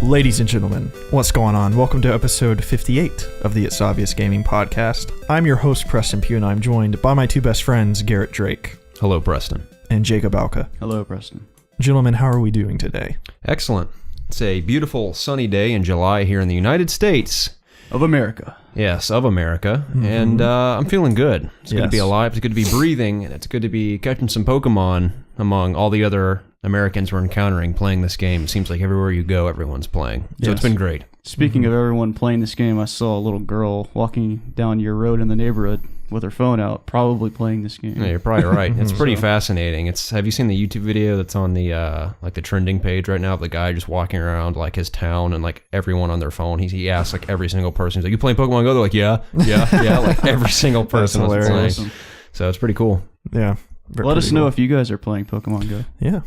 Ladies and gentlemen, what's going on? Welcome to episode 58 of the It's Obvious Gaming Podcast. I'm your host, Preston Pugh, and I'm joined by my two best friends, Garrett Drake. Hello, Preston. And Jacob Alka. Hello, Preston. Gentlemen, how are we doing today? Excellent. It's a beautiful sunny day in July here in the United States. Of America. Yes, of America. Mm-hmm. And I'm feeling good. It's good to be alive. It's good to be breathing. And it's good to be catching some Pokemon among all the other Americans we're encountering playing this game. It seems like everywhere you go, everyone's playing. So It's been great. Speaking of everyone playing this game, I saw a little girl walking down your road in the neighborhood with her phone out, probably playing this game. Yeah, you're probably right. It's pretty fascinating. Have you seen the YouTube video that's on the the trending page right now of the guy just walking around like his town and like everyone on their phone? He asks like every single person, he's like, "You playing Pokemon Go?" They're like, "Yeah." Like every single person is playing. Awesome. So it's pretty cool. Yeah. Let us know if you guys are playing Pokemon Go. Yeah.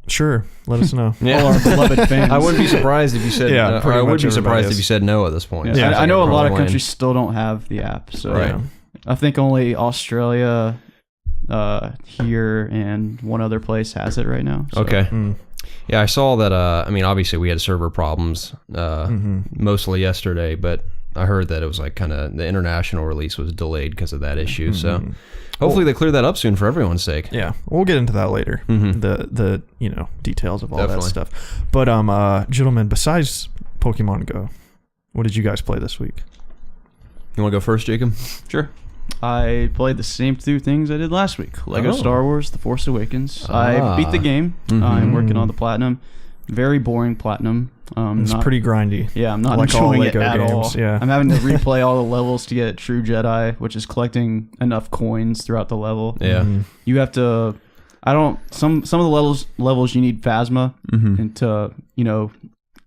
Sure. Let us know. All our beloved fans. I wouldn't be surprised if you said I would be surprised if you said no at this point. Yeah. I know a lot of countries still don't have the app. So right. I think only Australia here and one other place has it right now. So. Okay. Yeah, I saw that, obviously we had server problems mostly yesterday, but I heard that it was like kind of the international release was delayed because of that issue. So hopefully they clear that up soon for everyone's sake. Yeah, we'll get into that later. The details of all that stuff. But gentlemen, besides Pokemon Go, what did you guys play this week? You want to go first, Jacob? Sure. I played the same two things I did last week. Lego Star Wars: The Force Awakens. I beat the game. I'm working on the platinum. Very boring platinum. It's pretty grindy. Yeah, I'm not like enjoying all it Lego at games. all. Yeah. I'm having to replay all the levels to get True Jedi, which is collecting enough coins throughout the level. Yeah. You have to. Some of the levels you need Phasma and to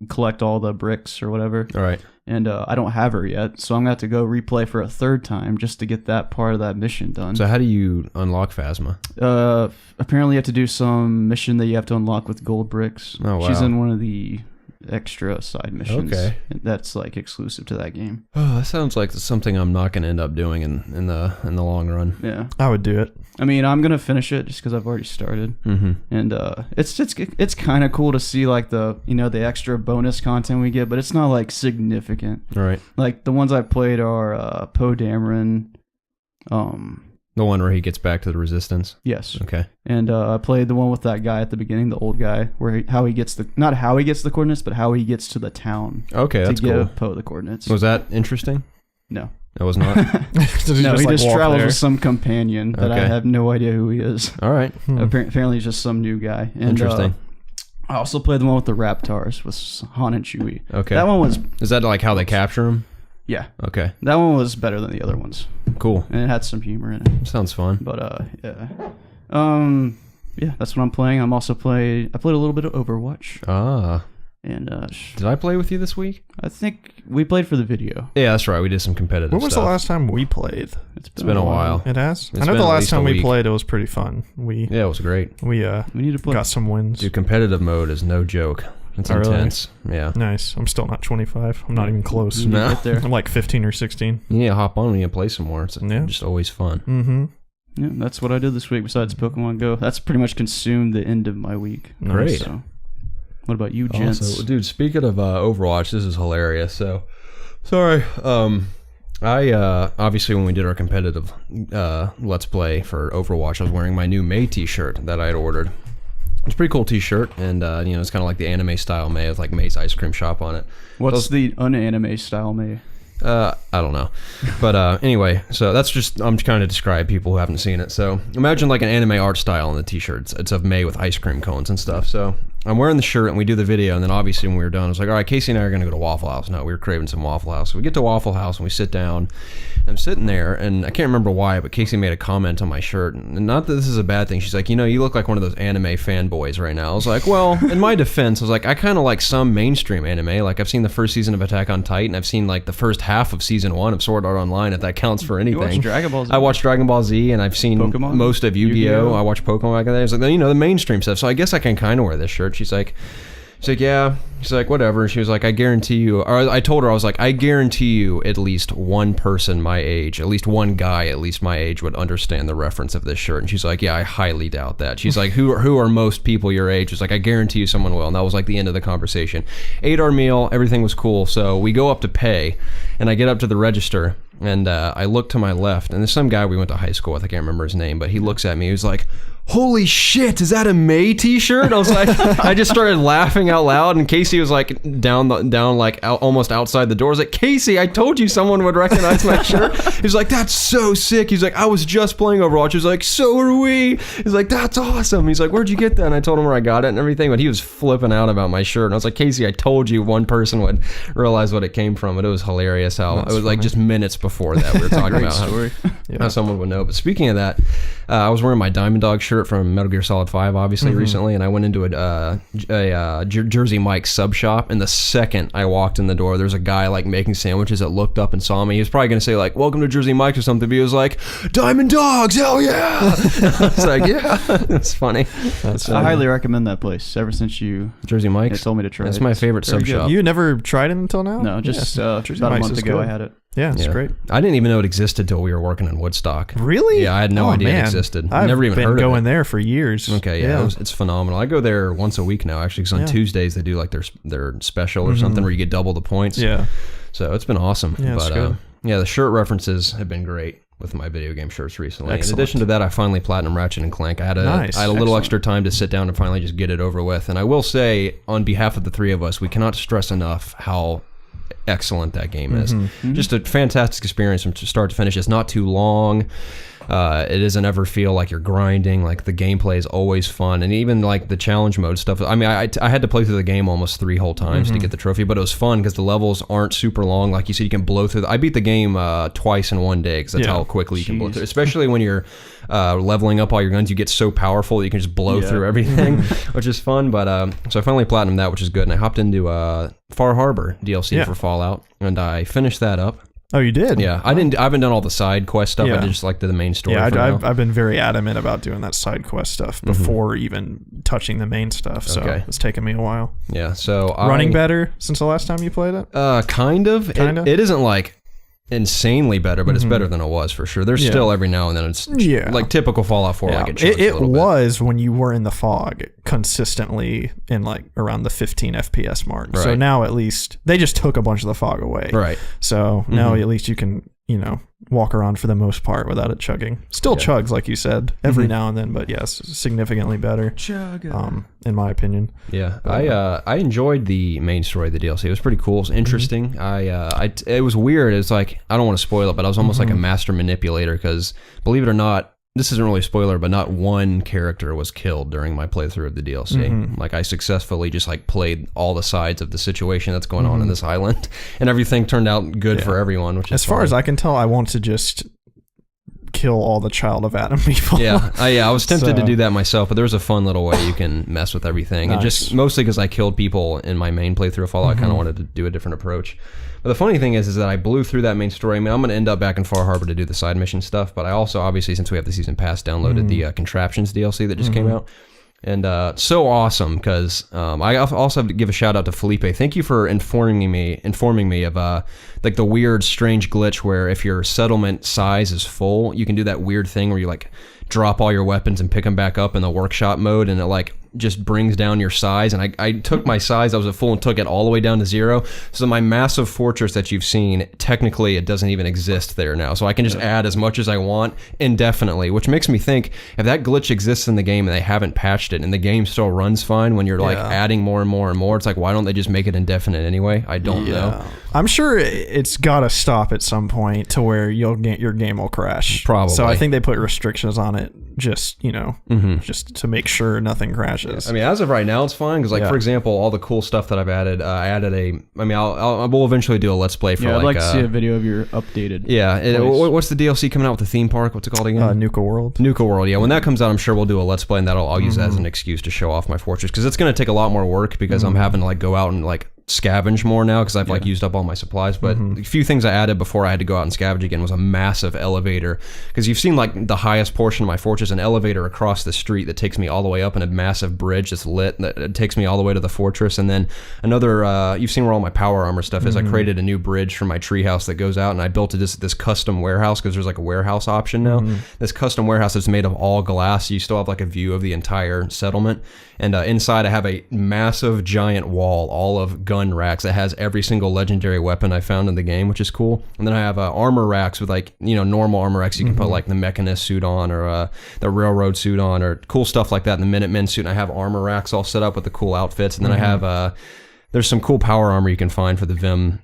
collect all the bricks or whatever. All right. And I don't have her yet, so I'm going to have to go replay for a third time just to get that part of that mission done. So how do you unlock Phasma? Apparently you have to do some mission that you have to unlock with gold bricks. Oh, wow. She's in one of the extra side missions. Okay. That's like exclusive to that game. Oh, that sounds like something I'm not going to end up doing in the long run. Yeah. I would do it. I mean, I'm going to finish it just because I've already started. And it's kind of cool to see like the extra bonus content we get, but it's not like significant. All right. Like the ones I played are Poe Dameron. The one where he gets back to the Resistance? Yes. Okay. And I played the one with that guy at the beginning, the old guy, where how he gets not how he gets the coordinates, but how he gets to the town. Okay, that's to cool. give Poe the coordinates. Was that interesting? No. It was not? He just travels with some companion that I have no idea who he is. All right. Apparently he's just some new guy. And, interesting. I also played the one with the Raptors with Han and Chewie. Okay. That one was... Is that like how they capture him? Yeah. Okay. That one was better than the other ones. Cool. And it had some humor in it. Sounds fun. But yeah. Yeah, that's what I'm playing. I played a little bit of Overwatch. Ah. And did I play with you this week? I think we played for the video. Yeah, that's right. We did some competitive stuff. When was the last time we played? It's been a while. It has? I know the last time we played, it was pretty fun. Yeah, it was great. We need to play. Got some wins. Dude, competitive mode is no joke. It's intense. Really? Yeah. Nice. I'm still not 25. I'm not even close. No. Get there. I'm like 15 or 16. Yeah, hop on and play some more. It's just always fun. Yeah, that's what I did this week besides Pokemon Go. That's pretty much consumed the end of my week. Great. So, what about you, gents? Also, dude, speaking of Overwatch, this is hilarious. So, sorry. I obviously when we did our competitive Let's Play for Overwatch, I was wearing my new May t-shirt that I had ordered. It's a pretty cool t-shirt, and it's kind of like the anime style May with like May's ice cream shop on it. What's the un-anime style May? I don't know. But anyway, so that's just, I'm trying to describe people who haven't seen it. So imagine like an anime art style on the t-shirt. It's of May with ice cream cones and stuff. So I'm wearing the shirt and we do the video, and then obviously when we were done, I was like, all right, Casey and I are going to go to Waffle House now. We were craving some Waffle House. So we get to Waffle House and we sit down. I'm sitting there, and I can't remember why, but Casey made a comment on my shirt. And not that this is a bad thing. She's like, you look like one of those anime fanboys right now. I was like, well, in my defense, I was like, I kind of like some mainstream anime. Like I've seen the first season of Attack on Titan. I've seen like the first half of season 1 of Sword Art Online, if that counts for anything. You watched Dragon Ball Z? I watched Dragon Ball Z, and I've seen Pokemon? Most of Yu-Gi-Oh. I watched Pokemon back in the day. I was like, the mainstream stuff. So I guess I can kind of wear this shirt. She's like, She's like, yeah. She's like, whatever. She was like, I guarantee you, or I told her, I was like, I guarantee you at least one person my age, at least one guy at least my age would understand the reference of this shirt. And she's like, yeah, I highly doubt that. She's like, who are most people your age? She's like, I guarantee you someone will. And that was like the end of the conversation. Ate our meal, everything was cool. So we go up to pay, and I get up to the register, and I look to my left, and there's some guy we went to high school with, I can't remember his name, but he looks at me, he was like, holy shit, is that a May t-shirt? I was like, I just started laughing out loud, and Casey was like down like almost outside the door. I was like, Casey, I told you someone would recognize my shirt. He's like, that's so sick. He's like, I was just playing Overwatch. He was like, so are we. He's like, that's awesome. He's like, where'd you get that? And I told him where I got it and everything, but he was flipping out about my shirt. And I was like, Casey, I told you one person would realize what it came from. But it was hilarious how it was funny. Like just minutes before that we were talking about how someone would know. But speaking of that, I was wearing my Diamond Dog shirt from Metal Gear Solid 5, obviously, recently, and I went into a Jersey Mike's sub shop, and the second I walked in the door, there's a guy like making sandwiches that looked up and saw me. He was probably going to say like, welcome to Jersey Mike's or something, but he was like, Diamond Dogs, hell yeah! I was like, yeah, that's funny. I highly recommend that place. Ever since you Jersey Mike's told me to try it. It's my favorite sub shop. You never tried it until now? No, just about a month ago I had it. Yeah, it's great. I didn't even know it existed till we were working in Woodstock. Really? Yeah, I had no idea it existed. I've never even heard of it. been going there for years. Okay, yeah. It's phenomenal. I go there once a week now, actually, because on Tuesdays they do like their special or something where you get double the points. Yeah. So it's been awesome. Yeah, it's good. The shirt references have been great with my video game shirts recently. Excellent. In addition to that, I finally platinum Ratchet and Clank. I had a little extra time to sit down and finally just get it over with. And I will say, on behalf of the three of us, we cannot stress enough how excellent that game is. Just a fantastic experience from start to finish. It's not too long. It doesn't ever feel like you're grinding. Like the gameplay is always fun, and even like the challenge mode stuff. I mean, I had to play through the game almost 3 whole times to get the trophy, but it was fun because the levels aren't super long. Like you said, you can blow through. I beat the game twice in one day because that's how quickly you can blow through. Especially when you're leveling up all your guns, you get so powerful that you can just blow through everything, which is fun. But so I finally platinumed that, which is good, and I hopped into Far Harbor DLC for Fallout, and I finished that up. Oh, you did? Yeah, I haven't done all the side quest stuff. I did just like the main story. Yeah, I've been very adamant about doing that side quest stuff before even touching the main stuff. So it's taken me a while. Yeah, so running better since the last time you played it? Kind of. It isn't like insanely better, but it's better than it was for sure. There's still every now and then it's like typical Fallout 4. Like it was when you were in the fog consistently in like around the 15 FPS mark. Right. So now at least they just took a bunch of the fog away. Right. So now at least you can walk around for the most part without it chugging. Still chugs like you said every now and then, but yes, significantly better. In my opinion. Yeah, I enjoyed the main story of the DLC. It was pretty cool. It was interesting. It was weird. It's like I don't want to spoil it, but I was almost like a master manipulator because believe it or not, this isn't really a spoiler, but not one character was killed during my playthrough of the DLC. Like I successfully just like played all the sides of the situation that's going on in this island, and everything turned out good for everyone. Which is as far as I can tell, I want to just kill all the Child of Adam people. I was tempted to do that myself, but there's a fun little way you can mess with everything. And just mostly because I killed people in my main playthrough of Fallout, I kind of wanted to do a different approach. But the funny thing is that I blew through that main story. I mean, I'm going to end up back in Far Harbor to do the side mission stuff, but I also, obviously, since we have the Season Pass, downloaded the Contraptions DLC that just came out. And so awesome, because I also have to give a shout out to Felipe. Thank you for informing me of like the weird, strange glitch where if your settlement size is full, you can do that weird thing where you like drop all your weapons and pick them back up in the workshop mode, and it like just brings down your size. And I took my size, I was at full, and took it all the way down to 0. So my massive fortress that you've seen, technically it doesn't even exist there now. So I can just add as much as I want indefinitely, which makes me think if that glitch exists in the game and they haven't patched it and the game still runs fine when you're like adding more and more and more, it's like, why don't they just make it indefinite anyway? I don't know. I'm sure it's got to stop at some point to where your game will crash. Probably. So I think they put restrictions on it just, just to make sure nothing crashes. I mean, as of right now, it's fine. Because, like, for example, all the cool stuff that I've added, I will eventually do a Let's Play for, I'd like to see a video of your updated what's the DLC coming out with the theme park? What's it called again? Nuka World. Nuka World, yeah. When that comes out, I'm sure we'll do a Let's Play, and I'll use that as an excuse to show off my fortress. Because it's going to take a lot more work, because I'm having to, like, go out and, like, scavenge more now because I've like used up all my supplies. But a few things I added before I had to go out and scavenge again was a massive elevator, because you've seen like the highest portion of my fortress, an elevator across the street that takes me all the way up, and a massive bridge that's lit that takes me all the way to the fortress. And then another, you've seen where all my power armor stuff is. I created a new bridge for my treehouse that goes out, and I built this custom warehouse, because there's like a warehouse option now. This custom warehouse is made of all glass, so you still have like a view of the entire settlement. And inside I have a massive giant wall, all of gun racks, that has every single legendary weapon I found in the game, which is cool. And then I have armor racks with like, normal armor racks you can put like the Mechanist suit on, or the Railroad suit on, or cool stuff like that, and the Minutemen suit. And I have armor racks all set up with the cool outfits. And then I have there's some cool power armor you can find for the Vim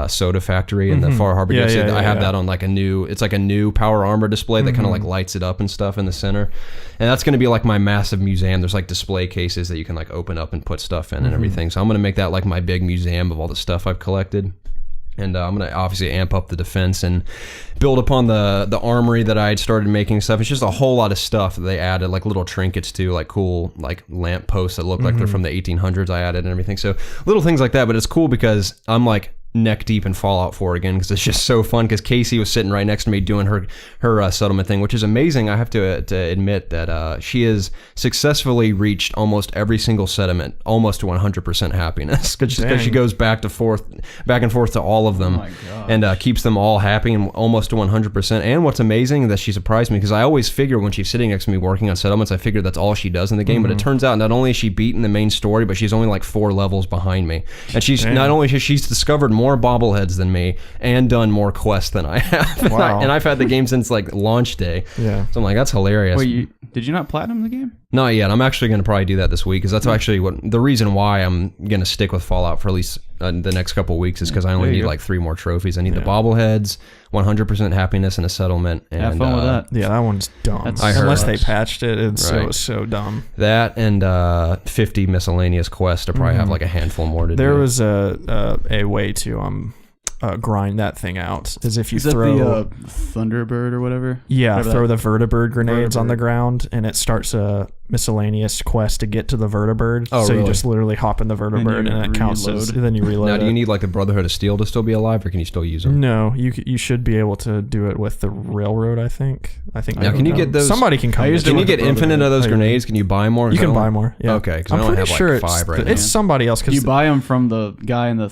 soda factory and the Far Harbor. I have that on like it's like a new power armor display that kind of like lights it up and stuff in the center. And that's going to be like my massive museum. There's like display cases that you can like open up and put stuff in and everything. So I'm going to make that like my big museum of all the stuff I've collected. And I'm going to obviously amp up the defense and build upon the armory that I had started making stuff. It's just a whole lot of stuff that they added, like little trinkets too, like cool like lamp posts that look like they're from the 1800s I added and everything. So little things like that, but it's cool because I'm like neck deep in Fallout 4 again, because it's just so fun, because Casey was sitting right next to me doing her settlement thing, which is amazing. I have to admit that she has successfully reached almost every single settlement almost to 100% happiness, because she goes back and forth to all of them and keeps them all happy and almost to 100%. And what's amazing that she surprised me, because I always figure when she's sitting next to me working on settlements, I figured that's all she does in the game, but it turns out not only is she beaten the main story, but she's only like 4 levels behind me, and she's discovered more bobbleheads than me and done more quests than I have. Wow. And I've had the game since like launch day. Yeah. So I'm like, that's hilarious. Wait, did you not platinum the game? Not yet. I'm actually going to probably do that this week, because that's actually the reason why I'm going to stick with Fallout for at least the next couple of weeks, is because I only need like 3 more trophies. I need the bobbleheads, 100% happiness, and a settlement. And, have fun with that. Yeah, that one's dumb. Unless they patched it, it's so dumb. That and 50 miscellaneous quests to probably have like a handful more to do. There was a way to grind that thing out, is if you throw the Thunderbird or whatever. Yeah, throw the Vertibird grenades on the ground, and it starts a miscellaneous quest to get to the Vertibird. So you just literally hop in the Vertibird, and it counts as, then you reload. Now, do you need like the Brotherhood of Steel to still be alive, or can you still use them? No, you should be able to do it with the Railroad, I think. Now, can you get those? Somebody can come. Can you get infinite of those grenades? Can you buy more? You can buy more. Yeah. Okay, because I only have like 5 right now. It's somebody else. You buy them from the guy in the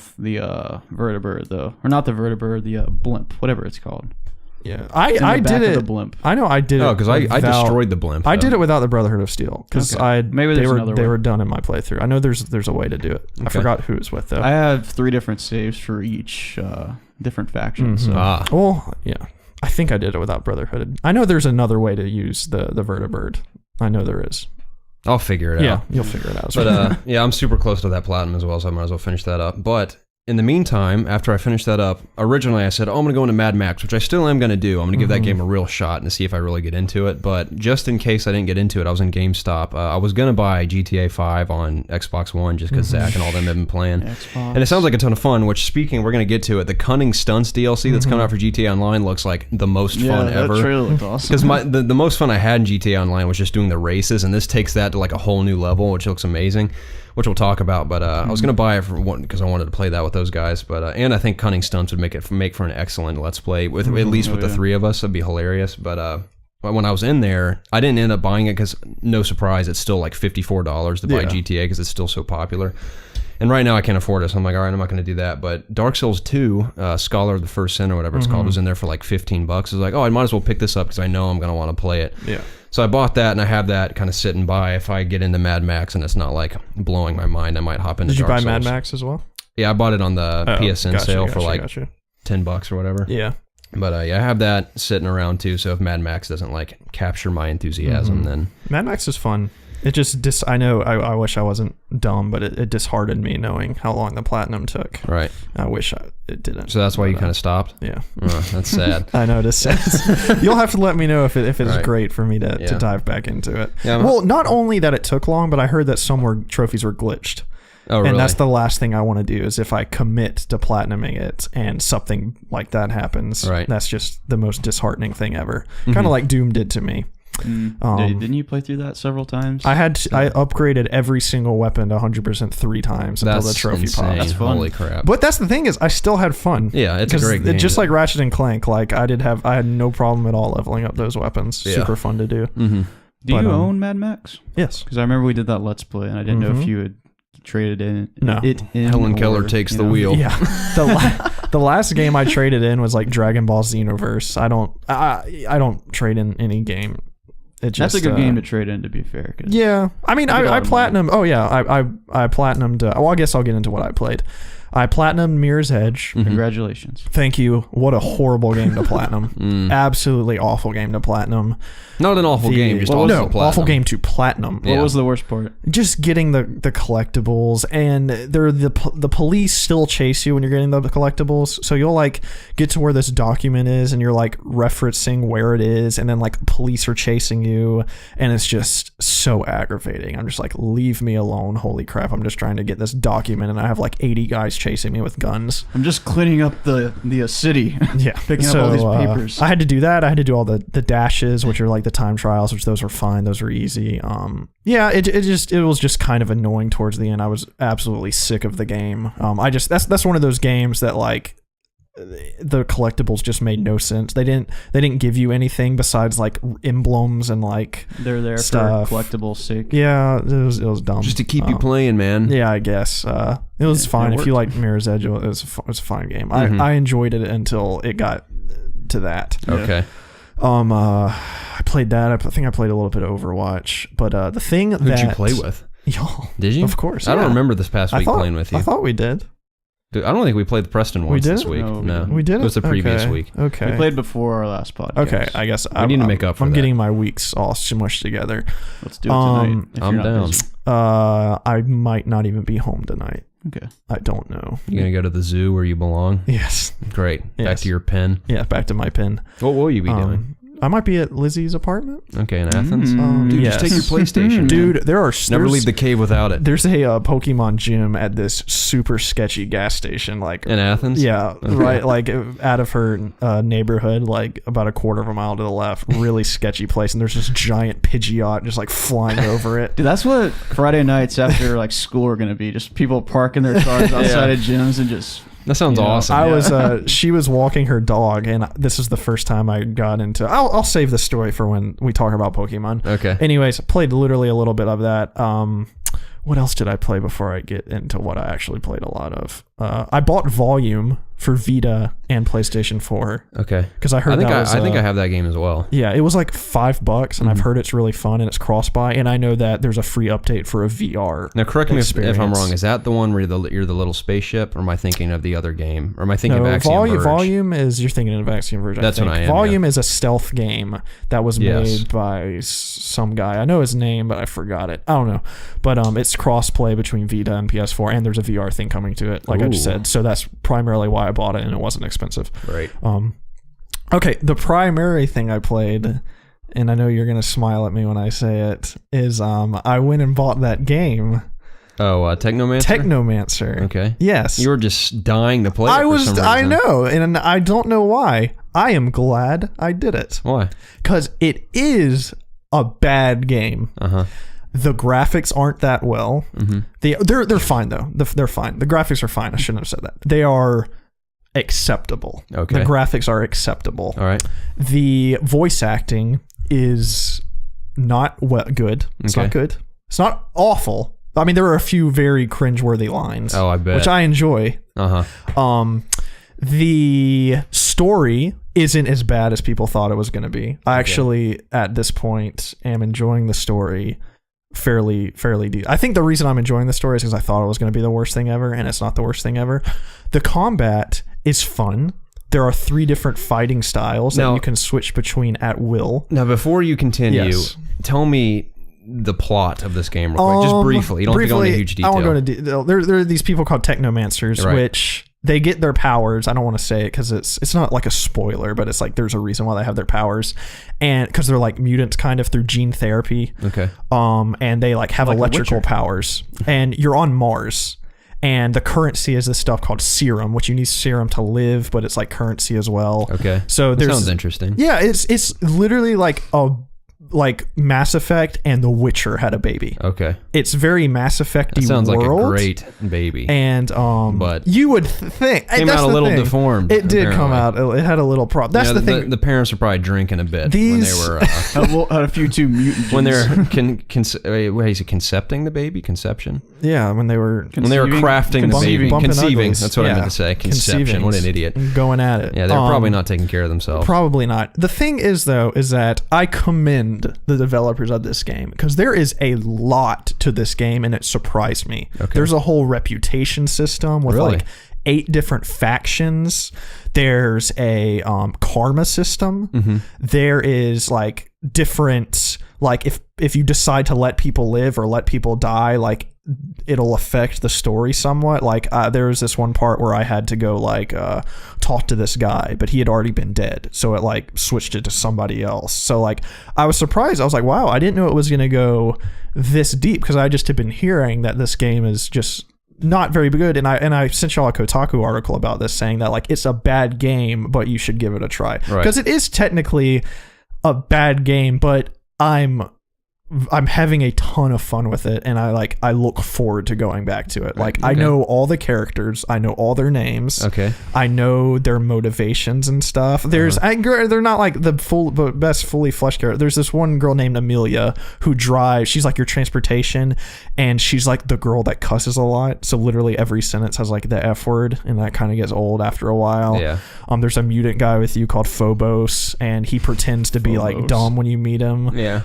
Vertibird, though, or not the Vertibird, the blimp, whatever it's called. Yeah, I did it. The blimp. I know I did it. Oh, because I destroyed the blimp. I did it without the Brotherhood of Steel, because maybe they were done in my playthrough. I know there's a way to do it. I forgot who it was with though. I have 3 different saves for each different faction. So. Well, yeah, I think I did it without Brotherhood. I know there's another way to use the Vertibird. I know there is. I'll figure it out. Yeah, you'll figure it out. But yeah, I'm super close to that platinum as well, so I might as well finish that up. But in the meantime, after I finished that up, originally I said, I'm going to go into Mad Max, which I still am going to do. I'm going to give that game a real shot and see if I really get into it. But just in case I didn't get into it, I was in GameStop. I was going to buy GTA 5 on Xbox One just because Zach and all them have been playing. And it sounds like a ton of fun, which, speaking, we're going to get to it. The Cunning Stunts DLC that's coming out for GTA Online looks like the most fun ever. Yeah, that trailer looked awesome. Because the most fun I had in GTA Online was just doing the races, and this takes that to like a whole new level, which looks amazing, which we'll talk about. But I was going to buy it for one because I wanted to play that with those guys. But and I think Cunning Stunts would make for an excellent Let's Play, with at least with the 3 of us. It'd be hilarious. But when I was in there, I didn't end up buying it because, no surprise, it's still like $54 to buy GTA because it's still so popular. And right now I can't afford it, so I'm like, all right, I'm not going to do that. But Dark Souls 2, Scholar of the First Sin or whatever it's called, was in there for like $15. I was like, oh, I might as well pick this up because I know I'm going to want to play it. Yeah. So I bought that, and I have that kind of sitting by. If I get into Mad Max and it's not like blowing my mind, I might hop into Dark Souls. Did you buy Mad Max as well? Yeah, I bought it on the PSN sale for like $10 or whatever. Yeah. But yeah, I have that sitting around too, so if Mad Max doesn't like capture my enthusiasm, then... Mad Max is fun. It just, I know, I wish I wasn't dumb, but it disheartened me knowing how long the platinum took. Right. I wish it didn't. So that's why you kind of stopped? Yeah. That's sad. I know, it is sad. You'll have to let me know if it's great for me to dive back into it. Yeah, well, not only that it took long, but I heard that some trophies were glitched. Oh, really? And that's the last thing I want to do, is if I commit to platinuming it and something like that happens. Right. That's just the most disheartening thing ever. Kind of like Doom did to me. Didn't you play through that several times? I upgraded every single weapon to 100% 3 times until the trophy insane. popped. That's fun. Holy crap. But that's the thing is, I still had fun. Yeah, it's a great game. Just like Ratchet and Clank, like I had no problem at all leveling up those weapons. Yeah. Super fun to do. Mm-hmm. Do you own Mad Max? Yes. Because I remember we did that Let's Play, and I didn't know if you had traded in. No. Helen Keller takes the wheel. Yeah. The last game I traded in was like Dragon Ball Xenoverse. I don't trade in any game. That's a good game to trade in, to be fair. Yeah. I mean, I platinum. Oh yeah, I platinumed. Well, I guess I'll get into what I played. I platinumed Mirror's Edge. Mm-hmm. Congratulations. Thank you. What a horrible game to platinum. Absolutely awful game to platinum. Not an awful game, just awful platinum. Awful game to platinum. What was the worst part? Just getting the collectibles, and the police still chase you when you're getting the collectibles. So you'll like get to where this document is, and you're like referencing where it is, and then like police are chasing you, and it's just so aggravating. I'm just like, leave me alone. Holy crap! I'm just trying to get this document, and I have like 80 guys chasing me with guns. I'm just cleaning up the city. Yeah, picking up all these papers. I had to do that. I had to do all the dashes, which are like the time trials, which those were fine. Those were easy. Yeah, it was just kind of annoying towards the end. I was absolutely sick of the game. That's one of those games that like the collectibles just made no sense. They didn't give you anything besides like emblems and like they're there stuff. For collectibles' sake. Yeah, it was dumb. Just to keep you playing, man. Yeah, I guess it was fine. If you like Mirror's Edge, it was a fine game. I enjoyed it until it got to that. Okay. I played that. I think I played a little bit of Overwatch, but the thing Who'd you play with? Y'all. Did you? Of course. I don't remember this past week playing with you. I thought we did. Dude, I don't think we played the Preston ones this week. No, we did. It was the previous week. Okay. We played before our last podcast. Okay, I guess we need to make up for I'm that. getting my weeks all smushed together. Let's do it tonight. I'm down. I might not even be home tonight. Okay. I don't know. You gonna go to the zoo where you belong? Yes. Great. Yes. Back to your pen. Yeah, back to my pen. What will you be doing? I might be at Lizzie's apartment. Okay, in Athens? Dude, just take your PlayStation. Dude, never leave the cave without it. There's a Pokemon gym at this super sketchy gas station. Like in Athens? Yeah, right. Like out of her neighborhood, like about a quarter of a mile to the left. Really sketchy place. And there's this giant Pidgeot just like flying over it. Dude, that's what Friday nights after like school are going to be. Just people parking their cars outside of gyms and just... That sounds awesome. I was she was walking her dog, and this is the first time I got into I'll save the story for when we talk about Pokemon. Okay. Anyways, played literally a little bit of that. What else did I play before I get into what I actually played a lot of? I bought Volume for Vita and PlayStation 4. Okay. Because I heard I think I have that game as well. Yeah, it was like $5, and I've heard it's really fun and it's cross-buy, and I know that there's a free update for a VR. Now, correct me if I'm wrong. Is that the one where you're the little spaceship, or am I thinking of the other game? Or am I thinking of Axiom Verge? Volume is you're thinking of Axiom Verge. That's what I am. Volume is a stealth game that was made by some guy. I know his name, but I forgot it. I don't know. But it's cross-play between Vita and PS4, and there's a VR thing coming to it, like I just said. So that's primarily why I bought it, and it wasn't expensive. Right. Okay, the primary thing I played, and I know you're gonna smile at me when I say it, is I went and bought that game. Oh, Technomancer? Okay. Yes. You were just dying to play it for some reason. I know, and I don't know why. I am glad I did it. Why? Because it is a bad game. The graphics aren't that well. They're fine though. They're fine. The graphics are fine. I shouldn't have said that. They are acceptable. Okay. The graphics are acceptable. All right. The voice acting is not good. It's not good. It's not awful. I mean, there are a few very cringeworthy lines. Oh, I bet. Which I enjoy. The story isn't as bad as people thought it was going to be. I actually, at this point, am enjoying the story fairly deep. I think the reason I'm enjoying the story is because I thought it was going to be the worst thing ever, and it's not the worst thing ever. The combat is fun. There are 3 different fighting styles that you can switch between at will. Now, before you continue, tell me the plot of this game real quick, just briefly. You don't have to go into huge detail. I won't go into detail. There are these people called Technomancers, which they get their powers. I don't want to say it because it's not like a spoiler, but it's like there's a reason why they have their powers, and because they're like mutants kind of through gene therapy. Okay. And they like have electrical powers, and you're on Mars. And the currency is this stuff called serum, which you need serum to live, but it's like currency as well. Okay. So that sounds interesting. Yeah, it's literally like like Mass Effect and The Witcher had a baby. Okay. It's very Mass Effect-y Sounds world. like a great baby. And but you would think came out a little deformed. It did come out. It had a little problem. That's the thing. The parents were probably drinking a bit when they were had a few too mutant. When they're concepting the baby, conception. Yeah, when they were crafting the baby, conceiving. Uglies. That's what I meant to say. Conception. What an idiot. Going at it. Yeah, they were probably not taking care of themselves. Probably not. The thing is, though, is that I commend the developers of this game because there is a lot to this game, and it surprised me. Okay. There's a whole reputation system with like 8 different factions. There's a karma system. Mm-hmm. There is like different, like if you decide to let people live or let people die, like it'll affect the story somewhat. Like there was this one part where I had to go like talk to this guy, but he had already been dead, so it like switched it to somebody else. So like I was surprised. I was like, wow, I didn't know it was gonna go this deep, because I just had been hearing that this game is just not very good, and I sent y'all a Kotaku article about this saying that like it's a bad game, but you should give it a try, because it is technically a bad game, but I'm having a ton of fun with it, and I look forward to going back to it. Like I know all the characters, I know all their names. Okay. I know their motivations and stuff. There's they're not like the best fully fleshed character. There's this one girl named Amelia who drives. She's like your transportation, and she's like the girl that cusses a lot. So literally every sentence has like the F word, and that kind of gets old after a while. Yeah. There's a mutant guy with you called Phobos, and he pretends to be like dumb when you meet him. Yeah.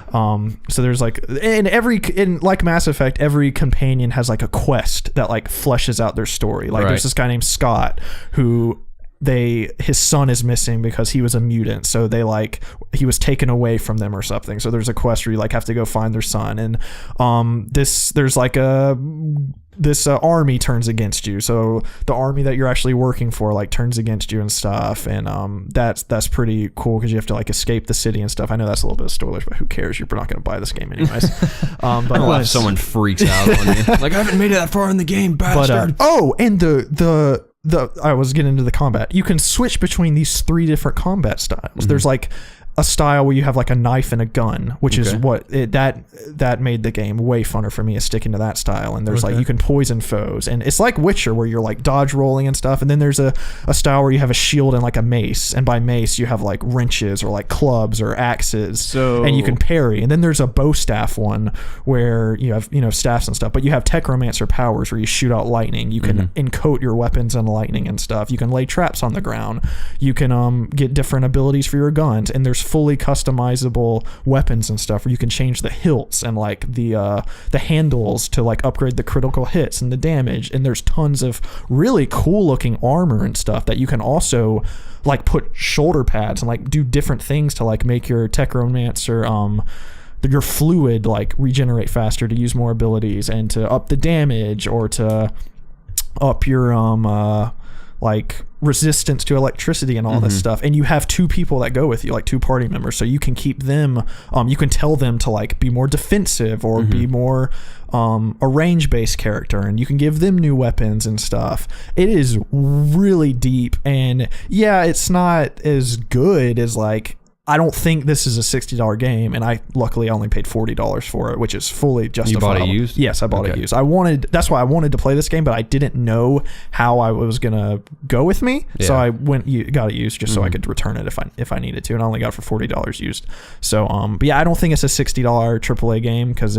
So there's like in like Mass Effect, every companion has like a quest that like fleshes out their story. Like there's this guy named Scott who his son is missing because he was a mutant, so he was taken away from them or something. So there's a quest where you like have to go find their son, and there's like this army turns against you, so the army that you're actually working for like turns against you and stuff, and that's pretty cool because you have to like escape the city and stuff. I know that's a little bit of spoilers, but who cares? You're not going to buy this game anyways. But unless someone freaks out on you, like I haven't made it that far in the game, bastard. And I was getting into the combat. You can switch between these 3 different combat styles. Mm-hmm. There's like a style where you have like a knife and a gun, which is what that made the game way funner for me, is sticking to that style. And there's like you can poison foes, and it's like Witcher where you're like dodge rolling and stuff. And then there's a style where you have a shield and like a mace, and by mace you have like wrenches or like clubs or axes, and you can parry. And then there's a bow staff one where you have staffs and stuff, but you have techromancer powers where you shoot out lightning. You can encoat your weapons in lightning and stuff. You can lay traps on the ground. You can get different abilities for your guns, and there's fully customizable weapons and stuff where you can change the hilts and like the handles to like upgrade the critical hits and the damage. And there's tons of really cool looking armor and stuff that you can also like put shoulder pads and like do different things to like make your techromancer your fluid like regenerate faster to use more abilities, and to up the damage, or to up your like resistance to electricity and all this stuff. And you have 2 people that go with you, like 2 party members, so you can keep them you can tell them to like be more defensive or be more a range based character, and you can give them new weapons and stuff. It is really deep, and it's not as good as like, I don't think this is a $60 game, and I luckily only paid $40 for it, which is fully justifiable. You bought it used? Yes, I bought it used. That's why I wanted to play this game, but I didn't know how I was gonna go with me, so I got it used just so I could return it if I needed to, and I only got it for $40 used. So but I don't think it's a $60 AAA game, because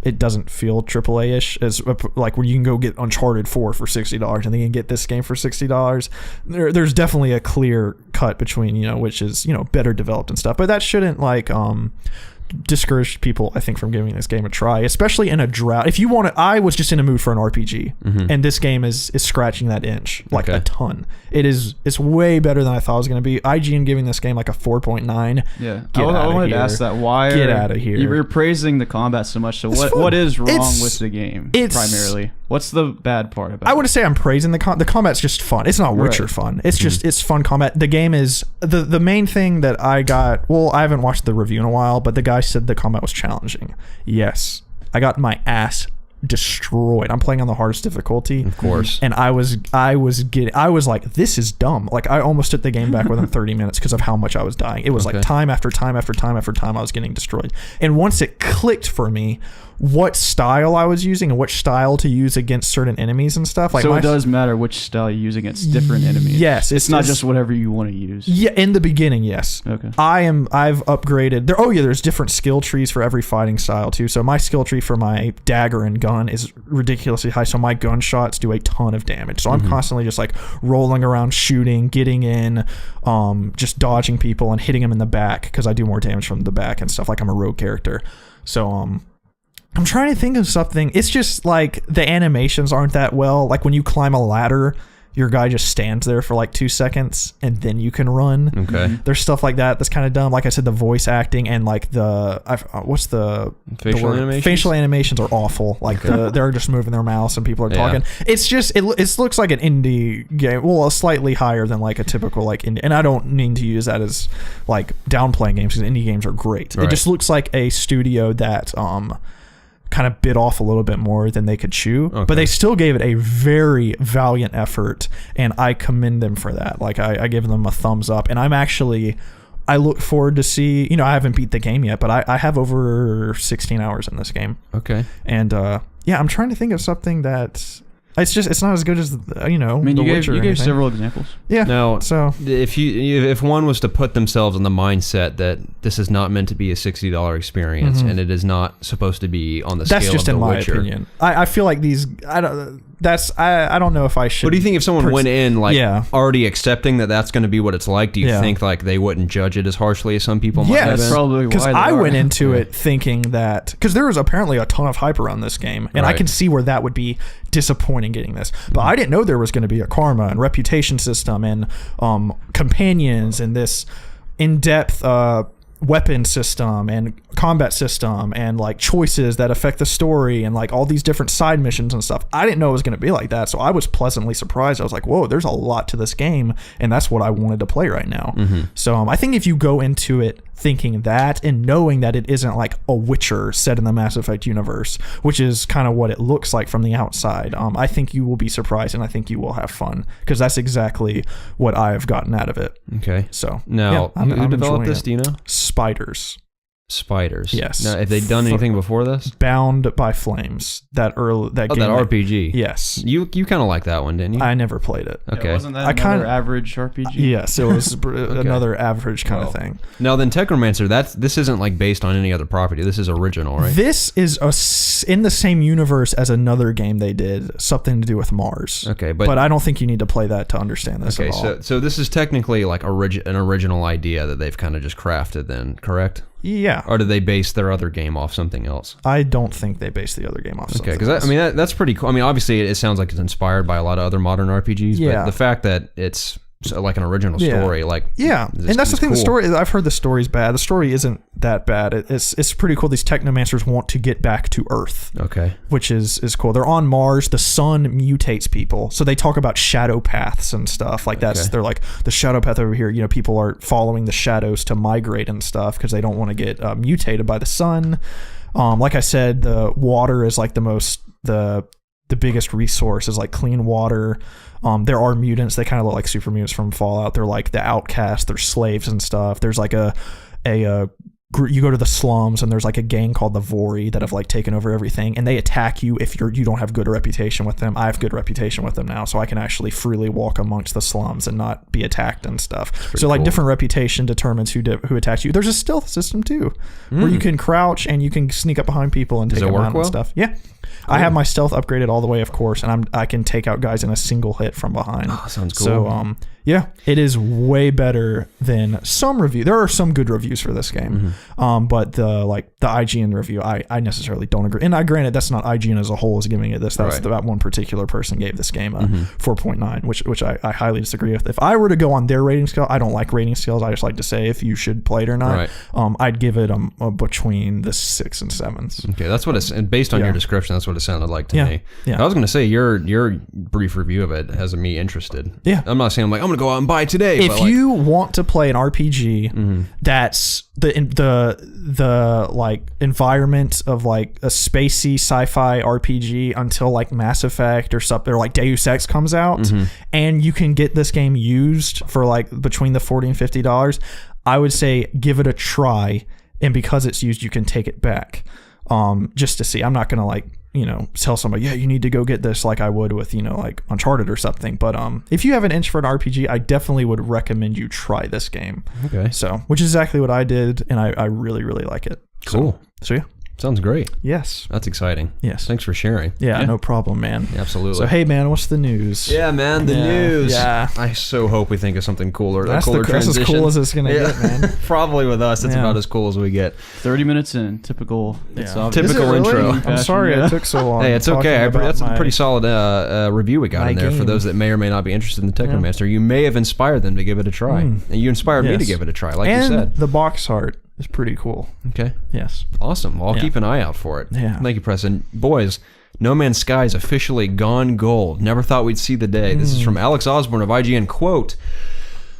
it doesn't feel AAA-ish as like when you can go get Uncharted 4 for $60 and then you can get this game for $60. There's definitely a clear cut between, which is, better developed and stuff, but that shouldn't like discouraged people, I think, from giving this game a try, especially in a drought. If you want to, I was just in a mood for an RPG, and this game is scratching that itch like a ton. It's way better than I thought it was going to be. IGN giving this game like a 4.9. Yeah, I wanted to ask that. Why get out of here? You're praising the combat so much. So what is wrong with the game primarily? What's the bad part about it? I wouldn't say I'm praising the combat's just fun. It's not Witcher fun. It's just it's fun combat. The game is the main thing that I got. Well, I haven't watched the review in a while, but the guy said the combat was challenging. Yes, I got my ass destroyed. I'm playing on the hardest difficulty, Of course. and I was like, this is dumb. Like I almost took the game back within 30 minutes because of how much I was dying. It was like time after time after time after time I was getting destroyed. And once it clicked for me what style I was using and which style to use against certain enemies and stuff. Like so it does matter which style you use against different enemies. Yes, it's not just whatever you want to use. Yeah, in the beginning, yes. Okay. I've upgraded. There's different skill trees for every fighting style too. So my skill tree for my dagger and gun is ridiculously high. So my gunshots do a ton of damage. So I'm constantly just like rolling around, shooting, getting in, just dodging people and hitting them in the back because I do more damage from the back and stuff. Like I'm a rogue character. So I'm trying to think of something. It's just like the animations aren't that well. Like when you climb a ladder, your guy just stands there for like 2 seconds and then you can run. Okay. There's stuff like that that's kind of dumb. Like I said, the voice acting and like what's the facial animations? Facial animations are awful. Like they're just moving their mouths and people are talking. It's just it looks like an indie game. Well, slightly higher than like a typical like indie. And I don't mean to use that as like downplaying games because indie games are great. Right. It just looks like a studio that kind of bit off a little bit more than they could chew, but they still gave it a very valiant effort, and I commend them for that. Like I give them a thumbs up, and I look forward to see, I haven't beat the game yet, but I have over 16 hours in this game. Okay. And I'm trying to think of something that it's not as good as I mean, you gave several examples. Yeah. Now, so if one was to put themselves in the mindset that this is not meant to be a $60 experience and it is not supposed to be on the scale of The Witcher. That's just in my opinion. I feel like these I don't know if I should. What do you think if someone went in already accepting that that's going to be what it's like? Do you think like they wouldn't judge it as harshly as some people might have? Yes, probably. Because I went into it thinking that because there was apparently a ton of hype around this game, and I can see where that would be disappointing getting this. But I didn't know there was going to be a karma and reputation system and companions and this in-depth weapon system and combat system and like choices that affect the story and like all these different side missions and stuff. I didn't know it was going to be like that, so I was pleasantly surprised. I was like, whoa, there's a lot to this game, and that's what I wanted to play right now. So I think if you go into it thinking that and knowing that it isn't like a Witcher set in the Mass Effect universe, which is kind of what it looks like from the outside, I think you will be surprised, and I think you will have fun because that's exactly what I've gotten out of it. Okay. So now, who developed this? Do you know? Spiders. Yes. Now, have they done anything before this? Bound by Flames. That game. That RPG. Yes. You kind of like that one, didn't you? I never played it. Okay. Yeah, wasn't that another average RPG? Yes, it was another average kind of thing. Now then, Technomancer, this isn't like based on any other property. This is original, right? This is in the same universe as another game they did, something to do with Mars. Okay, but I don't think you need to play that to understand this at all. So this is technically like an original idea that they've kind of just crafted then, correct? Yeah. Or did they base their other game off something else? I don't think they based the other game off something else. Okay, because that's pretty cool. I mean, obviously it sounds like it's inspired by a lot of other modern RPGs, but the fact that it's like an original story, and that's the thing. Cool. The story, I've heard the story's bad. The story isn't that bad. It's pretty cool. These technomancers want to get back to Earth. Okay, which is cool. They're on Mars. The sun mutates people, so they talk about shadow paths and stuff like that. They're like the shadow path over here. People are following the shadows to migrate and stuff because they don't want to get mutated by the sun. Like I said, the water is like the biggest resource is like clean water. There are mutants. They kind of look like super mutants from Fallout. They're like the outcasts. They're slaves and stuff. There's like you go to the slums and there's like a gang called the Vori that have like taken over everything, and they attack you if you don't have good reputation with them. I have good reputation with them now, so I can actually freely walk amongst the slums and not be attacked and stuff. So like different reputation determines who attacks you. There's a stealth system too, where you can crouch and you can sneak up behind people and take them out and stuff. Yeah. Cool. I have my stealth upgraded all the way, of course, and I can take out guys in a single hit from behind. Oh, sounds cool. So, it is way better than some review. There are some good reviews for this game, but the IGN review, I necessarily don't agree. And granted, that's not IGN as a whole is giving it this. That's that one particular person gave this game a 4.9, which I highly disagree with. If I were to go on their rating scale, I don't like rating scales. I just like to say if you should play it or not. I'd give it between the 6 and 7s. Okay, that's what it's based on your description. That's what it sounded like to me. Yeah. I was going to say your brief review of it has me interested. Yeah. I'm not saying I'm gonna go out and buy it today. If you want to play an RPG that's the like environment of like a spacey sci-fi RPG until like Mass Effect or something, or like Deus Ex comes out, and you can get this game used for like between the $40 and $50, I would say give it a try. And because it's used, you can take it back, just to see. I'm not gonna like, you know, tell somebody, yeah, you need to go get this like I would with, you know, like Uncharted or something. But if you have an inch for an RPG, I definitely would recommend you try this game. Okay. So, which is exactly what I did, and I really, really like it. Cool. So yeah. Sounds great. Yes. That's exciting. Yes. Thanks for sharing. Yeah, no problem, man. Absolutely. So hey, man, what's the news? Yeah, man, the news. Yeah. I so hope we think of something cooler. That's transition. as cool as it's gonna get, man. Probably with us, it's about as cool as we get. 30 minutes in, typical. It's obvious. Typical intro. I'm sorry it took so long. Hey, it's okay. That's a pretty solid review we got in there game. for those that may or may not be interested in the Technomancer. You may have inspired them to give it a try. And you inspired me to give it a try, like you said. The box art is pretty cool. Okay. Yes. Awesome. Well, I'll keep an eye out for it. Yeah. Thank you, Preston. Boys, No Man's Sky is officially gone gold. Never thought we'd see the day. This is from Alex Osborne of IGN. Quote,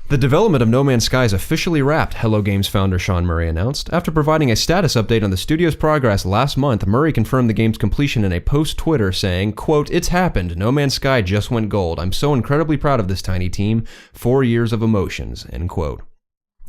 "The development of No Man's Sky is officially wrapped," Hello Games founder Sean Murray announced. After providing a status update on the studio's progress last month, Murray confirmed the game's completion in a post-Twitter saying, quote, "It's happened. No Man's Sky just went gold. I'm so incredibly proud of this tiny team. 4 years of emotions," end quote.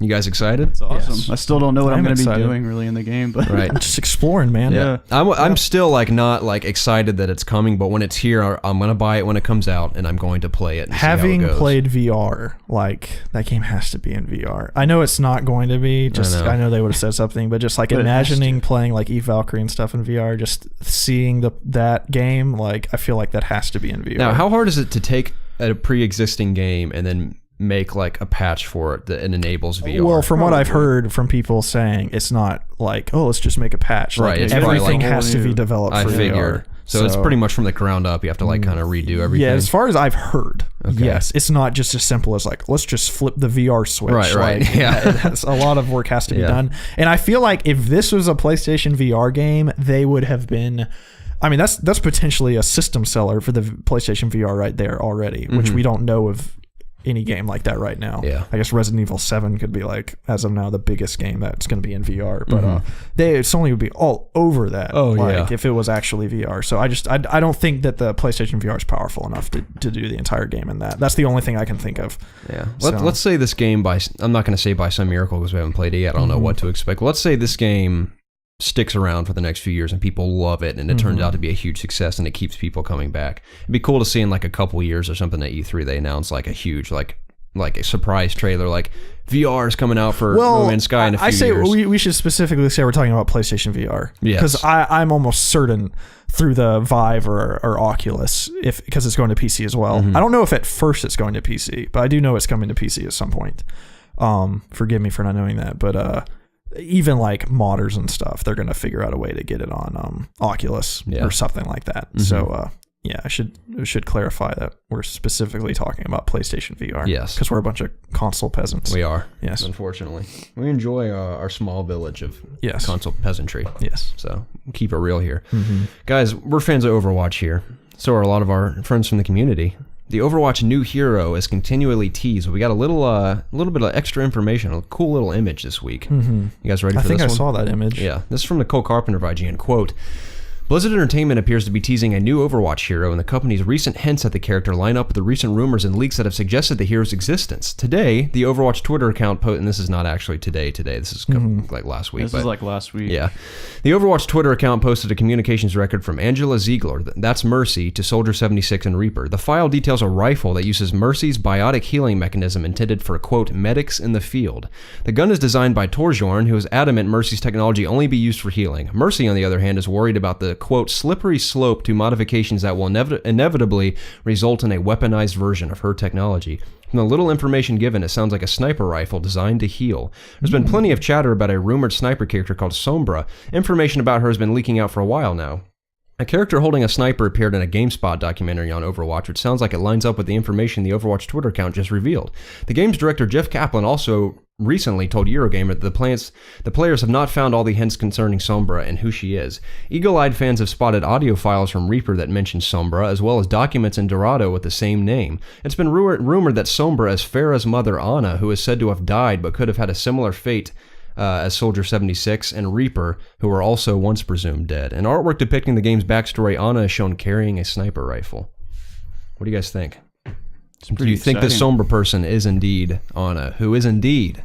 You guys excited? It's awesome. Yes. I still don't know what I'm going to be excited. doing really in the game, but Right. Just exploring, man. Yeah. I'm still like not like excited that it's coming, but when it's here, I'm gonna buy it when it comes out, and I'm going to play it. And Having see how it goes. played VR, like that game has to be in VR. I know it's not going to be. Just know. I know they would have said something, but just like But it has imagining playing like Eve Valkyrie and stuff in VR, just seeing that game, like I feel like that has to be in VR. Now, how hard is it to take a pre-existing game and then make like a patch for it that enables VR? Well, from what I've heard from people saying, it's not like, oh, let's just make a patch. Like, Right, it's probably everything like has to be developed I for figured. VR. So it's pretty much from the ground up. You have to like kind of redo everything. Yeah, as far as I've heard, Okay. yes, it's not just as simple as like, let's just flip the VR switch. Right. Like, Yeah. it has, a lot of work has to be Yeah. done. And I feel like if this was a PlayStation VR game, they would have been... I mean, that's potentially a system seller for the PlayStation VR right there already, which we don't know of any game like that right now. Yeah. I guess Resident Evil 7 could be like, as of now, the biggest game that's going to be in VR. But Sony would be all over that. Oh, like, yeah. if it was actually VR. So I don't think that the PlayStation VR is powerful enough to do the entire game in that. That's the only thing I can think of. Yeah. So- Let's say this game I'm not going to say by some miracle because we haven't played it yet. I don't know what to expect. Let's say this game sticks around for the next few years and people love it and it turns out to be a huge success and it keeps people coming back. It'd be cool to see in like a couple years or something at E3 they announce like a huge like a surprise trailer like VR is coming out for No Man's Sky in a few I say years. we should specifically say we're talking about PlayStation VR. Yes. Because I'm almost certain through the Vive or Oculus, because it's going to PC as well. I don't know if at first it's going to PC, but I do know it's coming to PC at some point. Forgive me for not knowing that, but even like modders and stuff, they're going to figure out a way to get it on Oculus or something like that. So yeah, I should clarify that we're specifically talking about PlayStation VR. Yes. Because we're a bunch of console peasants. We are. Yes. Unfortunately. We enjoy our small village of Yes. console peasantry. Yes. So keep it real here. Guys, we're fans of Overwatch here. So are a lot of our friends from the community. The Overwatch new hero is continually teased. We got a little bit of extra information, a cool little image this week. You guys ready for this one? I think I saw that image. Yeah. This is from Nicole Carpenter of IGN. Quote, Blizzard Entertainment appears to be teasing a new Overwatch hero, and the company's recent hints at the character line up with the recent rumors and leaks that have suggested the hero's existence. Today, the Overwatch Twitter account and this is not actually today. This is like last week. this is like last week. Yeah. The Overwatch Twitter account posted a communications record from Angela Ziegler, that's Mercy, to Soldier 76 and Reaper. The file details a rifle that uses Mercy's biotic healing mechanism intended for, quote, medics in the field. The gun is designed by Torbjorn, who is adamant Mercy's technology only be used for healing. Mercy, on the other hand, is worried about the, quote, slippery slope to modifications that will inevitably result in a weaponized version of her technology. From the little information given, it sounds like a sniper rifle designed to heal. There's been plenty of chatter about a rumored sniper character called Sombra. Information about her has been leaking out for a while now. A character holding a sniper appeared in a GameSpot documentary on Overwatch, which sounds like it lines up with the information the Overwatch Twitter account just revealed. The game's director Jeff Kaplan also recently told Eurogamer that the players have not found all the hints concerning Sombra and who she is. Eagle-eyed fans have spotted audio files from Reaper that mention Sombra, as well as documents in Dorado with the same name. It's been rumored that Sombra is Farah's mother, Ana, who is said to have died but could have had a similar fate as Soldier 76 and Reaper, who were also once presumed dead. In artwork depicting the game's backstory, Ana is shown carrying a sniper rifle. What do you guys think? Do you think this Sombra person is indeed Ana, who is indeed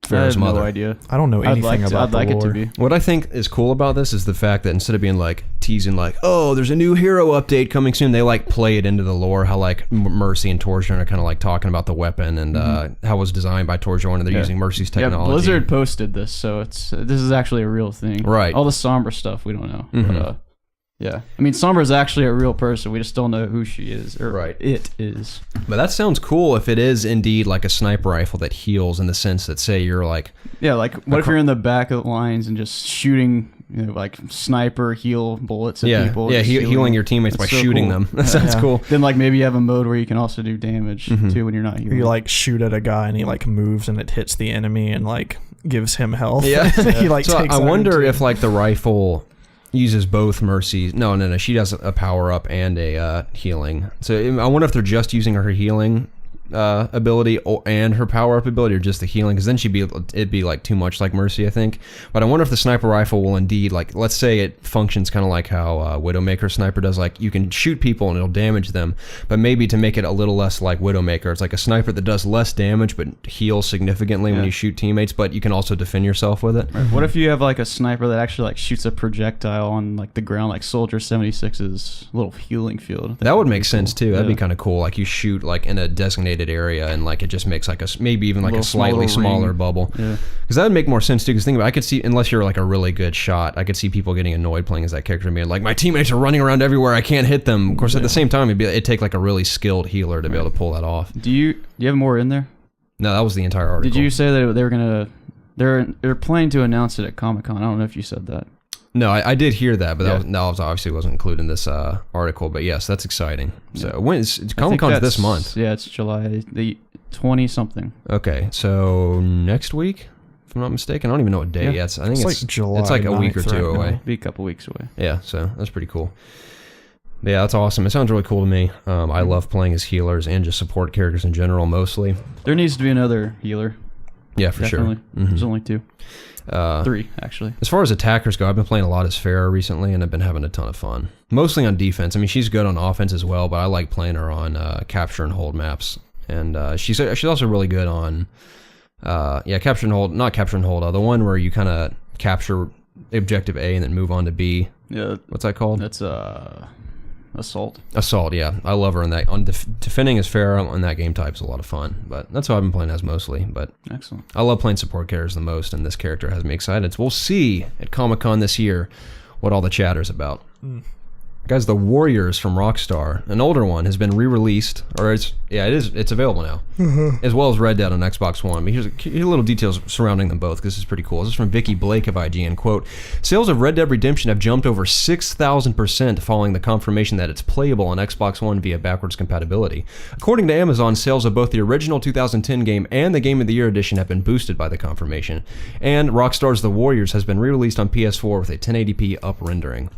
Farah's mother? I have no idea. I don't know anything about the lore. I'd like it to be. What I think is cool about this is the fact that instead of being like teasing like, oh, there's a new hero update coming soon, they like play it into the lore, how like Mercy and Torbjorn are kind of like talking about the weapon and how it was designed by Torbjorn, and they're using Mercy's technology. Yeah, Blizzard posted this, so this is actually a real thing. Right. All the Sombra stuff we don't know. But, yeah. I mean, Sombra is actually a real person. We just don't know who she is, or it is. But that sounds cool if it is indeed like a sniper rifle that heals, in the sense that, say, you're like... Yeah, like, what if you're in the back of the lines and just shooting, like, sniper heal bullets at people? Yeah, healing your teammates by shooting them. That sounds cool. Then, like, maybe you have a mode where you can also do damage, too, when you're not healing. You, like, shoot at a guy and he, like, moves and it hits the enemy and, like, gives him health. Yeah. He, like, so takes I wonder too. if, like, the rifle... uses both Mercy. No. She does a power up and a healing. So I wonder if they're just using her healing ability and her power up ability, or just the healing, because then it'd be like too much like Mercy, I think. But I wonder if the sniper rifle will indeed, like, let's say it functions kind of like how Widowmaker sniper does, like you can shoot people and it'll damage them, but maybe to make it a little less like Widowmaker, it's like a sniper that does less damage but heals significantly when you shoot teammates, but you can also defend yourself with it. Right. What if you have like a sniper that actually like shoots a projectile on like the ground, like Soldier 76's little healing field? That would make sense too. That'd be kind of cool. Like you shoot like in a designated area and like it just makes like maybe even like a slightly smaller bubble. Yeah, because that would make more sense too. Because think about it, I could see, unless you're like a really good shot, I could see people getting annoyed playing as that character and being like, my teammates are running around everywhere, I can't hit them. Of course, at the same time, it'd take like a really skilled healer to be able to pull that off. Do you have more in there? No, that was the entire article. Did you say that they were gonna? They're planning to announce it at Comic-Con. I don't know if you said that. No, I did hear that, but that was obviously wasn't included in this article. But yes, that's exciting. So when is Comic-Con's this month? Yeah, it's July the 20-something. Okay, so next week, if I'm not mistaken. I don't even know what day yet. I think it's like July. It's like a week or two away. It'll be a couple weeks away. Yeah, so that's pretty cool. But yeah, that's awesome. It sounds really cool to me. I love playing as healers and just support characters in general, mostly. There needs to be another healer. Yeah, for sure. There's only 2. 3, actually. As far as attackers go, I've been playing a lot as Farah recently, and I've been having a ton of fun. Mostly on defense. I mean, she's good on offense as well, but I like playing her on capture and hold maps. And she's also really good on, capture and hold. Not capture and hold, the one where you kind of capture objective A and then move on to B. Yeah. What's that called? That's Assault. Assault, yeah. I love her in that. On defending as Farah on that game type is a lot of fun. But that's what I've been playing as mostly. But excellent. I love playing support characters the most, and this character has me excited. So we'll see at Comic-Con this year what all the chatter's about. Guys, The Warriors from Rockstar, an older one, has been re-released, or it's available now, as well as Red Dead on Xbox One. But here's a little details surrounding them both, because this is pretty cool. This is from Vicky Blake of IGN, quote, sales of Red Dead Redemption have jumped over 6,000% following the confirmation that it's playable on Xbox One via backwards compatibility. According to Amazon, sales of both the original 2010 game and the Game of the Year edition have been boosted by the confirmation. And Rockstar's The Warriors has been re-released on PS4 with a 1080p up rendering.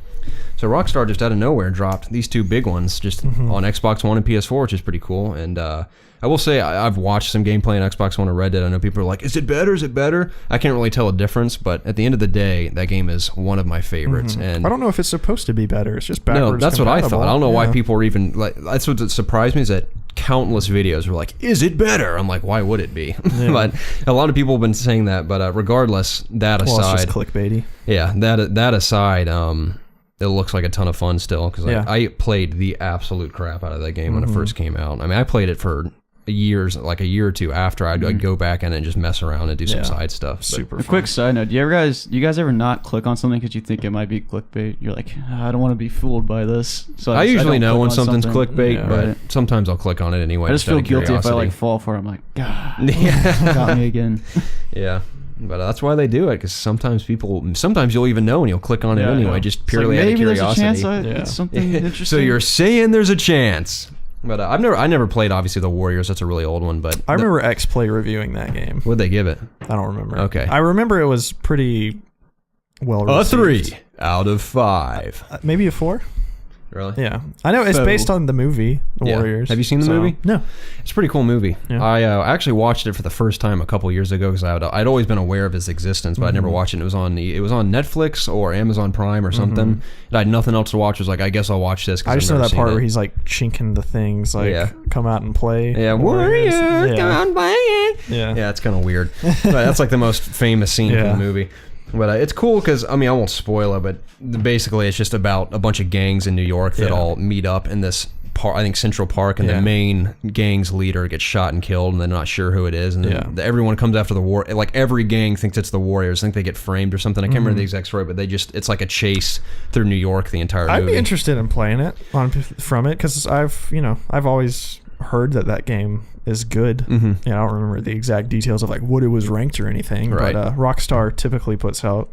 So Rockstar just out of nowhere dropped these 2 big ones just on Xbox One and PS4, which is pretty cool. And I will say I've watched some gameplay on Xbox One or Red Dead. I know people are like, is it better? Is it better? I can't really tell a difference, but at the end of the day, that game is one of my favorites. And I don't know if it's supposed to be better. It's just backwards. No, that's compatible. What I thought. I don't know why people are even like. That's what surprised me, is that countless videos were like, is it better? I'm like, why would it be? But a lot of people have been saying that. But regardless, that aside, it's just clickbaity. Yeah, that aside, it looks like a ton of fun still, because I played the absolute crap out of that game when it first came out. I mean, I played it for years, like a year or two after. I'd go back in and just mess around and do some side stuff. Super fun. A quick side note, do you guys ever not click on something because you think it might be clickbait? You're like, I don't want to be fooled by this. So I usually know when something's clickbait, but sometimes I'll click on it anyway. I just feel guilty if I like fall for it. I'm like, God, got me again. Yeah. But that's why they do it, because sometimes you'll even know and you'll click on it anyway, just purely out of curiosity. Maybe there's a chance it's something interesting. So you're saying there's a chance. But I never played obviously the Warriors. That's a really old one. But I remember X-Play reviewing that game. What'd they give it? I don't remember. Okay. I remember it was pretty well A received. 3 out of 5. Maybe a 4. Really? Yeah, I know it's based on the movie The Warriors. Have you seen the movie? No. It's a pretty cool movie. Yeah. I actually watched it for the first time a couple years ago because I'd always been aware of its existence, but I'd never watched it. It was on Netflix or Amazon Prime or something. And I had nothing else to watch. I was like, I guess I'll watch this. I just know that part where he's like chinking the things, like come out and play. Yeah, Warriors, come out and play. Yeah, it's kind of weird. But that's like the most famous scene from the movie. But it's cool because, I mean, I won't spoil it, but basically it's just about a bunch of gangs in New York that all meet up in this park, I think Central Park, and the main gang's leader gets shot and killed, and they're not sure who it is. And then everyone comes after the war. Like, every gang thinks it's the Warriors. I think they get framed or something. I can't remember the exact story, but it's like a chase through New York the entire movie. I'd be interested in playing it from it because I've always heard that game is good. I don't remember the exact details of like what it was ranked or anything, but Rockstar typically puts out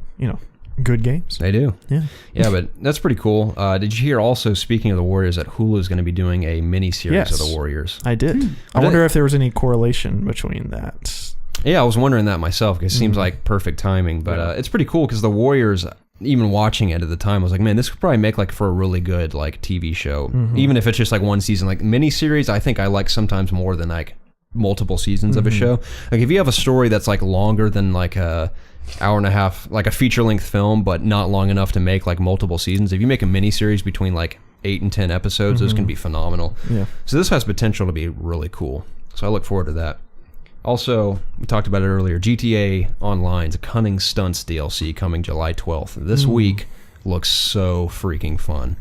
good games. They do. Yeah, but that's pretty cool. Did you hear also, speaking of the Warriors, that Hulu is going to be doing a mini-series of the Warriors? I did. I wonder if there was any correlation between that. Yeah, I was wondering that myself because it seems like perfect timing, but it's pretty cool because the Warriors, even watching it at the time, I was like, man, this could probably make like for a really good like TV show, even if it's just like one season. Like miniseries, I think I like sometimes more than like multiple seasons of a show. Like if you have a story that's like longer than like a hour and a half, like a feature-length film, but not long enough to make like multiple seasons. If you make a miniseries between like 8 and 10 episodes, those can be phenomenal. Yeah. So this has potential to be really cool. So I look forward to that. Also, we talked about it earlier, GTA Online's Cunning Stunts DLC coming July 12th. This week looks so freaking fun.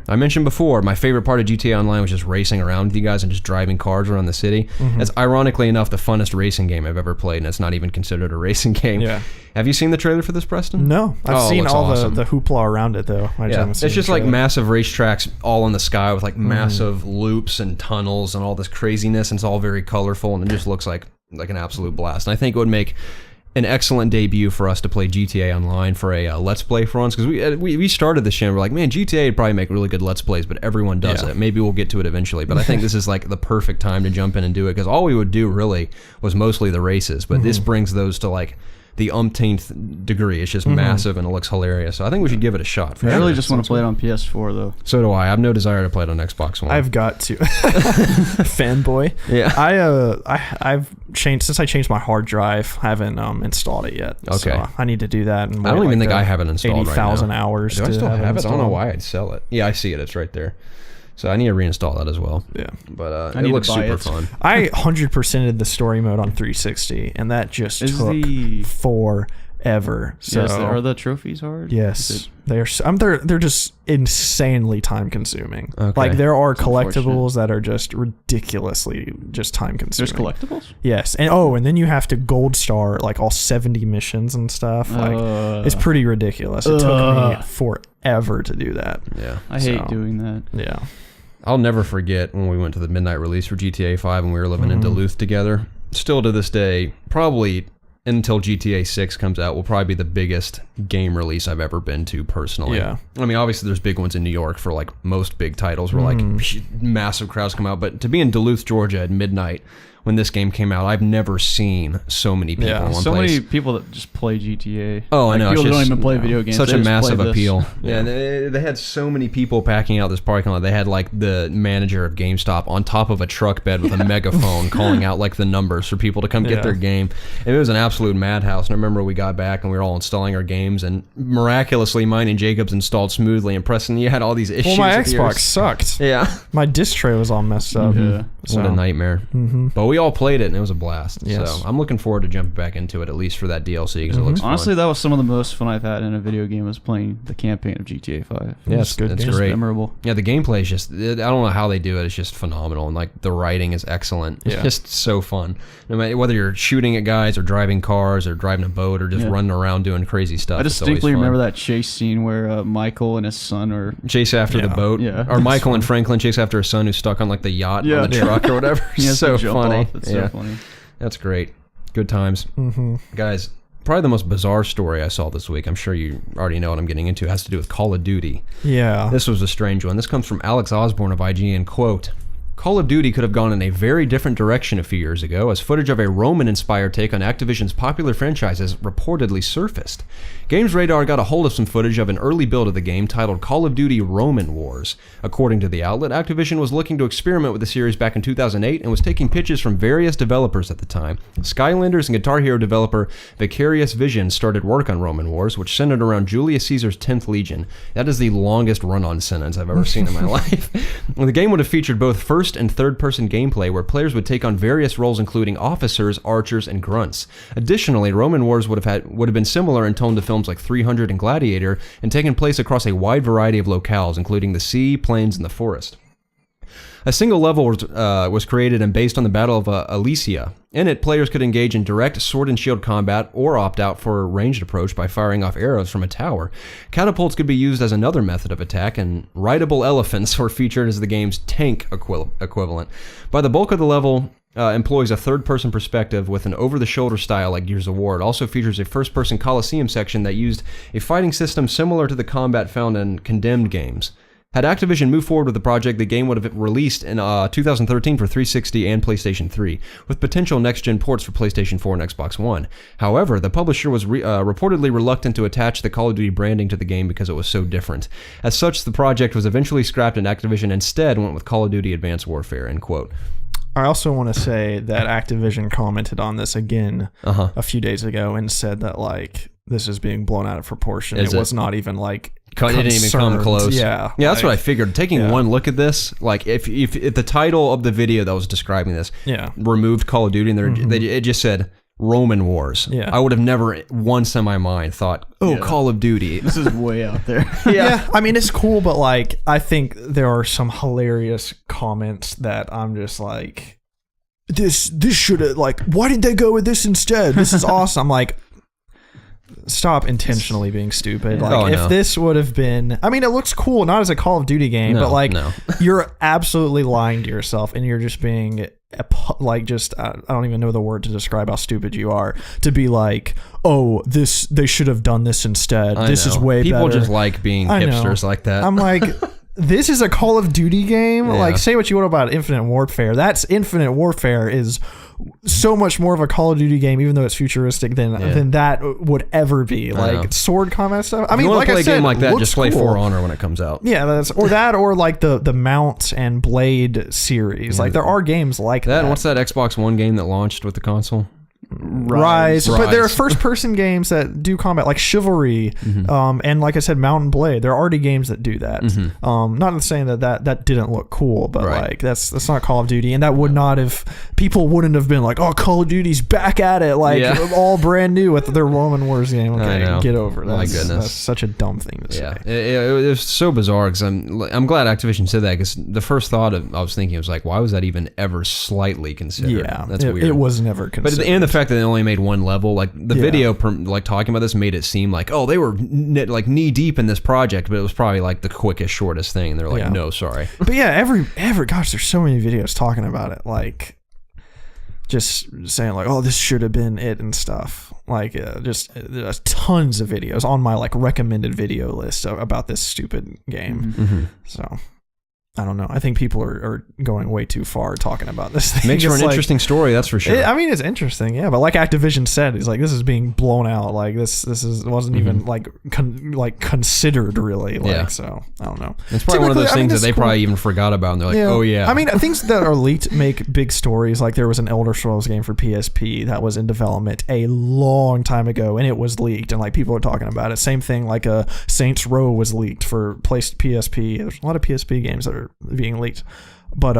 I mentioned before, my favorite part of GTA Online was just racing around with you guys and just driving cars around the city. It's ironically enough the funnest racing game I've ever played, and it's not even considered a racing game. Yeah. Have you seen the trailer for this, Preston? No. I've seen all the hoopla around it, though. It's just like massive racetracks all in the sky with like massive loops and tunnels and all this craziness, and it's all very colorful, and it just looks like an absolute blast. And I think it would make an excellent debut for us to play GTA Online for a Let's Play for once, because we started this channel, we're like, man, GTA would probably make really good Let's Plays, but everyone does it. Maybe we'll get to it eventually, but I think this is like the perfect time to jump in and do it, because all we would do really was mostly the races, but this brings those to like the umpteenth degree. It's just massive and it looks hilarious. So I think we should give it a shot. I really just want to play it on PS4 though. So do I. I have no desire to play it on Xbox One. I've got to. Fanboy. Yeah. I've changed since I changed my hard drive. I haven't installed it yet. Okay. So I need to do that. And I don't even think I have it installed 80,000 hours. Do I still have it? I don't know why I'd sell it. Yeah, I see it. It's right there. So I need to reinstall that as well. Yeah. But it looks super fun. I 100%ed the story mode on 360, and that just took forever. So are the trophies hard? Yes. They're just insanely time consuming. Okay. Like there are collectibles that are just ridiculously just time consuming. There's collectibles? Yes. And then you have to gold star like all 70 missions and stuff. Like it's pretty ridiculous. It took me forever to do that. Yeah. I hate doing that. Yeah. I'll never forget when we went to the midnight release for GTA 5 and we were living in Duluth together. Still to this day, probably until GTA 6 comes out, will probably be the biggest game release I've ever been to personally. Yeah. I mean, obviously there's big ones in New York for like most big titles where like massive crowds come out, but to be in Duluth, Georgia at midnight when this game came out, I've never seen so many people in one place. So many people that just play GTA. Oh, I know. People don't even play video games. Such a massive appeal. Yeah, and they had so many people packing out this parking lot. They had like the manager of GameStop on top of a truck bed with a megaphone calling out like the numbers for people to come get their game. And it was an absolute madhouse. And I remember we got back and we were all installing our games, and miraculously mine and Jacob's installed smoothly. And Preston, you had all these issues. Well, my Xbox sucked. Yeah. My disc tray was all messed up. Yeah. What a nightmare. But we all played it and it was a blast. Yes. So I'm looking forward to jumping back into it, at least for that DLC, because it looks fun. Honestly, that was some of the most fun I've had in a video game, was playing the campaign of GTA 5. Yeah, it's good. It's great. Memorable. Yeah, the gameplay is just, I don't know how they do it. It's just phenomenal. And like the writing is excellent. It's just so fun. No matter whether you're shooting at guys or driving cars or driving a boat or just running around doing crazy stuff. I distinctly remember that chase scene where Michael and his son are chase after the boat. Yeah. Or Michael and Franklin chase after his son who's stuck on like the yacht on the truck or whatever. It's so funny. It's so funny. That's great. Good times. Guys, probably the most bizarre story I saw this week, I'm sure you already know what I'm getting into, has to do with Call of Duty. Yeah. This was a strange one. This comes from Alex Osborne of IGN. Quote, Call of Duty could have gone in a very different direction a few years ago, as footage of a Roman-inspired take on Activision's popular franchises reportedly surfaced. Games Radar got a hold of some footage of an early build of the game titled Call of Duty Roman Wars. According to the outlet, Activision was looking to experiment with the series back in 2008 and was taking pitches from various developers at the time. Skylanders and Guitar Hero developer Vicarious Vision started work on Roman Wars, which centered around Julius Caesar's 10th Legion. That is the longest run-on sentence I've ever seen in my life. The game would have featured both first and third-person gameplay, where players would take on various roles including officers, archers, and grunts. Additionally, Roman Wars would have been similar in tone to films like 300 and Gladiator, and taken place across a wide variety of locales, including the sea, plains, and the forest. A single level was created and based on the Battle of Alesia. In it, players could engage in direct sword and shield combat or opt out for a ranged approach by firing off arrows from a tower. Catapults could be used as another method of attack, and rideable elephants were featured as the game's tank equivalent. By the bulk of the level employs a third-person perspective with an over-the-shoulder style like Gears of War. It also features a first-person Coliseum section that used a fighting system similar to the combat found in Condemned games. Had Activision moved forward with the project, the game would have released in 2013 for 360 and PlayStation 3, with potential next-gen ports for PlayStation 4 and Xbox One. However, the publisher was reportedly reluctant to attach the Call of Duty branding to the game because it was so different. As such, the project was eventually scrapped and Activision instead went with Call of Duty Advanced Warfare, end quote. I also want to say that Activision commented on this again a few days ago and said that, like, this is being blown out of proportion. It was not even, like, it didn't even come close. Yeah, that's what I figured. Taking one look at this, like if the title of the video that was describing this removed Call of Duty and it just said Roman Wars, I would have never once in my mind thought, Call of Duty. This is way out there. Yeah, I mean, it's cool, but like I think there are some hilarious comments that I'm just like, this should have, like, why didn't they go with this instead? This is awesome. Like, stop intentionally being stupid. Like, if this would have been, I mean, it looks cool, not as a Call of Duty game, but like, you're absolutely lying to yourself, and you're just being like, just I don't even know the word to describe how stupid you are to be like, oh, they should have done this instead. This is way better. People just like being hipsters like that. I'm like, this is a Call of Duty game. Like, say what you want about Infinite Warfare. Infinite Warfare is so much more of a Call of Duty game, even though it's futuristic, than that would ever be. Like, sword combat stuff. I mean, like I said, a game like that, just play cool. For Honor when it comes out. Yeah, or like the Mount and Blade series. Like, there are games like that. And what's that Xbox One game that launched with the console? Rise. But there are first-person games that do combat, like Chivalry, and like I said, Mount and Blade. There are already games that do that. Not saying that didn't look cool, but like that's not Call of Duty, and that would not have, people wouldn't have been like, oh, Call of Duty's back at it, like all brand new with their Roman Wars game. Okay, get over that. My goodness, that's such a dumb thing to say. It was so bizarre because I'm glad Activision said that, because the first thought I was thinking was like, why was that even ever slightly considered? Yeah, that's weird. It was never considered. But the fact that they only made one level, like the video like talking about this made it seem like, oh, they were like knee deep in this project, but it was probably like the quickest, shortest thing, and they're like, no, sorry. But yeah, every gosh, there's so many videos talking about it, like just saying like, oh, this should have been it and stuff. Like, just there's tons of videos on my like recommended video list about this stupid game. So I don't know. I think people are going way too far talking about this thing. Makes for an interesting story, that's for sure. I mean, it's interesting, yeah. But like Activision said, it's like, this is being blown out. Like this wasn't even like considered really. Like, so I don't know. It's probably one of those things that they probably even forgot about, and they're like, oh yeah. I mean, things that are leaked make big stories. Like, there was an Elder Scrolls game for PSP that was in development a long time ago, and it was leaked, and like people are talking about it. Same thing, like a Saints Row was leaked for PSP. There's a lot of PSP games that are being leaked, but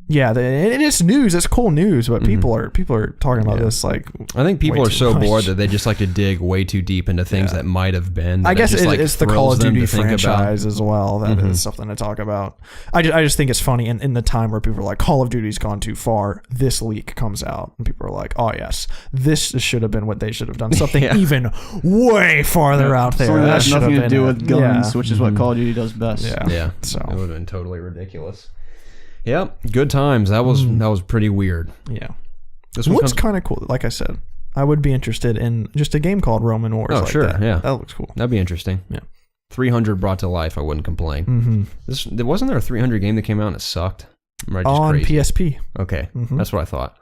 yeah, it's news. It's cool news, but people are talking about this like. I think people are so bored that they just like to dig way too deep into things that might have been. I guess it's the Call of Duty franchise as well. That is something to talk about. I just think it's funny in the time where people are like, Call of Duty's gone too far. This leak comes out, and people are like, oh yes, this should have been what they should have done. Something even way farther out there. Something that has nothing to do with guns, which is what Call of Duty does best. Yeah. So it would have been totally ridiculous. Yep, good times. That was pretty weird. Yeah. What's kind of cool, like I said, I would be interested in just a game called Roman Wars. Oh, like sure, that. yeah. That looks cool. That'd be interesting. Yeah. 300 brought to life, I wouldn't complain. Wasn't there a 300 game that came out and it sucked? Am I just On crazy? PSP. Okay, that's what I thought.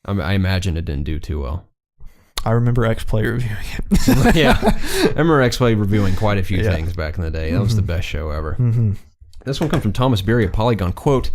I imagine it didn't do too well. I remember X-Play reviewing it. Yeah, I remember X-Play reviewing quite a few things back in the day. That was the best show ever. This one comes from Thomas Berry of Polygon. Quote,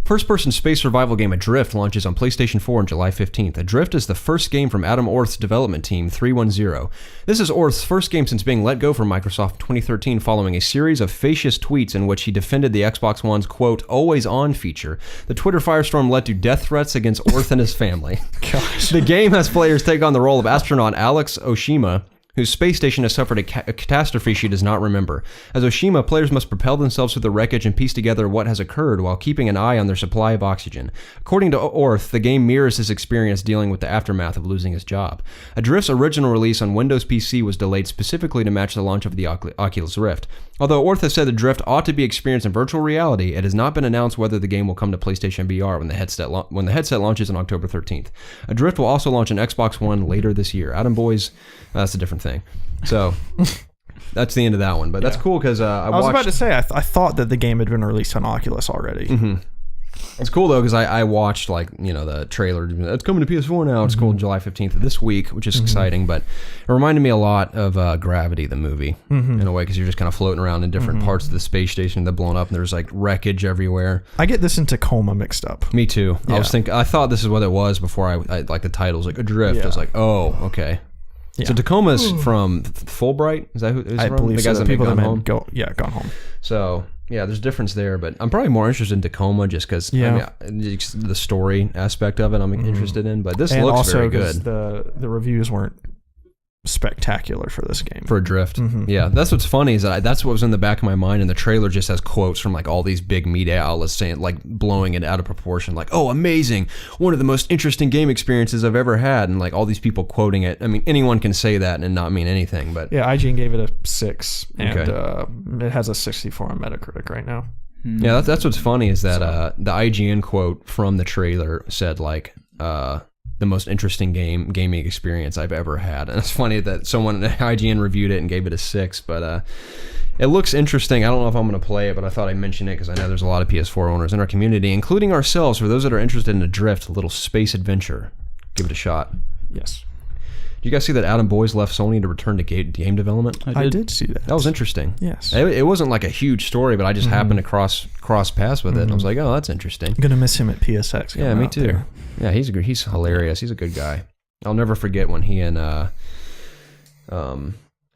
first-person space survival game Adrift launches on PlayStation 4 on July 15th. Adrift is the first game from Adam Orth's development team, 310. This is Orth's first game since being let go from Microsoft in 2013 following a series of facious tweets in which he defended the Xbox One's, quote, always-on feature. The Twitter firestorm led to death threats against Orth and his family. Gosh. The game has players take on the role of astronaut Alex Oshima, whose space station has suffered a catastrophe she does not remember. As Oshima, players must propel themselves through the wreckage and piece together what has occurred while keeping an eye on their supply of oxygen. According to Orth, the game mirrors his experience dealing with the aftermath of losing his job. Adrift's original release on Windows PC was delayed specifically to match the launch of the Oculus Rift. Although Orth has said Adrift ought to be experienced in virtual reality, it has not been announced whether the game will come to PlayStation VR when the headset launches on October 13th. Adrift will also launch on Xbox One later this year. Adam Boys, that's a different thing. So that's the end of that one. But that's cool because I was about to say, I thought that the game had been released on Oculus already. It's cool though because I watched the trailer. It's coming to PS4 now. It's called July 15th of this week, which is exciting. But it reminded me a lot of Gravity, the movie, in a way, because you're just kind of floating around in different parts of the space station that blown up, and there's like wreckage everywhere. I get this in Tacoma mixed up. Me too. Yeah. I thought this is what it was before I like the titles like Adrift. Yeah. I was like, oh, okay. Yeah. So Tacoma's from Fulbright. Is that who? I believe the guys so. that People made that Gone Home. Gone Home. So yeah, there's a difference there, but I'm probably more interested in Tacoma just because the story aspect of it I'm interested in. But this looks also very good. The reviews weren't spectacular for this game. For Adrift. Yeah, that's what's funny is that that's what was in the back of my mind, and the trailer just has quotes from like all these big media outlets saying, like, blowing it out of proportion, like, oh, amazing, one of the most interesting game experiences I've ever had, and like all these people quoting it. I mean, anyone can say that and not mean anything, but yeah, IGN gave it a 6, and it has a 64 on Metacritic right now. Yeah, that's what's funny is that the IGN quote from the trailer said like the most interesting gaming experience I've ever had. And it's funny that someone at IGN reviewed it and gave it a 6, but it looks interesting. I don't know if I'm going to play it, but I thought I'd mention it because I know there's a lot of PS4 owners in our community, including ourselves. For those that are interested in Adrift, a little space adventure, give it a shot. Yes. Did you guys see that Adam Boyes left Sony to return to game development? I did see that. That was interesting. Yes. It wasn't like a huge story, but I just happened to cross paths with it. And I was like, oh, that's interesting. I'm going to miss him at PSX. Yeah, me too. There. Yeah, he's hilarious. He's a good guy. I'll never forget when he and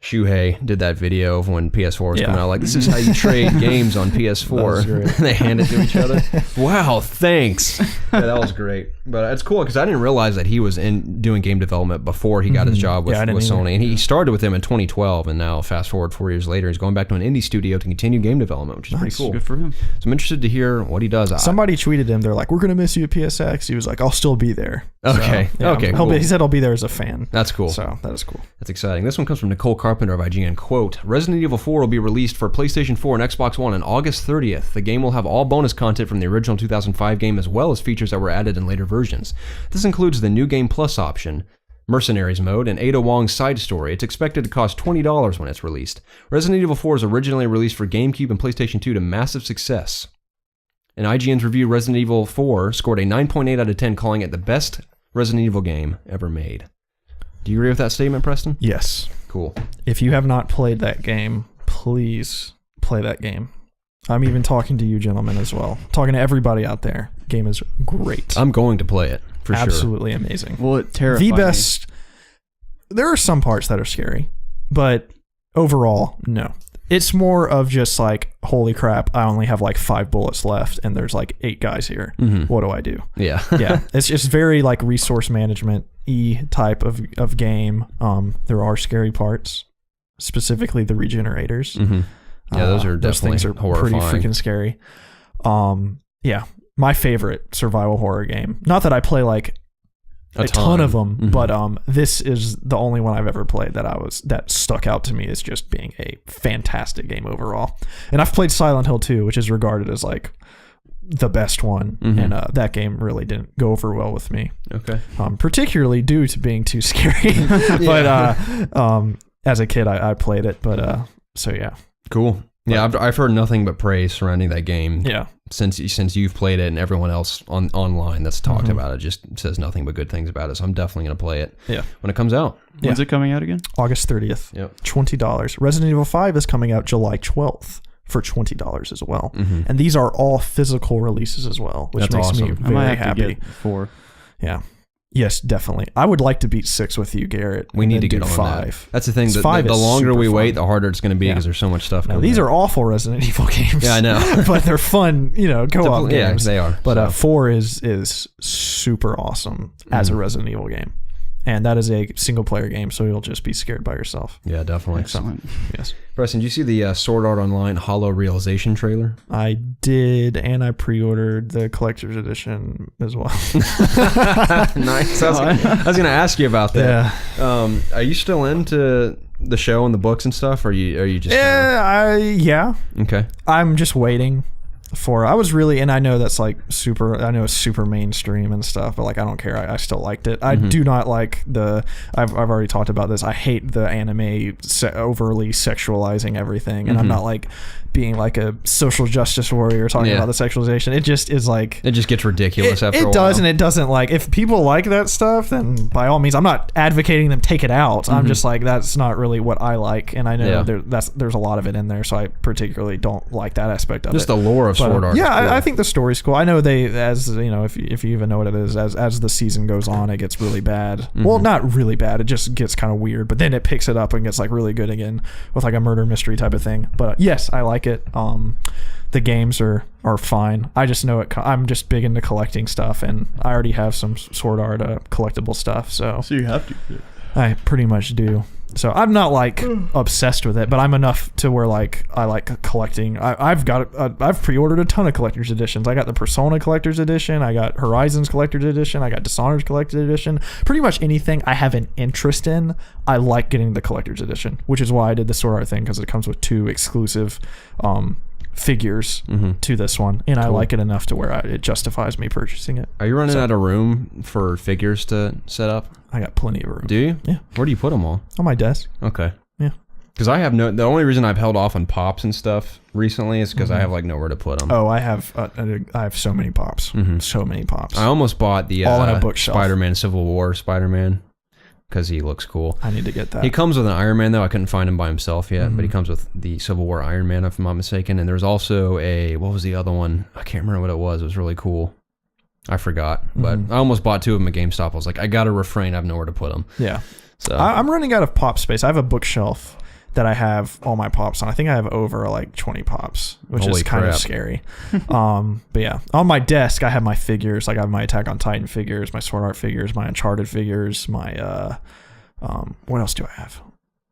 Shuhei did that video of when PS4 was coming out. Like, this is how you trade games on PS4. They hand it to each other. Wow, thanks. Yeah, that was great. But it's cool because I didn't realize that he was doing game development before he got his job with Sony. And he started with them in 2012, and now fast forward 4 years later, he's going back to an indie studio to continue game development, which is pretty cool. Good for him. So I'm interested to hear what he does. Somebody tweeted him. They're like, "We're gonna miss you at PSX." He was like, "I'll still be there." Okay. So, yeah, okay. Cool. He said, "I'll be there as a fan." That's cool. So that is cool. That's exciting. This one comes from Nicole Carpenter of IGN. Quote, Resident Evil 4 will be released for PlayStation 4 and Xbox One on August 30th. The game will have all bonus content from the original 2005 game as well as features that were added in later versions. This includes the New Game Plus option, Mercenaries mode, and Ada Wong's side story. It's expected to cost $20 when it's released. Resident Evil 4 was originally released for GameCube and PlayStation 2 to massive success. In IGN's review, Resident Evil 4 scored a 9.8 out of 10, calling it the best Resident Evil game ever made. Do you agree with that statement, Preston? Yes. Cool. If you have not played that game, please play that game. I'm even talking to you gentlemen as well. Talking to everybody out there. Game is great. I'm going to play it, for sure. Absolutely amazing. Well, it terrified the best. There are some parts that are scary, but overall, no. It's more of just like, holy crap, I only have like 5 bullets left and there's like 8 guys here. What do I do? Yeah. Yeah. It's just very like resource management-y type of game. There are scary parts, specifically the regenerators. Yeah, those things are pretty freaking scary. Yeah. My favorite survival horror game. Not that I play like a ton of them, but this is the only one I've ever played that stuck out to me as just being a fantastic game overall. And I've played Silent Hill 2, which is regarded as like the best one, and that game really didn't go over well with me. Okay. Particularly due to being too scary. But as a kid, I played it. But so yeah. Cool. Yeah, I've heard nothing but praise surrounding that game. Yeah. Since you've played it, and everyone else online that's talked about it just says nothing but good things about it. So I'm definitely gonna play it. Yeah. When it comes out. When's it coming out again? August 30th. Yep. $20. Resident Evil 5 is coming out July 12th for $20 as well. And these are all physical releases as well, which That's makes me awesome. I might very have to happy. get 4. Yeah. Yes, definitely. I would like to beat 6 with you, Garrett. We and need then to get do on 5. that. That's the thing. The 5 is longer super we wait, fun. the harder it's going to be because Yeah. there's so much stuff Now, coming these out. are awful Resident Evil games. Yeah, I know. But they're fun, co-op Yeah, games. they are. But So. 4 is super awesome as a Resident Evil game. And that is a single-player game, so you'll just be scared by yourself. Yeah, definitely. Excellent. Yes. Preston, did you see the Sword Art Online Hollow Realization trailer? I did, and I pre-ordered the collector's edition as well. Nice. I was going to ask you about that. Yeah. Are you still into the show and the books and stuff? Or are you just Yeah. okay? I'm just waiting for. I was really, and I know that's like super. I know it's super mainstream and stuff, but like I don't care. I still liked it. I do not like the. I've already talked about this. I hate the anime overly sexualizing everything, and I'm not like being like a social justice warrior talking about the sexualization. It just is like It just gets ridiculous after a while. It does, and it doesn't. Like, if people like that stuff, then by all means, I'm not advocating them take it out. I'm just like, that's not really what I like, and I know there's a lot of it in there, so I particularly don't like that aspect of it. Just the lore of Sword Art. Yeah, is cool. I think the story's cool. I know they, as you know, if you even know what it is, as the season goes on, it gets really bad. Well, not really bad. It just gets kind of weird, but then it picks it up and gets like really good again with like a murder mystery type of thing. But yes, I like it. The games are fine. I just know it. I'm just big into collecting stuff, and I already have some Sword Art collectible stuff. So you have to. I pretty much do. So I'm not like obsessed with it, but I'm enough to where like I like collecting. I've pre-ordered a ton of collector's editions. I got the Persona collector's edition. I got Horizons collector's edition. I got Dishonored collector's edition. Pretty much anything I have an interest in, I like getting the collector's edition, which is why I did the Sword Art thing, because it comes with 2 exclusive figures to this one, and I like it enough to where it justifies me purchasing it. Are you running out of room for figures to set up? I got plenty of room. Do you? Yeah. Where do you put them all? On my desk. Okay. Yeah. Because I have the only reason I've held off on pops and stuff recently is because I have like nowhere to put them. Oh, I have so many pops. So many pops. I almost bought the all in a bookshelf. Spider-Man Civil War Spider-Man because he looks cool. I need to get that. He comes with an Iron Man though. I couldn't find him by himself yet, but he comes with the Civil War Iron Man if I'm not mistaken. And there's also what was the other one? I can't remember what it was. It was really cool. I forgot, but I almost bought 2 of them at GameStop. I was like, I gotta refrain. I have nowhere to put them. Yeah. So I'm running out of pop space. I have a bookshelf that I have all my pops on. I think I have over like 20 pops, which Holy is kind of crap. scary. But yeah, on my desk I have my figures. Like I have my Attack on Titan figures, my Sword Art figures, my Uncharted figures, my what else do I have?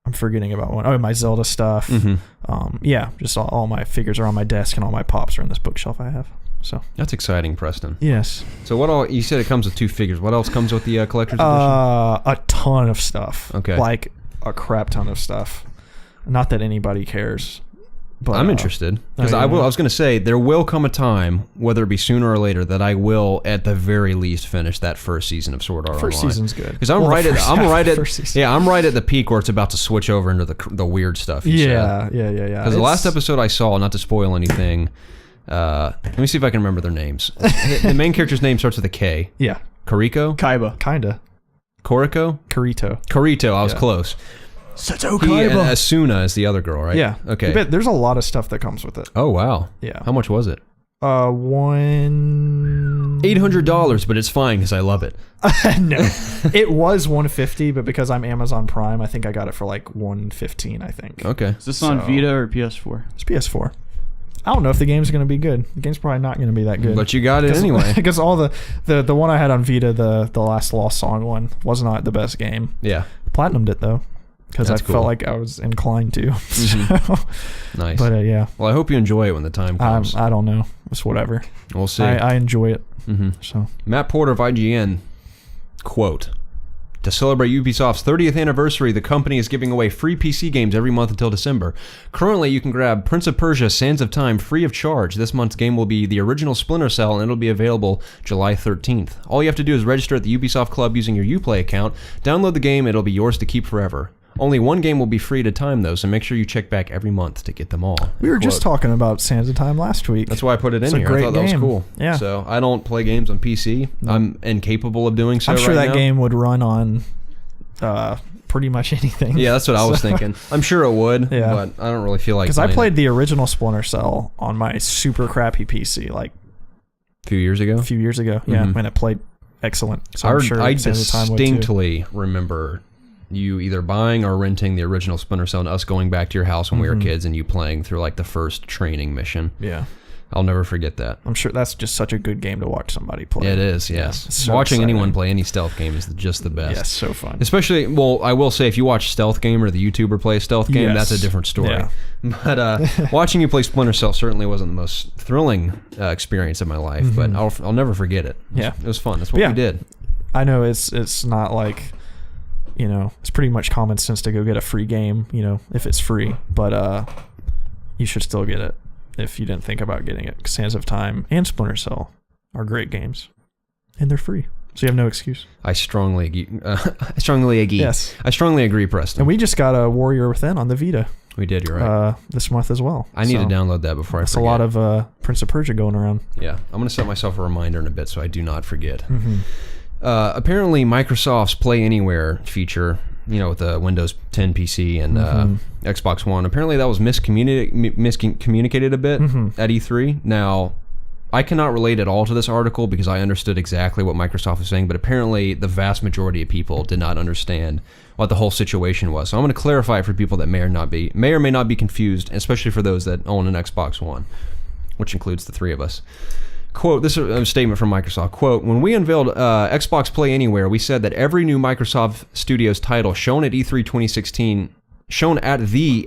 I'm forgetting about one. Oh, my Zelda stuff. Yeah, just all my figures are on my desk, and all my pops are in this bookshelf I have. So that's exciting, Preston. yes, So what all? You said it comes with 2 figures. What else comes with the collector's edition? a ton of stuff. Okay. Like a crap ton of stuff. Not that anybody cares, but I'm interested because yeah. I was going to say there will come a time, whether it be sooner or later, that I will at the very least finish that first season of Sword Art First Online. season's good Because I'm Well, right the at first I'm half right of at the first season. yeah I'm right at the peak where it's about to switch over into the weird stuff. Yeah. Because the last episode I saw, not to spoil anything, let me see if I can remember their names. The main character's name starts with a K. Yeah, Kariko? Kaiba. kinda. Koriko? Kirito. Karito. I was close. Seto Asuna is the other girl, right? Yeah. Okay. But there's a lot of stuff that comes with it. Oh wow. Yeah. How much was it? $100, $800, but it's fine because I love it. no, it was $150, but because I'm Amazon Prime, I think I got it for like $115. I think. Okay. Is this on So- Vita or PS4? It's PS4. I don't know if the game's going to be good. The game's probably not going to be that good. But you got it anyway. Because all the one I had on Vita, the last Lost Song one, was not the best game. Yeah. Platinumed it though, because I That's cool. felt like I was inclined to. So, Nice. but yeah, Well, I hope you enjoy it when the time comes. I don't know. It's whatever. We'll see. I enjoy it. So Matt Porter of IGN, quote, to celebrate Ubisoft's 30th anniversary, the company is giving away free PC games every month until December. Currently, you can grab Prince of Persia: Sands of Time free of charge. This month's game will be the original Splinter Cell, and it'll be available July 13th. All you have to do is register at the Ubisoft Club using your Uplay account, download the game, and it'll be yours to keep forever. Only one game will be free at a time, though, so make sure you check back every month to get them all. We were just talking about Sands of Time last week. That's why I put it in It's a here. great I thought that was game. cool. Yeah. So I don't play games on PC. I'm incapable of doing so I'm sure right that now. game would run on pretty much anything. Yeah, that's what I was thinking. I'm sure it would, Yeah. but I don't really feel like Because I playing played it. the original Splinter Cell on my super crappy PC like A few years ago. a few years ago. Yeah, and it played excellent. So I'm sure I Sands of Time would too. distinctly remember you either buying or renting the original Splinter Cell and us going back to your house when we were kids and you playing through like the first training mission. Yeah. I'll never forget that. I'm sure that's just such a good game to watch somebody play. It is, yes. it's so Watching exciting. anyone play any stealth game is just the best. Yeah, so fun. Especially, well, I will say if you watch Stealth Game or the YouTuber play a stealth game, Yes. that's a different story. Yeah. But watching you play Splinter Cell certainly wasn't the most thrilling experience of my life, but I'll never forget it. Yeah. It was fun. That's what Yeah. we did. I know it's not like, it's pretty much common sense to go get a free game, if it's free, but you should still get it if you didn't think about getting it. 'Cause Sands of Time and Splinter Cell are great games, and they're free, so you have no excuse. I strongly agree. Yes. I strongly agree, Preston. And we just got a Warrior Within on the Vita We did, you're right. this month as well. I need to download that before I It's forget. a lot of Prince of Persia going around. Yeah, I'm going to set myself a reminder in a bit so I do not forget. Mm-hmm. Apparently, Microsoft's Play Anywhere feature, with the Windows 10 PC and Xbox One, apparently that was miscommunicated a bit at E3. Now, I cannot relate at all to this article because I understood exactly what Microsoft was saying, but apparently the vast majority of people did not understand what the whole situation was. So I'm going to clarify it for people that may or may not be confused, especially for those that own an Xbox One, which includes the three of us. Quote, this is a statement from Microsoft. Quote, when we unveiled Xbox Play Anywhere, we said that every new Microsoft Studios title shown at the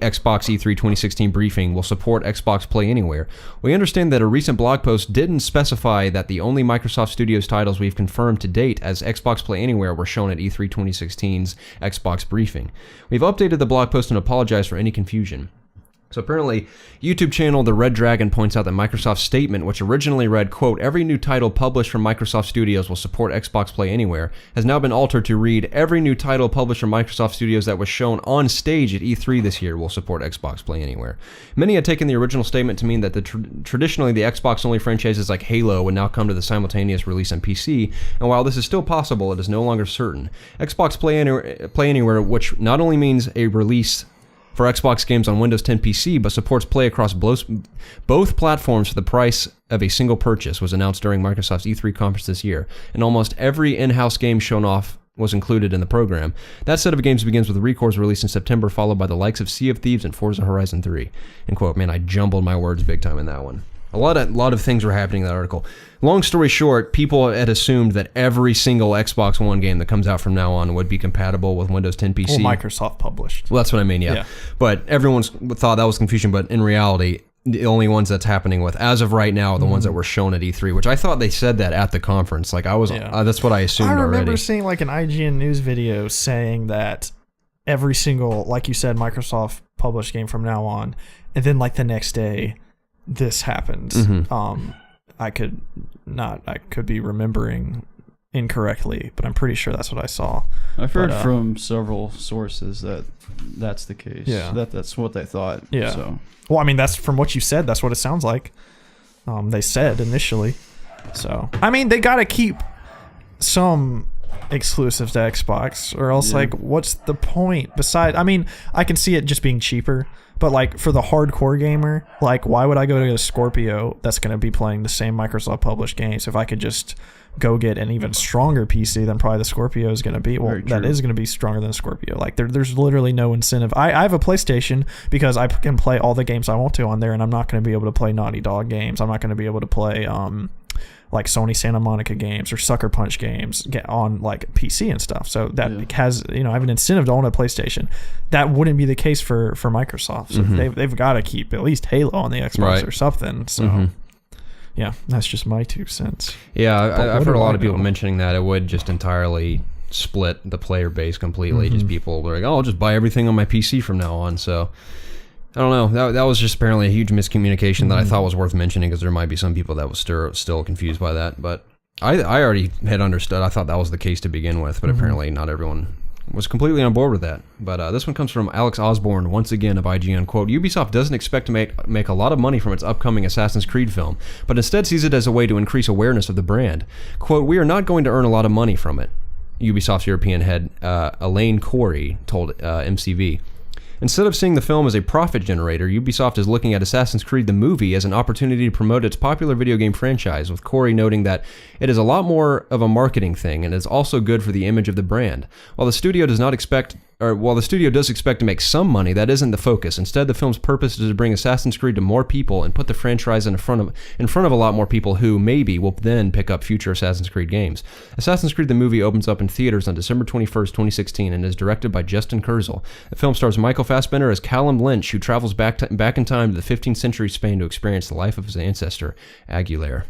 Xbox E3 2016 briefing will support Xbox Play Anywhere. We understand that a recent blog post didn't specify that the only Microsoft Studios titles we've confirmed to date as Xbox Play Anywhere were shown at E3 2016's Xbox briefing. We've updated the blog post and apologize for any confusion. So apparently, YouTube channel The Red Dragon points out that Microsoft's statement, which originally read, quote, every new title published from Microsoft Studios will support Xbox Play Anywhere, has now been altered to read, every new title published from Microsoft Studios that was shown on stage at E3 this year will support Xbox Play Anywhere. Many had taken the original statement to mean that traditionally the Xbox-only franchises like Halo would now come to the simultaneous release on PC, and while this is still possible, it is no longer certain. Xbox Play Anywhere, which not only means a release for Xbox games on Windows 10 PC, but supports play across both platforms for the price of a single purchase, was announced during Microsoft's E3 conference this year, and almost every in-house game shown off was included in the program. That set of games begins with Records released in September, followed by the likes of Sea of Thieves and Forza Horizon 3. End quote. Man, I jumbled my words big time in that one. A lot of things were happening in that article. Long story short, people had assumed that every single Xbox One game that comes out from now on would be compatible with Windows 10 PC. Well, Microsoft published. Well, that's what I mean, yeah. But everyone thought that was confusion, but in reality, the only ones that's happening with, as of right now, are the ones that were shown at E3, which I thought they said that at the conference. Like, that's what I assumed already. I remember seeing like an IGN news video saying that every single, like you said, Microsoft published game from now on, and then like the next day, this happened. I could be remembering incorrectly, but I'm pretty sure that's what I saw. I've heard from several sources that that's the case. Yeah. That's what they thought. Yeah. So. Well, I mean, that's from what you said. That's what it sounds like. They said initially. So, I mean, they got to keep some exclusives to Xbox, or else, like, what's the point? Besides, I mean, I can see it just being cheaper, but like for the hardcore gamer, like, why would I go to a Scorpio that's going to be playing the same Microsoft published games if I could just go get an even stronger PC than probably the Scorpio is going to be? Well, that is going to be stronger than Scorpio. Like, there's literally no incentive. I have a PlayStation because I can play all the games I want to on there, and I'm not going to be able to play Naughty Dog games. I'm not going to be able to play like Sony Santa Monica games or Sucker Punch games get on like PC and stuff. So that has, I have an incentive to own a PlayStation. That wouldn't be the case for Microsoft. So they've got to keep at least Halo on the Xbox or something. So yeah, that's just my 2 cents. Yeah, I've heard a lot of people mentioning that it would just entirely split the player base completely. Just people were like, oh, I'll just buy everything on my PC from now on. So I don't know. That was just apparently a huge miscommunication that I thought was worth mentioning, because there might be some people that was still confused by that. But I already had understood. I thought that was the case to begin with, but apparently not everyone was completely on board with that. But this one comes from Alex Osborne, once again of IGN, quote, Ubisoft doesn't expect to make a lot of money from its upcoming Assassin's Creed film, but instead sees it as a way to increase awareness of the brand. Quote, we are not going to earn a lot of money from it, Ubisoft's European head, Elaine Corey, told MCV. Instead of seeing the film as a profit generator, Ubisoft is looking at Assassin's Creed the movie as an opportunity to promote its popular video game franchise, with Corey noting that it is a lot more of a marketing thing and is also good for the image of the brand. While the studio does expect to make some money, that isn't the focus. Instead, the film's purpose is to bring Assassin's Creed to more people and put the franchise in front of a lot more people who maybe will then pick up future Assassin's Creed games. Assassin's Creed the movie opens up in theaters on December 21st, 2016 and is directed by Justin Kurzel. The film stars Michael Fassbender as Callum Lynch, who travels back in time to the 15th century Spain to experience the life of his ancestor, Aguilera.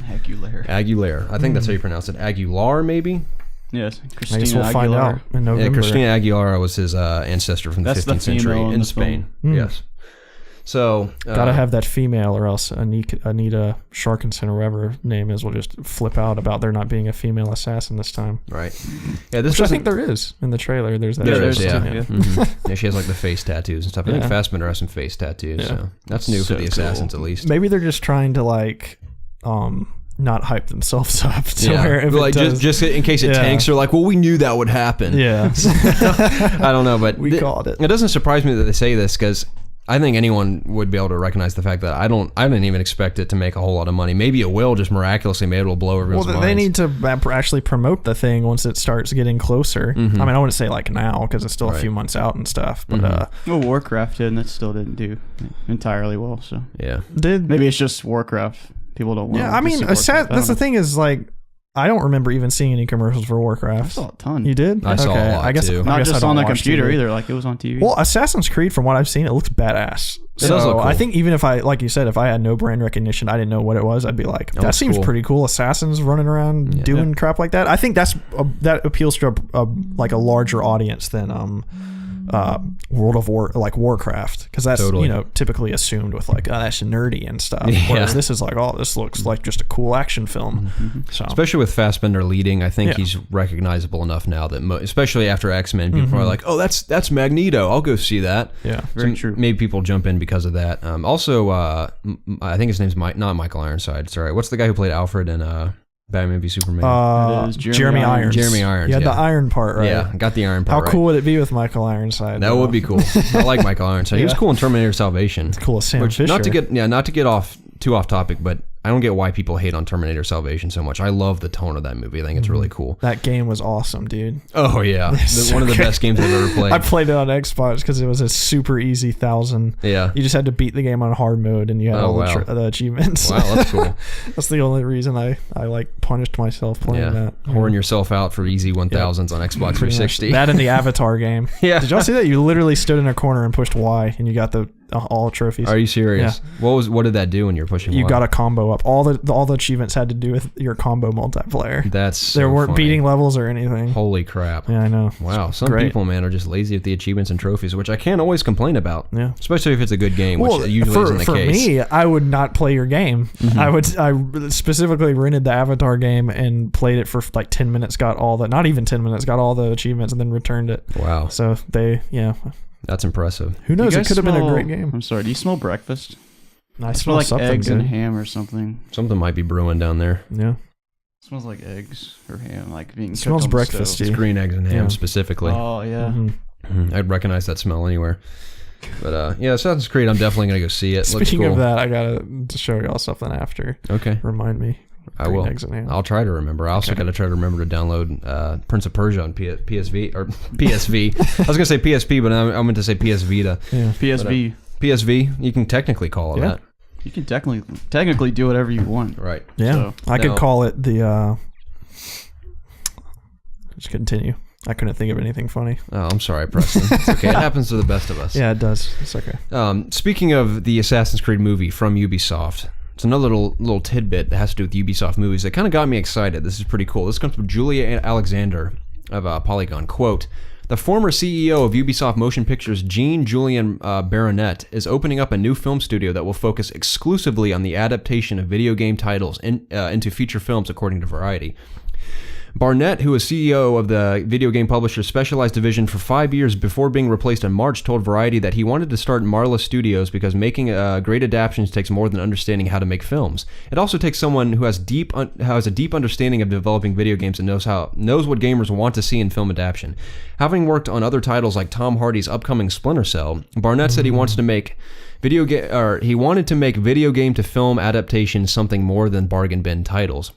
I think that's how you pronounce it. Aguilar, maybe? Yes, I guess we'll find out in November. Yeah, Christina Aguilera was his ancestor from the 15th century in Spain. Yes. So gotta have that female, or else Anita Sharkinson, or whatever her name is, will just flip out about there not being a female assassin this time. Right. Yeah, which I think there is in the trailer. There's that. Yeah, yeah, she has like the face tattoos and stuff. I think Fassbender has some face tattoos. Yeah. So that's new for the assassins, at least. Maybe they're just trying to like not hype themselves up to where if like it does, just in case it tanks, they're like, well, we knew that would happen. Yeah. I don't know, but we called it. It doesn't surprise me that they say this, because I think anyone would be able to recognize the fact that I didn't even expect it to make a whole lot of money. Maybe it will, just miraculously. Maybe it'll blow everyone's minds. They need to actually promote the thing once it starts getting closer. Mm-hmm. I mean, I wouldn't say like now, because it's still a few months out and stuff. But well, Warcraft did, and it still didn't do entirely well. So maybe it's just Warcraft. People don't want. Yeah, I mean, that's the thing is, like, I don't remember even seeing any commercials for Warcraft. I saw a ton. You did? I saw a lot, I guess, too. Not just on the computer either. Like, it was on TV. Well, Assassin's Creed, from what I've seen, it looks badass. It does look cool. I think even if like you said, if I had no brand recognition, I didn't know what it was, I'd be like, that seems pretty cool. Assassins running around doing crap like that. I think that appeals to like a larger audience than World of Warcraft, because that's typically assumed with like, oh, that's nerdy and stuff. Whereas this is like, oh, this looks like just a cool action film. Mm-hmm. So especially with Fassbender leading, I think he's recognizable enough now that especially after X-Men, people are like, oh, that's Magneto, I'll go see that. Yeah, very true. Maybe people jump in because of that. Also, I think his name's not Michael Ironside. Sorry, what's the guy who played Alfred in Batman v Superman? Jeremy Irons. Jeremy Irons. Yeah, the iron part, right? Yeah, got the iron part. How cool would it be with Michael Ironside? That would be cool. I like Michael Ironside. He was cool in Terminator Salvation. It's cool as Sam Fisher. Not to get too off topic, but I don't get why people hate on Terminator Salvation so much. I love the tone of that movie. I think it's really cool. That game was awesome, dude. Oh, yeah. One of the best games I've ever played. I played it on Xbox because it was a super easy 1000. Yeah. You just had to beat the game on hard mode, and you had all the achievements. Wow, that's cool. That's the only reason I like punished myself playing that. Whoring yourself out for easy 1000s on Xbox 360. That and the Avatar game. Yeah. Did y'all see that? You literally stood in a corner and pushed Y, and you got all trophies. Are you serious? Yeah. What did that do when you're pushing? You got a combo up. All the achievements had to do with your combo multiplayer. That's so there weren't funny. Beating levels or anything. Holy crap! Yeah, I know. Wow, some people, man, are just lazy with the achievements and trophies, which I can't always complain about. Yeah, especially if it's a good game, which usually isn't the case. For me, I would not play your game. Mm-hmm. I specifically rented the Avatar game and played it for like 10 minutes. Got all the not even 10 minutes. Got all the achievements and then returned it. Wow. So That's impressive. Who knows? It could have been a great game. I'm sorry. Do you smell breakfast? I smell like something eggs good. and ham or something. Something might be brewing down there. Yeah. It smells like eggs or ham, like being cooked smells on the breakfasty. stove. It's green eggs and ham specifically. Oh yeah. Mm-hmm. I'd recognize that smell anywhere. But Assassin's Creed, I'm definitely gonna go see it. Speaking Looks cool. of that, I gotta show y'all something after. Okay. Remind me. I will. Eggs and ham. I'll try to remember. I also got to try to remember to download Prince of Persia on PSV or PSV. I was gonna say PSP, but I meant to say PS Vita. Yeah. PSV. PSV. You can technically call it that. You can technically do whatever you want. Right. Yeah. So, I could call it the. Just continue. I couldn't think of anything funny. Oh, I'm sorry, Preston. It's okay. It happens to the best of us. Yeah, it does. It's okay. Speaking of the Assassin's Creed movie from Ubisoft, it's another little tidbit that has to do with Ubisoft movies that kind of got me excited. This is pretty cool. This comes from Julia Alexander of Polygon. Quote, the former CEO of Ubisoft Motion Pictures, Jean-Julien Baronet, is opening up a new film studio that will focus exclusively on the adaptation of video game titles into feature films, according to Variety. Barnett, who was CEO of the video game publisher's Specialized division for 5 years before being replaced in March, told Variety that he wanted to start Marla Studios because making great adaptations takes more than understanding how to make films. It also takes someone who has a deep understanding of developing video games and knows what gamers want to see in film adaptation. Having worked on other titles like Tom Hardy's upcoming Splinter Cell, Barnett said he wanted to make video game to film adaptations something more than bargain bin titles.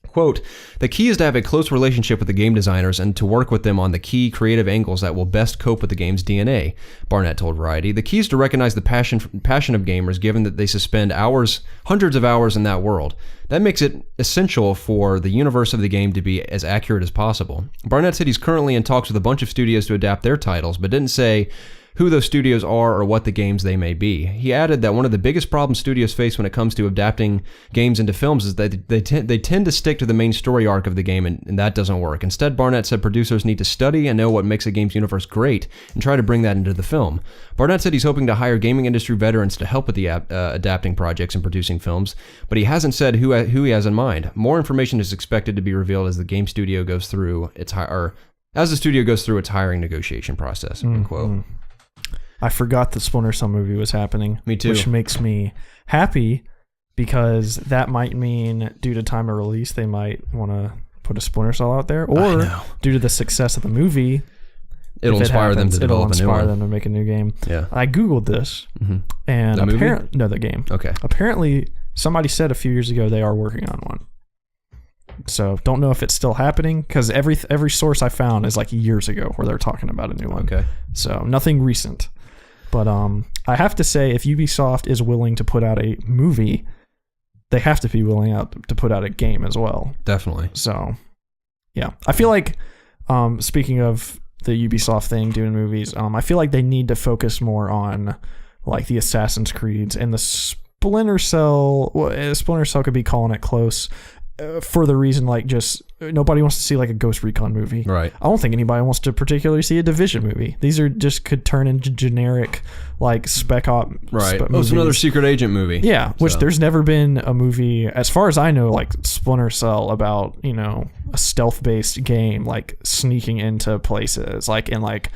Quote, the key is to have a close relationship with the game designers and to work with them on the key creative angles that will best cope with the game's DNA, Barnett told Variety. The key is to recognize the passion of gamers given that they spend hundreds of hours in that world. That makes it essential for the universe of the game to be as accurate as possible. Barnett said he's currently in talks with a bunch of studios to adapt their titles, but didn't say who those studios are or what the games they may be. He added that one of the biggest problems studios face when it comes to adapting games into films is that they tend to stick to the main story arc of the game, and that doesn't work. Instead, Barnett said producers need to study and know what makes a game's universe great and try to bring that into the film. Barnett said he's hoping to hire gaming industry veterans to help with the adapting projects and producing films, but he hasn't said who he has in mind. More information is expected to be revealed as the studio goes through its hiring negotiation process. End quote. I forgot the Splinter Cell movie was happening. Me too. Which makes me happy because that might mean due to time of release, they might want to put a Splinter Cell out there. Or due to the success of the movie, it'll inspire them to develop a new one. It'll inspire them to make a new game. Yeah. I Googled this. And the game. Okay. Apparently, somebody said a few years ago they are working on one. So don't know if it's still happening because every source I found is like years ago where they're talking about a new one. Okay. So nothing recent. But I have to say, if Ubisoft is willing to put out a movie, they have to be willing to put out a game as well. Definitely. So, yeah. I feel like, speaking of the Ubisoft thing, doing movies, I feel like they need to focus more on like the Assassin's Creeds and the Splinter Cell. Well, Splinter Cell could be calling it close. For the reason, like, just nobody wants to see like a Ghost Recon movie. Right. I don't think anybody wants to particularly see a Division movie. These are just could turn into generic like spec op. Right. It's another secret agent movie. Yeah. Which there's never been a movie, as far as I know, like Splinter Cell about, a stealth based game like sneaking into places like in like.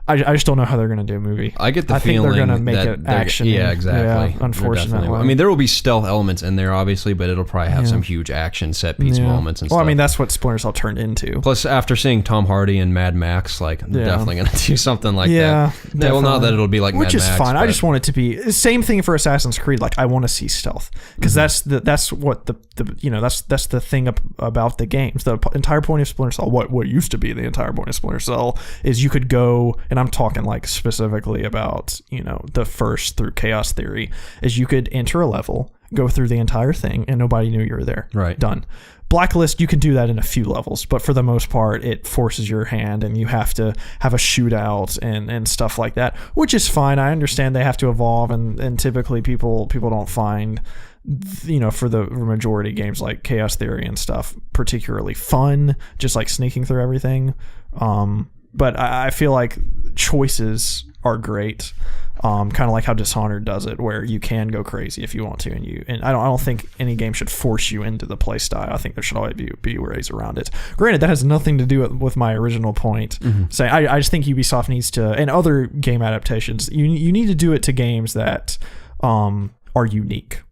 I just don't know how they're going to do a movie. I get the feeling think they're going to make it action. Yeah, exactly. Yeah, unfortunately. I mean, there will be stealth elements in there, obviously, but it'll probably have some huge action set piece moments and stuff. Well, I mean, that's what Splinter Cell turned into. Plus, after seeing Tom Hardy and Mad Max, like, they're definitely going to do something like that. Yeah, well, not that it'll be like Which Mad Max. Which is fine. I just want it to be same thing for Assassin's Creed. Like, I want to see stealth because that's what that's the thing about the games. The entire point of Splinter Cell, what used to be the entire point of Splinter Cell, is you could go, and I'm talking like specifically about the first through Chaos Theory, is you could enter a level, go through the entire thing, and nobody knew you were there. Right. Done. Blacklist, you can do that in a few levels, but for the most part, it forces your hand, and you have to have a shootout and stuff like that, which is fine. I understand they have to evolve, and typically people don't find, for the majority of games like Chaos Theory and stuff, particularly fun, just like sneaking through everything. But I feel like choices are great, kind of like how Dishonored does it, where you can go crazy if you want to, and I don't think any game should force you into the play style. I think there should always be ways around it. Granted, that has nothing to do with my original point. Saying I just think Ubisoft needs to, and other game adaptations, you need to do it to games that are unique.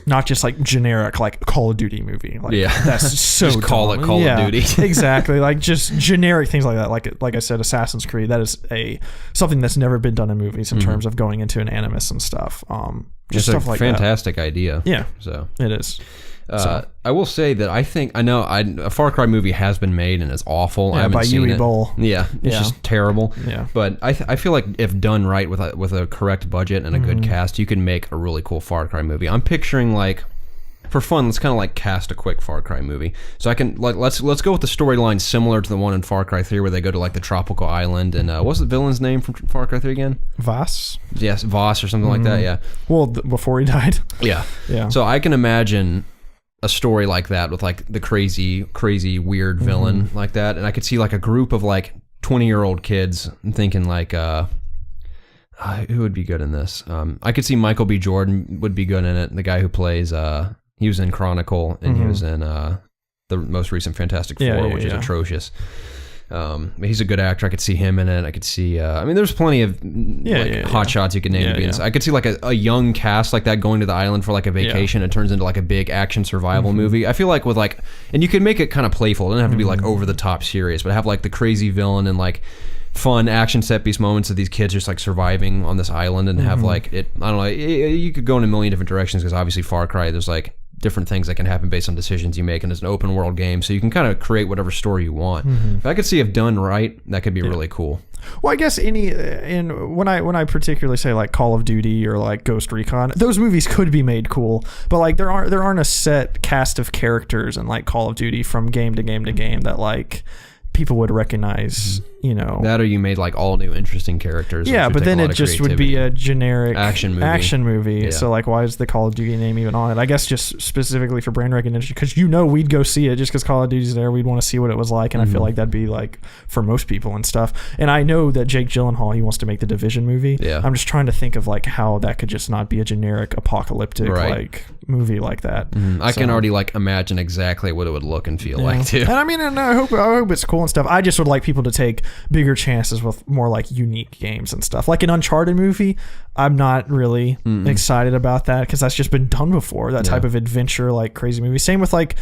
Not just like generic like Call of Duty movie. Like, that's so just call it Call of Duty. Exactly. Like just generic things like that. Like I said, Assassin's Creed, that is something that's never been done in movies in terms of going into an animus and stuff. Just stuff like that. Fantastic idea. Yeah. So it is. I will say that a Far Cry movie has been made and it's awful. I haven't by seen Yui it. Bowl. Yeah, it's just terrible. Yeah. But I feel like if done right with a correct budget and a good cast, you can make a really cool Far Cry movie. I'm picturing like, for fun, let's kind of like cast a quick Far Cry movie. So I can like let's go with the storyline similar to the one in Far Cry 3 where they go to like the tropical island and what's the villain's name from Far Cry 3 again? Voss. Yes, Voss or something like that. Yeah. Well, before he died. Yeah. Yeah. So I can imagine a story like that with like the crazy weird villain like that, and I could see like a group of like 20-year-old kids thinking like who would be good in this. I could see Michael B. Jordan would be good in it, the guy who plays he was in Chronicle and he was in the most recent Fantastic Four, which is atrocious. He's a good actor. I could see him in it. I could see. I mean, there's plenty of hot shots you could name to be in. I could see like a young cast like that going to the island for like a vacation. It turns into like a big action survival movie. I feel like with like, and you can make it kind of playful. It doesn't have to be like over the top serious, but have like the crazy villain and like fun action set piece moments of these kids just like surviving on this island and have like it. I don't know. You could go in a million different directions because obviously Far Cry, there's like different things that can happen based on decisions you make, and it's an open world game, so you can kind of create whatever story you want. But I could see if done right, that could be really cool. Well, I guess when I particularly say like Call of Duty or like Ghost Recon, those movies could be made cool, but like there aren't a set cast of characters in like Call of Duty from game to game to game that like people would recognize, you know. That or you made like all new interesting characters. Yeah, but then it just would be a generic action movie. Yeah. So like, why is the Call of Duty name even on it? I guess just specifically for brand recognition, because we'd go see it just because Call of Duty's there. We'd want to see what it was like, and I feel like that'd be like for most people and stuff. And I know that Jake Gyllenhaal, he wants to make the Division movie. Yeah. I'm just trying to think of like how that could just not be a generic apocalyptic like movie like that. I can already like imagine exactly what it would look and feel like too. And I mean, and I hope it's cool and stuff. I just would like people to take bigger chances with more like unique games and stuff. Like an Uncharted movie, I'm not really excited about that because that's just been done before. That type of adventure, like crazy movie. Same with like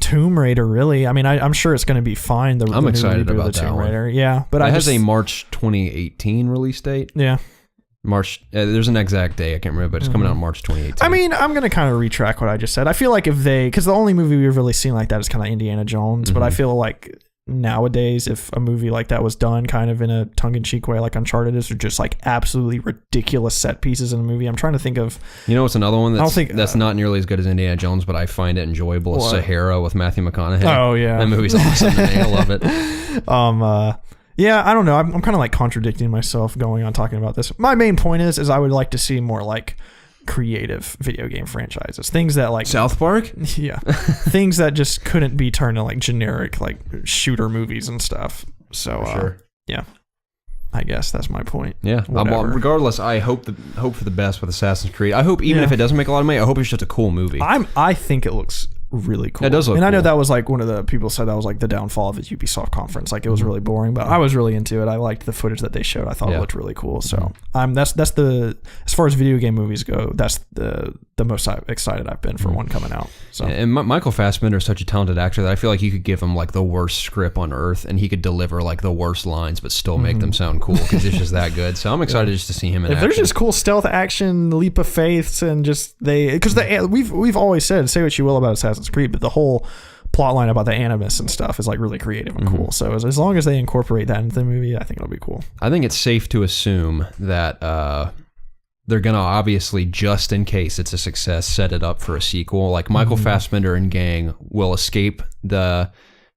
Tomb Raider. Really, I mean, I'm sure it's going to be fine. I'm excited about the that Tomb Raider. one. Yeah, but it has a March 2018 release date. Yeah. March. There's an exact day I can't remember, but it's coming out in March 2018. I mean, I'm gonna kind of retract what I just said. I feel like because the only movie we've really seen like that is kind of Indiana Jones, but I feel like nowadays if a movie like that was done kind of in a tongue-in-cheek way like Uncharted is, or just like absolutely ridiculous set pieces in a movie. I'm trying to think of, you know, it's another one that's not nearly as good as Indiana Jones, but I find it enjoyable. Sahara with Matthew McConaughey. Oh yeah, that movie's awesome. I love it. Yeah, I don't know. I'm kind of like contradicting myself going on talking about this. My main point is I would like to see more like creative video game franchises, things that like South Park. Yeah, things that just couldn't be turned into like generic like shooter movies and stuff. So sure. Yeah, I guess that's my point. Yeah. Regardless, I hope for the best with Assassin's Creed. I hope even if it doesn't make a lot of money, I hope it's just a cool movie. I think it looks really cool. It does look cool. I know cool. that was like one of the people said that was like the downfall of the Ubisoft conference. Like it was really boring, but I was really into it. I liked the footage that they showed. I thought it looked really cool. So that's the, as far as video game movies go, that's the most excited I've been for one coming out. So and Michael Fassbender is such a talented actor that I feel like you could give him like the worst script on earth and he could deliver like the worst lines but still make them sound cool because it's just that good. So I'm excited just to see him in action. There's just cool stealth action, leap of faiths, and just because we've always said, say what you will about Assassin's Creed, but the whole plot line about the animus and stuff is like really creative and cool. So as long as they incorporate that into the movie, I think it'll be cool. I think it's safe to assume that they're gonna obviously, just in case it's a success, set it up for a sequel. Like Michael Fassbender and gang will escape the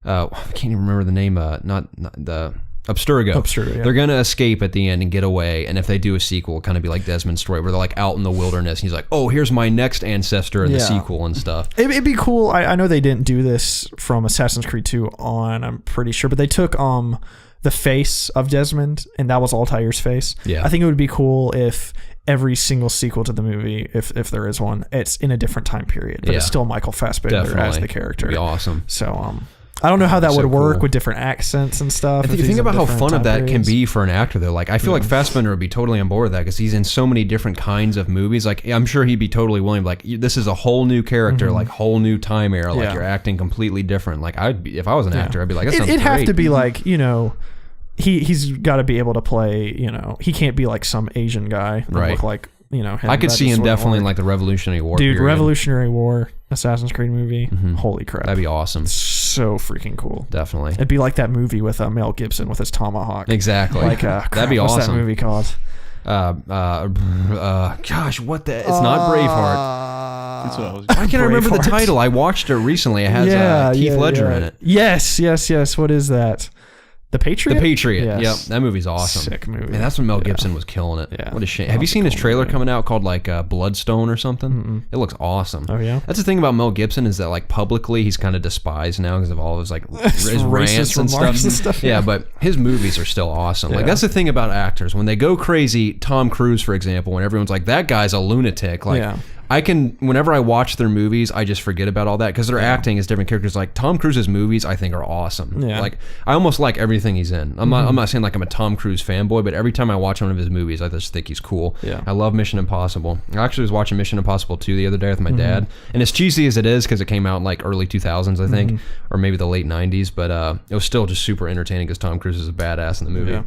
I can't even remember the name, not the Abstergo. Yeah. They're gonna escape at the end and get away, and if they do a sequel, it'll kind of be like Desmond's story, where they're like out in the wilderness, and he's like, "Oh, here's my next ancestor in the sequel and stuff." It'd be cool. I know they didn't do this from Assassin's Creed 2 on, I'm pretty sure, but they took the face of Desmond, and that was Altair's face. Yeah, I think it would be cool if every single sequel to the movie, if there is one, it's in a different time period, but it's still Michael Fassbender as the character. It'd be awesome. So I don't know how that would work with different accents and stuff. If you think about how fun of that can be for an actor, though. Like, I feel like Fassbender would be totally on board with that because he's in so many different kinds of movies. Like, I'm sure he'd be totally willing. Like, this is a whole new character, like whole new time era. Like, you're acting completely different. Like, if I was an actor, I'd be like, that sounds great. It'd have to be like, you know, he's got to be able to play. You know, he can't be like some Asian guy. Right. Look like, you know, I could see him definitely in like the Revolutionary War. Dude, period. Revolutionary War, Assassin's Creed movie. Holy crap. That'd be awesome. So freaking cool. Definitely. It'd be like that movie with Mel Gibson with his tomahawk. Exactly. Like, that'd be awesome. What's that movie called? Gosh, what the? It's not Braveheart. That's what I was. I can't remember the title. I watched it recently. It has Heath Ledger in it. Yes. What is that? The Patriot? The Patriot. Yes. Yep, that movie's awesome. Sick movie. Man, that's when Mel Gibson was killing it. Yeah. What a shame. Have you seen his trailer coming out called like Bloodstone or something? It looks awesome. Oh yeah. That's the thing about Mel Gibson is that like publicly he's kind of despised now because of all of his like his rants and stuff. Yeah, but his movies are still awesome. Like that's the thing about actors when they go crazy. Tom Cruise, for example, when everyone's like that guy's a lunatic. Like I can, whenever I watch their movies, I just forget about all that because they're acting as different characters. Like Tom Cruise's movies, I think are awesome. Yeah. Like I almost like everything he's in. I'm not saying like I'm a Tom Cruise fanboy, but every time I watch one of his movies, I just think he's cool. Yeah. I love Mission Impossible. I actually was watching Mission Impossible 2 the other day with my dad, and as cheesy as it is because it came out in like early 2000s, I think, or maybe the late 90s, but it was still just super entertaining because Tom Cruise is a badass in the movie. Yeah.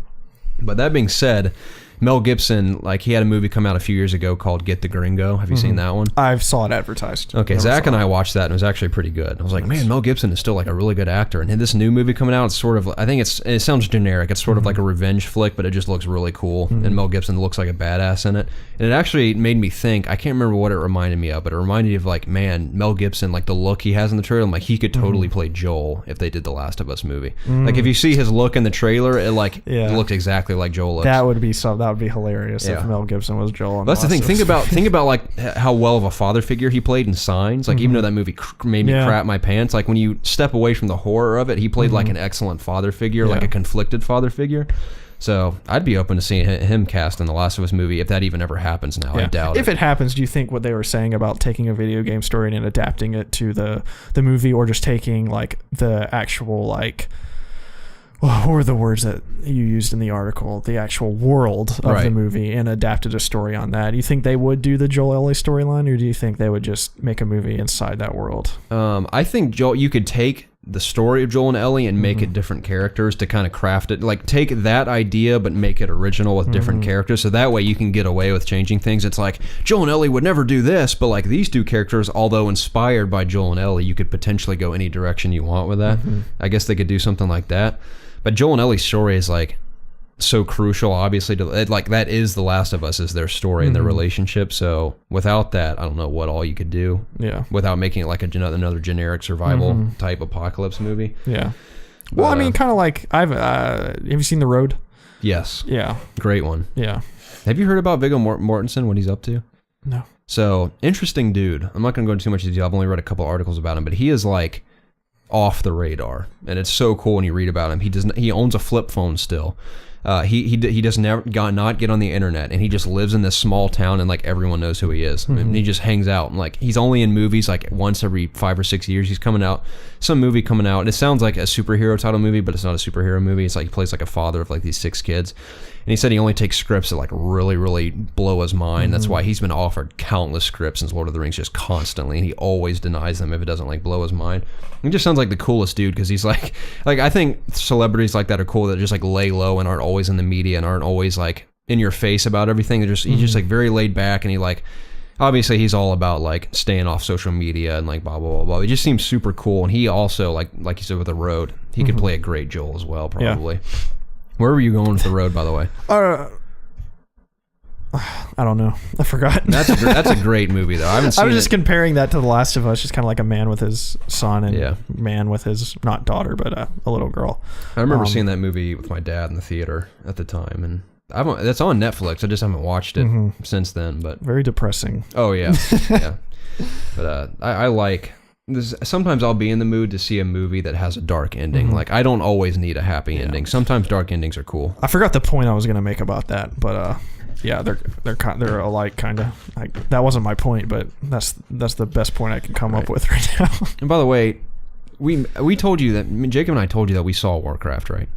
But that being said, Mel Gibson, like he had a movie come out a few years ago called Get the Gringo. Have you seen that one? I saw it advertised. Okay, Never Zach saw and it. I watched that and it was actually pretty good. I was like, man, Mel Gibson is still like a really good actor. And this new movie coming out, it's sort of, I think it sounds generic. It's sort of like a revenge flick, but it just looks really cool. And Mel Gibson looks like a badass in it. And it actually made me think, I can't remember what it reminded me of, but it reminded me of like, man, Mel Gibson, like the look he has in the trailer, I'm like, he could totally play Joel if they did the Last of Us movie. Like if you see his look in the trailer, it looked exactly like Joel looks. That would be hilarious Yeah. if Mel Gibson was Joel. That's the thing. Think about like how well of a father figure he played in Signs. Like even though that movie made me crap my pants, like when you step away from the horror of it, he played like an excellent father figure, like a conflicted father figure. So I'd be open to seeing him cast in the Last of Us movie if that even ever happens now. I doubt if it happens, do you think what they were saying about taking a video game story and adapting it to the movie, or just taking like the actual like, what were the words that you used in the article? The actual world of the movie and adapted a story on that. Do you think they would do the Joel Ellie storyline, or do you think they would just make a movie inside that world? I think you could take the story of Joel and Ellie and make it different characters to kind of craft it. Like take that idea but make it original with different characters. So that way you can get away with changing things. It's like Joel and Ellie would never do this, but like these two characters, although inspired by Joel and Ellie, you could potentially go any direction you want with that. I guess they could do something like that. But Joel and Ellie's story is like so crucial, obviously, to like that is The Last of Us, is their story and their relationship. So without that, I don't know what all you could do. Yeah. Without making it like another generic survival type apocalypse movie. Yeah. Well, I mean, kind of like have you seen The Road? Yes. Yeah. Great one. Yeah. Have you heard about Viggo Mortensen? What he's up to? No. So interesting dude. I'm not going to go into too much detail. I've only read a couple articles about him, but he is like off the radar, and it's so cool when you read about him. He owns a flip phone still. He does not get on the internet, and he just lives in this small town, and like everyone knows who he is. And he just hangs out, and like he's only in movies like once every 5 or 6 years. He's coming out, some movie coming out, and it sounds like a superhero title movie, but it's not a superhero movie. It's like he plays like a father of like these 6 kids. And he said he only takes scripts that like really, really blow his mind. That's why he's been offered countless scripts since Lord of the Rings just constantly, and he always denies them if it doesn't like blow his mind. He just sounds like the coolest dude because he's like I think celebrities like that are cool that just like lay low and aren't always in the media and aren't always like in your face about everything. He's just like very laid back, and he like obviously he's all about like staying off social media and like blah blah blah blah. He just seems super cool, and he also like you said with The Road, he could play a great Joel as well probably. Yeah. Where were you going with The Road, by the way? I don't know. I forgot. That's a great movie, though. I haven't seen it. I was just comparing that to The Last of Us, just kind of like a man with his son and man with his, not daughter, but a little girl. I remember seeing that movie with my dad in the theater at the time, and that's on Netflix. I just haven't watched it since then. But very depressing. Oh, yeah. Yeah. But I like... Sometimes I'll be in the mood to see a movie that has a dark ending. Like I don't always need a happy ending. Sometimes dark endings are cool. I forgot the point I was going to make about that, but yeah, they're alike kind of. Like that wasn't my point, but that's the best point I can come up with right now. And by the way, we told you that Jacob and I told you that we saw Warcraft, right?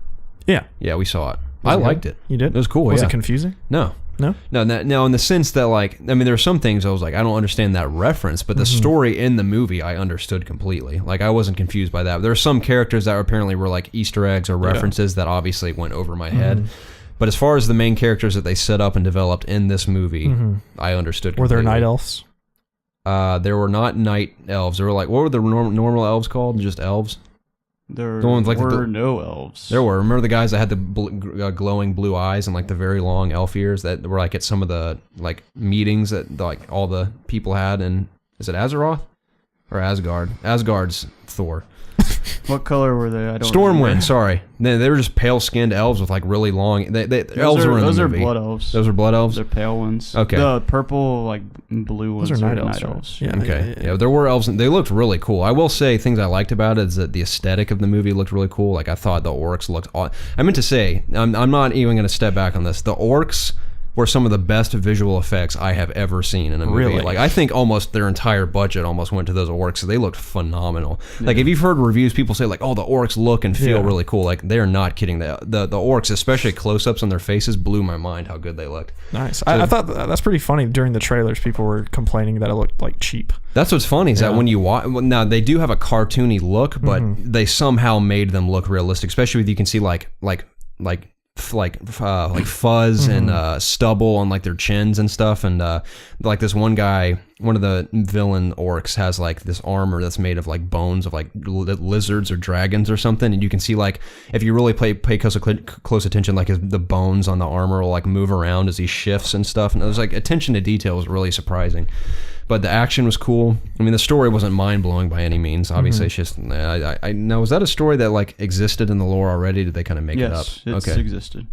Yeah. Yeah, we saw it. I liked it. You did? It was cool. Was it confusing? No, in the sense that like, I mean, there are some things I was like, I don't understand that reference, but the story in the movie I understood completely. Like I wasn't confused by that. There are some characters that apparently were like Easter eggs or references that obviously went over my head. But as far as the main characters that they set up and developed in this movie, I understood completely. Were there night elves? There were not night elves. There were like, what were the normal elves called? Just elves? There were no elves. There were. Remember the guys that had the glowing blue eyes and like the very long elf ears that were like at some of the like meetings that like all the people had? And is it Azeroth or Asgard? Asgard's Thor. What color were they? I don't Stormwind, remember. Sorry. They were just pale-skinned elves with like really long... elves were in the movie. Those are blood elves. Those are blood elves? They're pale ones. Okay. The purple, like blue ones are night elves. elves. Yeah. Okay. Yeah, there were elves. And they looked really cool. I will say things I liked about it is that the aesthetic of the movie looked really cool. Like I thought the orcs looked... I meant to say, I'm not even going to step back on this. The orcs were some of the best visual effects I have ever seen in a movie. Really? Like I think almost their entire budget almost went to those orcs. So they looked phenomenal. Like if you've heard reviews, people say like, "Oh, the orcs look and feel really cool." Like they're not kidding. The orcs, especially close-ups on their faces, blew my mind how good they looked. Nice. So, I thought that's pretty funny. During the trailers, people were complaining that it looked like cheap. That's what's funny is that when you watch, now they do have a cartoony look, but they somehow made them look realistic. Especially if you can see like fuzz and stubble on like their chins and stuff, and like this one guy, one of the villain orcs has like this armor that's made of like bones of like lizards or dragons or something, and you can see like if you really pay close attention, like the bones on the armor will like move around as he shifts and stuff, and it was like attention to detail was really surprising. But the action was cool. I mean, the story wasn't mind-blowing by any means. Obviously, it's just... I now, was that a story that, like, existed in the lore already? Did they kind of make it up? Yes, it existed.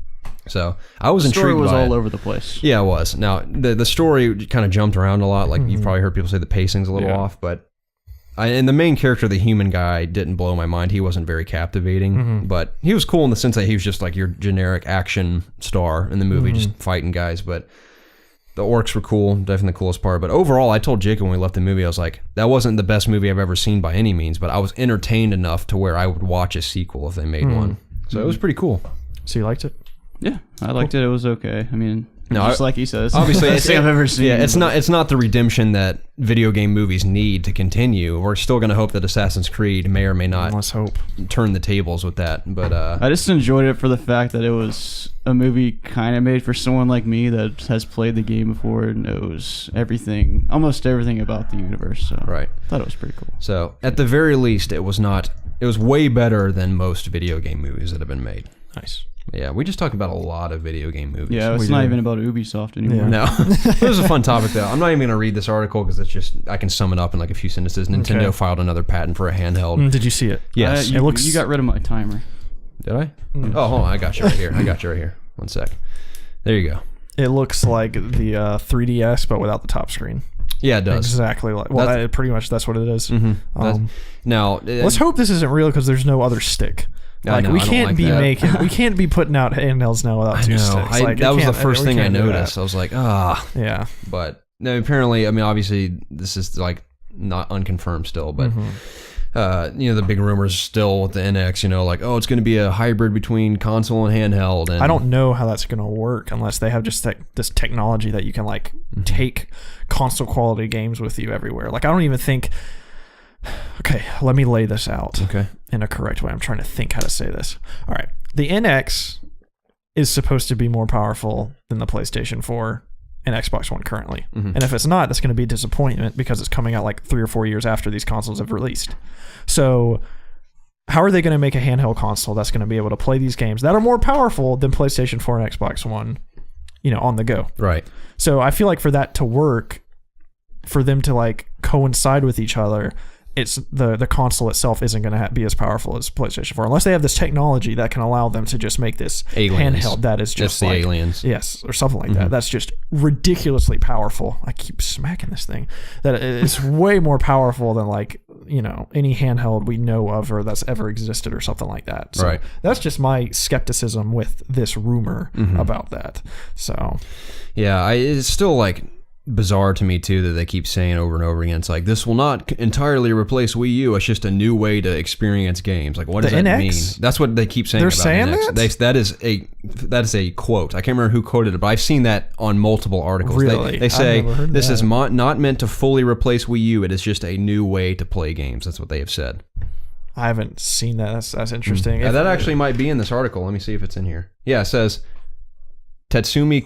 So, I was intrigued by it. The story was all over the place. Yeah, it was. Now, the story kind of jumped around a lot. Like, you've probably heard people say the pacing's a little off, but... and the main character, the human guy, didn't blow my mind. He wasn't very captivating, but he was cool in the sense that he was just, like, your generic action star in the movie, just fighting guys, but... The orcs were cool, definitely the coolest part. But overall, I told Jacob when we left the movie, I was like, that wasn't the best movie I've ever seen by any means, but I was entertained enough to where I would watch a sequel if they made one. So it was pretty cool. So you liked it? Yeah, I liked it. It was okay. I mean, just like he says, obviously, it's the best thing I've ever seen. Yeah, it's not the redemption that video game movies need to continue. We're still going to hope that Assassin's Creed may or may not Let's hope. turn the tables with that. But I just enjoyed it for the fact that it was a movie kind of made for someone like me that has played the game before and knows everything, almost everything about the universe. So right, I thought it was pretty cool. So at the very least, it was way better than most video game movies that have been made. Nice. Yeah, we just talked about a lot of video game movies. Yeah, it's not even about Ubisoft anymore. Yeah. No. It was a fun topic, though. I'm not even going to read this article because it's just, I can sum it up in like a few sentences. Nintendo filed another patent for a handheld. Did you see it? Yes. You got rid of my timer. Did I? Oh, hold on. I got you right here. One sec. There you go. It looks like the 3DS, but without the top screen. Yeah, it does. Exactly. Pretty much that's what it is. Now, let's hope this isn't real because there's no other stick. Like we can't be putting out handhelds now without two sticks. Like, that was the first thing I noticed. I was like, yeah. But no, apparently, I mean, obviously, this is like not unconfirmed still, but the big rumors still with the NX, like, oh, it's going to be a hybrid between console and handheld. And I don't know how that's going to work unless they have just this technology that you can like take console quality games with you everywhere. Like, I don't even think. Okay, let me lay this out in a correct way. I'm trying to think how to say this. All right. The NX is supposed to be more powerful than the PlayStation 4 and Xbox One currently. And if it's not, that's going to be a disappointment because it's coming out like 3 or 4 years after these consoles have released. So how are they going to make a handheld console that's going to be able to play these games that are more powerful than PlayStation 4 and Xbox One, on the go? Right. So I feel like for that to work, for them to like coincide with each other, it's the console itself isn't going to be as powerful as PlayStation 4 unless they have this technology that can allow them to just make this handheld that is just like aliens. Yes, or something like that. That's just ridiculously powerful. I keep smacking this thing. That it's way more powerful than like any handheld we know of or that's ever existed or something like that. So that's just my skepticism with this rumor about that. So yeah, it's still like bizarre to me too that they keep saying over and over again. It's like, this will not entirely replace Wii U. It's just a new way to experience games. Like, what does that mean? That's what they keep saying. They're about saying NX. That is a quote. I can't remember who quoted it, but I've seen that on multiple articles. Really? They say this is not meant to fully replace Wii U. It is just a new way to play games. That's what they have said. I haven't seen that. That's interesting. Yeah, that actually might be in this article. Let me see if it's in here. Yeah, it says Tatsumi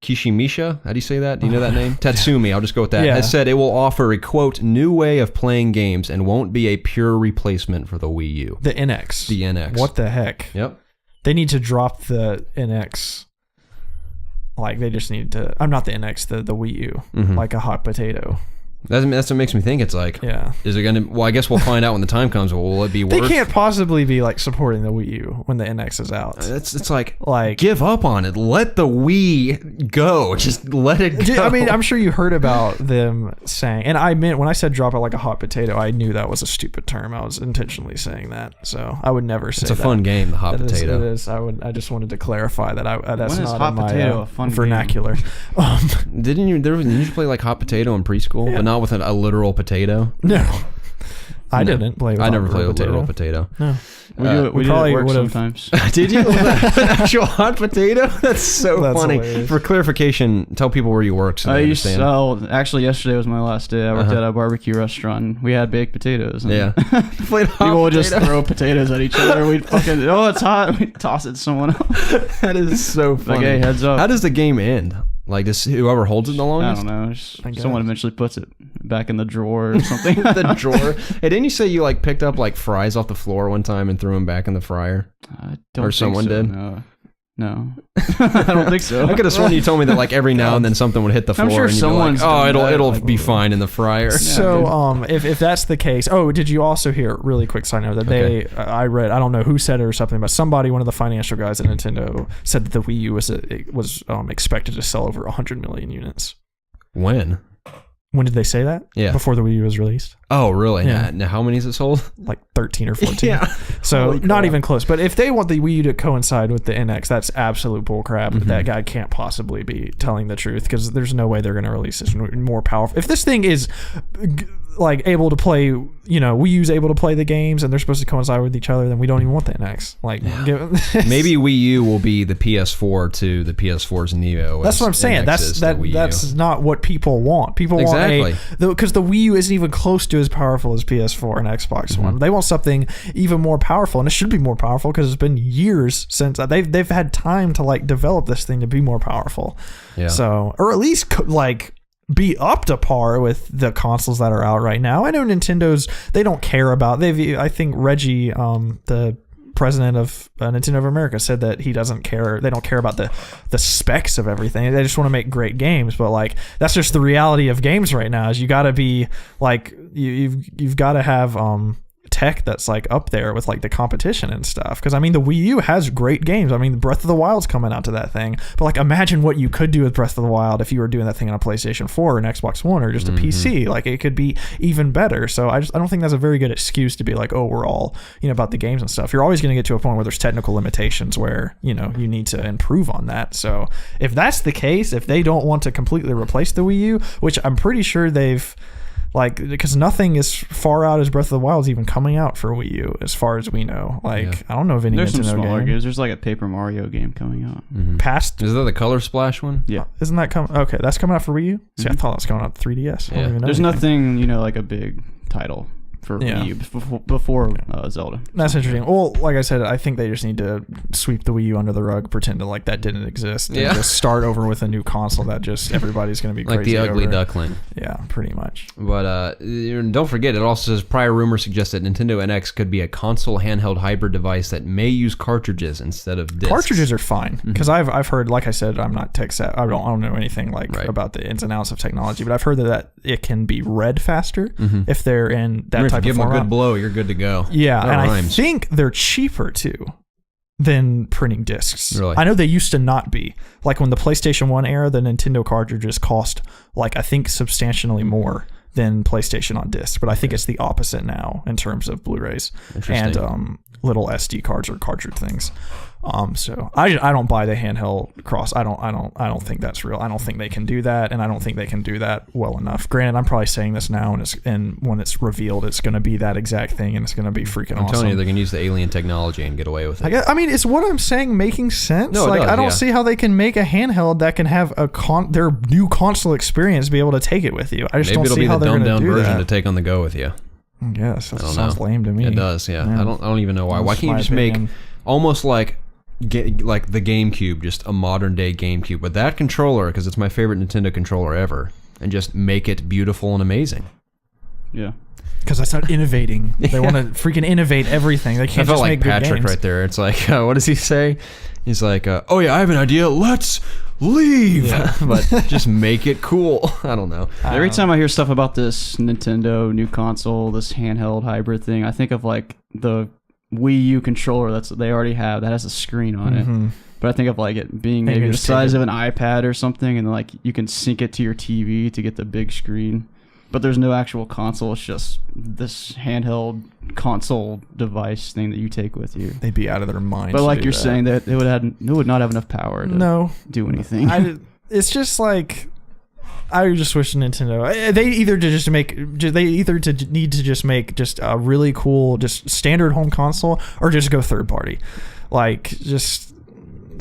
Kishimisha, how do you say that? Do you know that name? Tatsumi, I'll just go with that. Has said it will offer a, quote, new way of playing games and won't be a pure replacement for the Wii U. The NX. The NX. What the heck? Yep. They need to drop the NX. Like, they just need to... I'm not the NX, the Wii U. Like a hot potato. That's what makes me think it's like, Yeah. is it gonna? Well, I guess we'll find out when the time comes. But will it be worse? They can't possibly be like supporting the Wii U when the NX is out. It's like Like, give up on it. Let the Wii go. Just let it go. I mean, I'm sure you heard about them saying, and I meant when I said drop it like a hot potato, I knew that was a stupid term. I was intentionally saying that, so I would never say it's a that. fun game, the hot It potato. is. I just wanted to clarify that. That's When is not hot in my potato a fun vernacular. Didn't you play like hot potato in preschool, but not with a literal potato? No, I didn't play. With I never hot played with potato. literal potato. No, We do it. We do it probably at work would've- sometimes. Did you? An actual hot potato? That's so That's funny. hilarious. For clarification, tell people where you work so I they used understand. actually yesterday was my last day. I worked at a barbecue restaurant. And we had baked potatoes. And Yeah. Played hot people would just potato. throw potatoes at each other. We'd fucking it's hot. We'd toss it to someone else. That is so funny. Like, hey, heads up. How does the game end? Like, does whoever holds it the I longest? don't know. Just I guess. someone eventually puts it back in the drawer or something. The drawer. Hey, didn't you say you like picked up like fries off the floor one time and threw them back in the fryer? I don't Or think someone so, did? No. I don't think so. I could have sworn you told me that like every now and then something would hit the floor. I'm sure and you'd be someone's like, oh, done that, it'll like, be fine in the fryer. So, if that's the case, did you also hear? Really quick side note that I read. I don't know who said it or something, but somebody, one of the financial guys at Nintendo, said that the Wii U was expected to sell over 100 million units. When? When did they say that? Yeah. Before the Wii U was released, Oh, really? Yeah. Now, how many is it sold? like 13 or 14. Yeah. So Holy not crap. even close. But if they want the Wii U to coincide with the NX, that's absolute bullcrap. Mm-hmm. That guy can't possibly be telling the truth because there's no way they're going to release this more powerful. If this thing is like able to play, Wii U's able to play the games and they're supposed to coincide with each other, then we don't even want the NX. Like, Maybe Wii U will be the PS4 to the PS4's Neo. That's what I'm saying. That's not what people want. People Exactly. want because the Wii U isn't even close to as powerful as PS4 and Xbox Mm-hmm. One. They want something even more powerful, and it should be more powerful because it's been years since they've had time to like develop this thing to be more powerful. Yeah. So, or at least like be up to par with the consoles that are out right now. I know they don't care about. I think Reggie, the president of Nintendo of America, said that he doesn't care. They don't care about the specs of everything. They just want to make great games. But like that's just the reality of games right now. Is you got to be like you've got to have tech that's like up there with like the competition and stuff. Because I mean the Wii U has great games. I mean Breath of the Wild's coming out to that thing. But like imagine what you could do with Breath of the Wild if you were doing that thing on a PlayStation 4 or an Xbox One or just a PC. Like it could be even better. So I don't think that's a very good excuse to be like, oh, we're all about the games and stuff. You're always going to get to a point where there's technical limitations where you need to improve on that. So if that's the case, if they don't want to completely replace the Wii U, which I'm pretty sure they've because nothing as far out as Breath of the Wild is even coming out for Wii U as far as we know. I don't know of any There's Nintendo some smaller game. games. There's like a Paper Mario game coming out. Past Is that the Color Splash one? Yeah. isn't that coming? Okay, that's coming out for Wii U. See, I thought that was coming out to 3DS. I don't Yeah. even know There's anything. nothing, like a big title for Yeah. Wii U before Zelda. That's interesting. Well, like I said, I think they just need to sweep the Wii U under the rug, pretend like that didn't exist, and Yeah. just start over with a new console that just everybody's going to be Like crazy the ugly over. duckling. Yeah, pretty much. But don't forget, it also says prior rumors suggest that Nintendo NX could be a console handheld hybrid device that may use cartridges instead of discs. Cartridges are fine because I've heard, like I said, I'm not tech savvy. I don't know anything about the ins and outs of technology, but I've heard that it can be read faster if they're in that If type you of give them a format. good blow, you're good to go. Yeah, That and rhymes. I think they're cheaper too than printing discs. Really? I know they used to not be. Like when the PlayStation 1 era, the Nintendo cartridges cost like I think substantially more than PlayStation on discs, but I think it's the opposite now in terms of Blu-rays and little SD cards or cartridge things. So I don't buy the handheld cross. I don't think that's real. I don't think they can do that, and I don't think they can do that well enough. Granted, I'm probably saying this now, and when it's revealed, it's going to be that exact thing, and it's going to be freaking awesome. I'm telling you, they can use the alien technology and get away with it. I mean, it's what I'm saying making sense. No, it like does, I don't yeah. see how they can make a handheld that can have their new console experience be able to take it with you. I just Maybe don't it'll see be how the they're dumbed going down to do version that. to take on the go with you. Yes, that I don't sounds know. lame to me. It does, yeah. Yeah. I don't even know why. Why That's can't you my just make opinion. almost like like the GameCube, just a modern day GameCube with that controller, because it's my favorite Nintendo controller ever, and just make it beautiful and amazing. Yeah. Because that's not innovating. They want to freaking innovate everything. They I can't felt just like make good Patrick games. right there. It's like, what does he say? He's like, oh yeah, I have an idea. Let's leave. Yeah, but just make it cool. I don't know. Every time I hear stuff about this Nintendo new console, this handheld hybrid thing, I think of like the Wii U controller that's they already have that has a screen on it. But I think of like it being maybe the size of an iPad or something, and like you can sync it to your TV to get the big screen. But there's no actual console. It's just this handheld console device thing that you take with you. They'd be out of their minds. But like you're saying, that it would not have enough power to do anything. It's just like I just wish Nintendo. They either need to just make just a really cool, just standard home console, or just go third party. Like just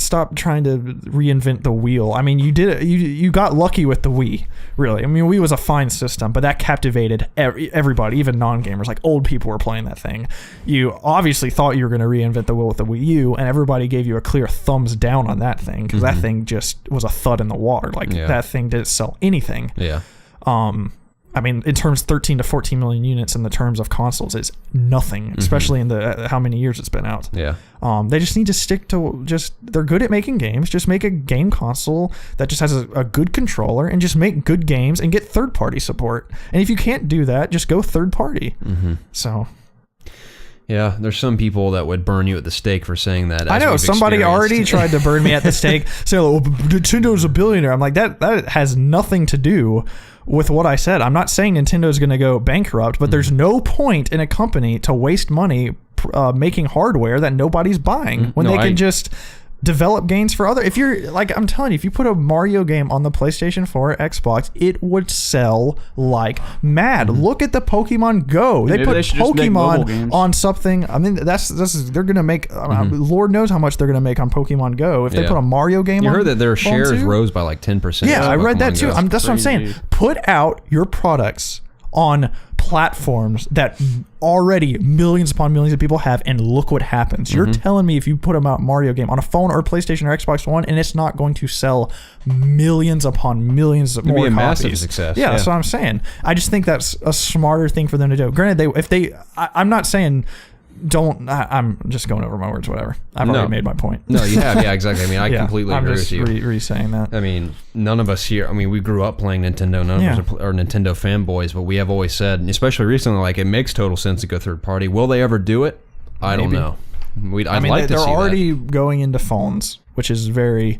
stop trying to reinvent the wheel. I mean, you did it. You got lucky with the Wii, really. I mean, Wii was a fine system, but that captivated everybody, even non-gamers. Like old people were playing that thing. You obviously thought you were going to reinvent the wheel with the Wii U, and everybody gave you a clear thumbs down on that thing because that thing just was a thud in the water. Like that thing didn't sell anything. Yeah. I mean, in terms 13 to 14 million units in the terms of consoles is nothing, especially in the how many years it's been out. Yeah. They just need to stick to they're good at making games. Just make a game console that just has a good controller and just make good games and get third party support. And if you can't do that, just go third party. So. Yeah, there's some people that would burn you at the stake for saying that. I know somebody already tried to burn me at the stake. Say, "Oh, Nintendo's a billionaire." I'm like, that has nothing to do with what I said. I'm not saying Nintendo's going to go bankrupt, but there's no point in a company to waste money making hardware that nobody's buying when they can just develop games for other. If you're like, I'm telling you, if you put a Mario game on the PlayStation 4 or Xbox, it would sell like mad. Look at the Pokemon Go. They put Pokemon on something. I mean, they're gonna make. Lord knows how much they're gonna make on Pokemon Go if they put a Mario game. You on heard that their shares rose by like 10%. Yeah, I read that too. Go. That's what I'm saying. Put out your products on platforms that already millions upon millions of people have, and look what happens. You're telling me if you put a Mario game on a phone or PlayStation or Xbox One and it's not going to sell millions upon millions of more copies. Massive success. Yeah, that's what I'm saying. I just think that's a smarter thing for them to do. Granted, I'm not saying I'm just going over my words, whatever. I've already made my point. No, you have. Yeah, exactly. I mean, I completely agree with you. I'm just re-saying that. I mean, none of us here, we grew up playing Nintendo. None of us are Nintendo fanboys, but we have always said, and especially recently, like, it makes total sense to go third party. Will they ever do it? I don't know. I'd like to see that. They're already going into phones, which is very...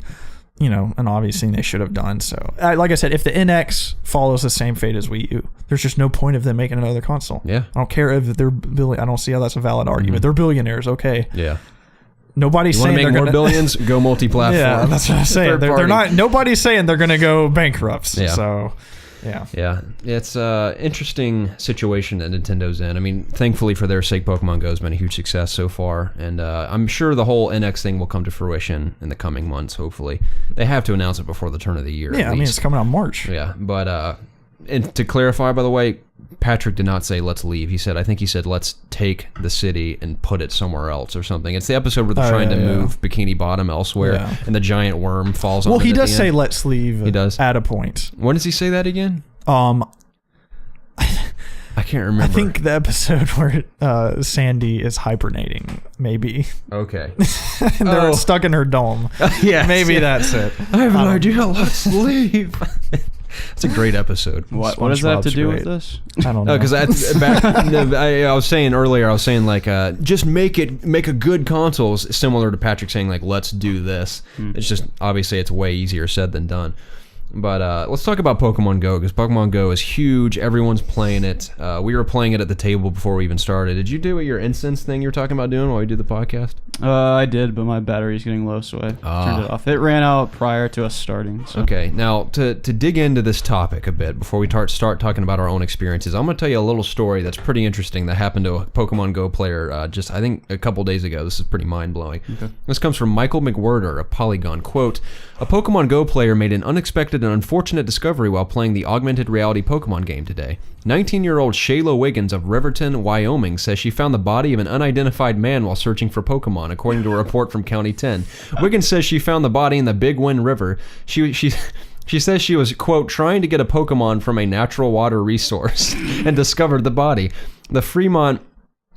an obvious thing they should have done. So, like I said, if the NX follows the same fate as Wii U, there's just no point of them making another console. Yeah. I don't care if they're I don't see how that's a valid argument. They're billionaires, okay. Yeah. Nobody's saying they're going to make more billions. Go multi-platform. Yeah, that's what I'm saying. They're not. Nobody's saying they're going to go bankrupt. Yeah. So. Yeah. Yeah. It's an interesting situation that Nintendo's in. I mean, thankfully for their sake, Pokemon Go has been a huge success so far. And I'm sure the whole NX thing will come to fruition in the coming months, hopefully. They have to announce it before the turn of the year. Yeah, I mean, it's coming out in March. Yeah. But and to clarify, by the way, Patrick did not say let's leave. I think he said let's take the city and put it somewhere else or something. It's the episode where they're trying to move Bikini Bottom elsewhere and the giant worm falls on it. Well, he does say let's leave. He does at a point. When does he say that again? I can't remember. I think the episode where Sandy is hibernating, maybe. Okay. And they're stuck in her dome. Yeah, maybe that's it. I have an idea. Let's leave. It's a great episode. What does that have to do with this? I don't know. Because I was saying earlier, like, just make a good console, similar to Patrick saying, like, let's do this. It's just, obviously, it's way easier said than done. But let's talk about Pokemon Go, because Pokemon Go is huge. Everyone's playing it. We were playing it at the table before we even started. Did you do your instance thing you were talking about doing while we did the podcast? I did, but my battery's getting low, so I turned it off. It ran out prior to us starting. So. Okay, now to dig into this topic a bit before we start talking about our own experiences, I'm going to tell you a little story that's pretty interesting that happened to a Pokemon Go player just, I think, a couple days ago. This is pretty mind-blowing. Okay. This comes from Michael McWhirter of Polygon. Quote, a Pokemon Go player made an unexpected and unfortunate discovery while playing the augmented reality Pokemon game today. 19-year-old Shayla Wiggins of Riverton, Wyoming, says she found the body of an unidentified man while searching for Pokemon, according to a report from County 10. Wiggins says she found the body in the Big Wind River. She says she was, quote, trying to get a Pokemon from a natural water resource and discovered the body. The Fremont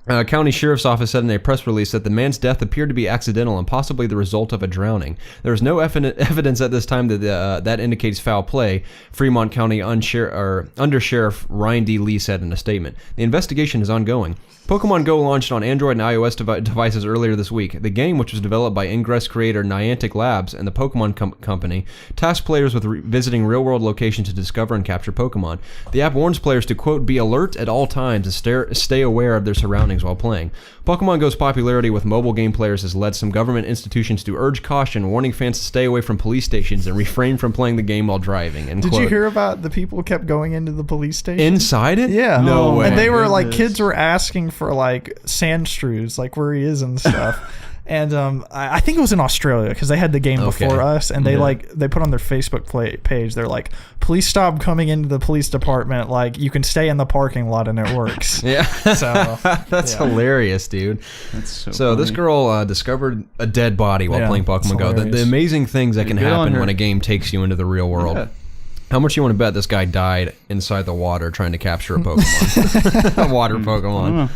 County Sheriff's Office said in a press release that the man's death appeared to be accidental and possibly the result of a drowning. There is no evidence at this time that that indicates foul play, Fremont County Undersheriff Ryan D. Lee said in a statement. The investigation is ongoing. Pokemon Go launched on Android and iOS devices earlier this week. The game, which was developed by Ingress creator Niantic Labs and the Pokemon Company, tasked players with visiting real-world locations to discover and capture Pokemon. The app warns players to, quote, be alert at all times and stay aware of their surroundings while playing. Pokemon Go's popularity with mobile game players has led some government institutions to urge caution, warning fans to stay away from police stations and refrain from playing the game while driving. End Did quote. you hear about the people who kept going into the police station? Inside it? Yeah. No way. And they were like, kids were asking for like sand strews, like where he is and stuff. And I think it was in Australia because they had the game before us, and they they put on their Facebook page. They're like, "Please stop coming into the police department. Like you can stay in the parking lot and it works." Yeah, so that's hilarious, dude. That's so funny. This girl discovered a dead body while playing Pokemon Go. The amazing things that can happen when a game takes you into the real world. Yeah. How much you want to bet this guy died inside the water trying to capture a Pokemon? A water Pokemon.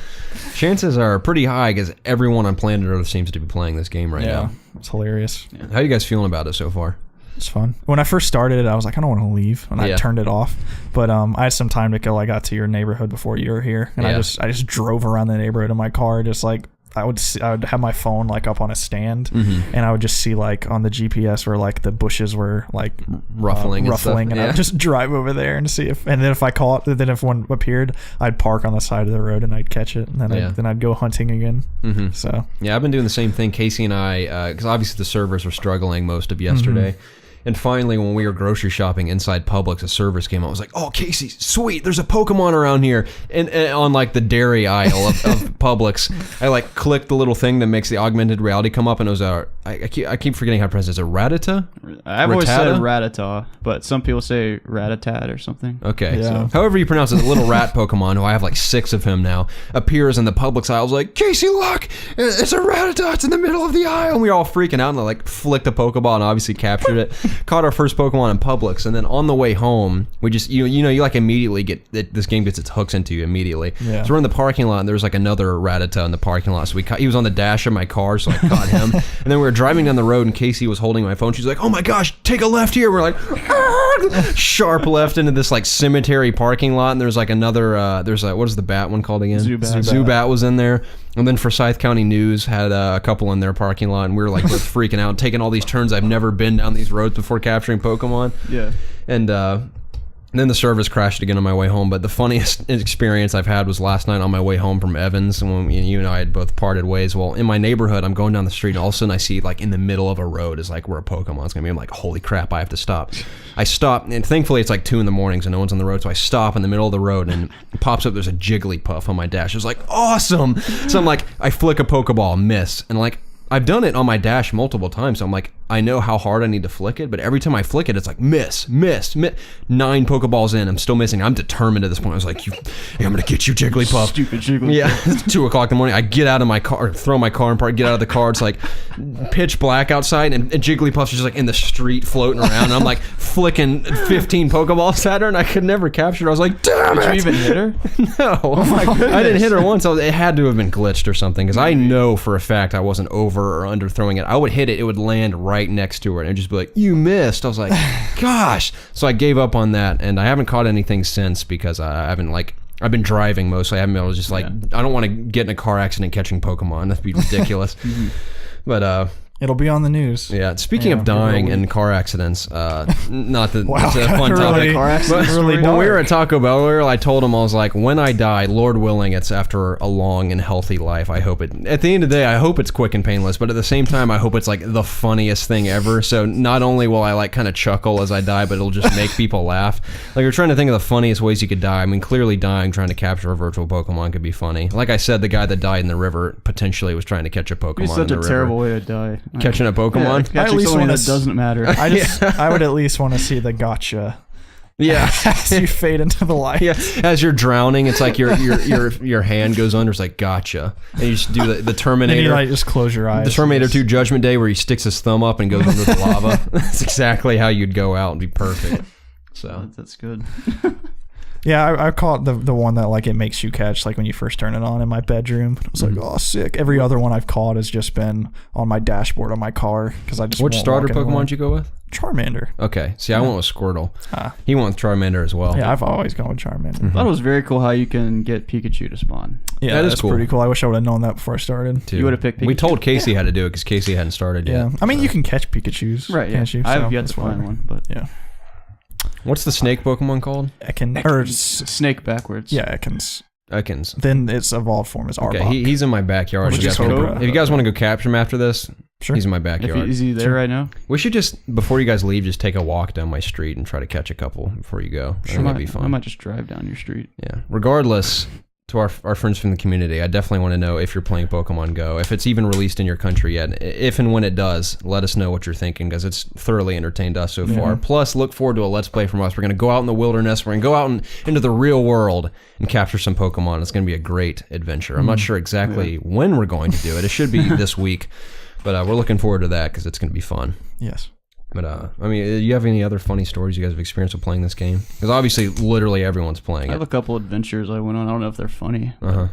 Chances are pretty high because everyone on planet Earth seems to be playing this game right now. It's hilarious. Yeah. How are you guys feeling about it so far? It's fun. When I first started it, I was like, I don't want to leave, and I turned it off. But I had some time to kill. I got to your neighborhood before you were here, and I just drove around the neighborhood in my car, just like I would have my phone like up on a stand, and I would just see like on the GPS where like the bushes were like ruffling, and I would just drive over there and see if, and then if I caught, then if one appeared, I'd park on the side of the road and I'd catch it, and then I'd go hunting again. So I've been doing the same thing. Casey and I, because obviously the servers were struggling most of yesterday. And finally, when we were grocery shopping inside Publix, the servers came out. I was like, "Oh, Casey, sweet! There's a Pokemon around here." And on like the dairy aisle of Publix, I like clicked the little thing that makes the augmented reality come up, and it was I keep forgetting how to pronounce it. Is it Rattata? I've always said Rattata, but some people say Rattatat or something. Okay, so however you pronounce it, a little rat Pokemon, who I have like 6 of him now, appears in the Publix aisle. I was like, "Casey, look! It's a Rattata! It's in the middle of the aisle!" And we were all freaking out, and I like flicked a Pokeball and obviously captured it. Caught our first Pokemon in Publix, and then on the way home, we just you like immediately get this game gets its hooks into you immediately. So we're in the parking lot, and there's like another Rattata in the parking lot. So he was on the dash of my car, so I caught him. And then we were driving down the road, and Casey was holding my phone. She's like, "Oh my gosh, take a left here." We're like, sharp left into this like cemetery parking lot, and there's like another there's a, what is the bat one called again? Zubat was in there. And then Forsyth County News had a couple in their parking lot, and we were like both freaking out, taking all these turns. I've never been down these roads before capturing Pokemon. Yeah. And then the service crashed again on my way home. But the funniest experience I've had was last night on my way home from Evans, when you and I had both parted ways. Well, in my neighborhood, I'm going down the street, and all of a sudden I see like in the middle of a road is like where a Pokemon's gonna be. I'm like, holy crap, I have to stop. I stop, and thankfully it's like 2 a.m, so no one's on the road. So I stop in the middle of the road, and it pops up. There's a Jigglypuff on my dash. It was like awesome. So I'm like, I flick a Pokeball, miss, and like I've done it on my dash multiple times. So I'm like, I know how hard I need to flick it, but every time I flick it, it's like miss. 9 Pokeballs in, I'm still missing. I'm determined at this point. I was like, I'm gonna get you, Jigglypuff. Stupid Jigglypuff. Yeah, it's 2 o'clock in the morning. I get out of my car, throw my car in park, get out of the car. It's like pitch black outside, and Jigglypuff's just like in the street floating around. And I'm like flicking 15 Pokeballs at her, and I could never capture her. I was like, damn it! Did you even hit her? No. Oh my goodness. I didn't hit her once. It had to have been glitched or something, because I know for a fact I wasn't over or under throwing it. I would hit it, it would land right next to her, and it'd just be like, you missed. I was like, gosh. So I gave up on that, and I haven't caught anything since, because I've been driving mostly. I haven't been able to just I don't want to get in a car accident catching Pokemon. That'd be ridiculous. But it'll be on the news. Yeah. Speaking of dying in car accidents, not that wow, it's a fun topic. Car accidents really when we were at Taco Bell earlier, I told him, I was like, when I die, Lord willing, it's after a long and healthy life. I hope it. At the end of the day, I hope it's quick and painless. But at the same time, I hope it's like the funniest thing ever. So not only will I like kind of chuckle as I die, but it'll just make people laugh. Like, we're trying to think of the funniest ways you could die. I mean, clearly dying trying to capture a virtual Pokemon could be funny. Like I said, the guy that died in the river potentially was trying to catch a Pokemon. It's such a terrible way to die. Catching a Pokemon. Yeah, I at least want that doesn't matter. I would at least want to see the gotcha. Yeah, as you fade into the light. Yeah, as you're drowning, it's like your hand goes under. It's like gotcha, and you just do the Terminator. And you like just close your eyes. The Terminator 2 Judgment Day, where he sticks his thumb up and goes under the lava. That's exactly how you'd go out and be perfect. So that's good. Yeah, I caught the one that like it makes you catch like when you first turn it on in my bedroom. I was like, oh, sick. Every other one I've caught has just been on my dashboard on my car because I just. Which starter Pokemon did you go with? Charmander. Okay. See, I went with Squirtle. He went with Charmander as well. Yeah, I've always gone with Charmander. I thought it was very cool how you can get Pikachu to spawn. Yeah, that is that's cool. pretty cool. I wish I would have known that before I started. Too. You would have picked Pikachu. We told Casey how to do it because Casey hadn't started yet. Yeah, I mean you can catch Pikachus, Right? Can't you? I So have yet to that's find whatever. one, but Yeah, What's the snake Pokemon called? snake backwards. Yeah, Ekans. Ekans. Then its evolved form is Arbok. Okay, he's in my backyard. Which If you is guys wanna- Cobra. if you guys want to go capture him after this, Sure. he's in my If backyard. is he there right now? We should just, before you guys leave, just take a walk down my street and try to catch a couple before you go. I think that'd be fun. I might just drive down your street. Yeah. Regardless, to our friends from the community, I definitely want to know if you're playing Pokemon Go, if it's even released in your country yet. If and when it does, let us know what you're thinking because it's thoroughly entertained us so far. Plus, look forward to a Let's Play from us. We're going to go out in the wilderness. We're going to go out into the real world and capture some Pokemon. It's going to be a great adventure. I'm not sure exactly when we're going to do it. It should be this week, but we're looking forward to that because it's going to be fun. Yes. But, I mean, do you have any other funny stories you guys have experienced with playing this game? Because obviously, literally everyone's playing I have it. a couple adventures I went on. I don't know if they're funny. Uh-huh.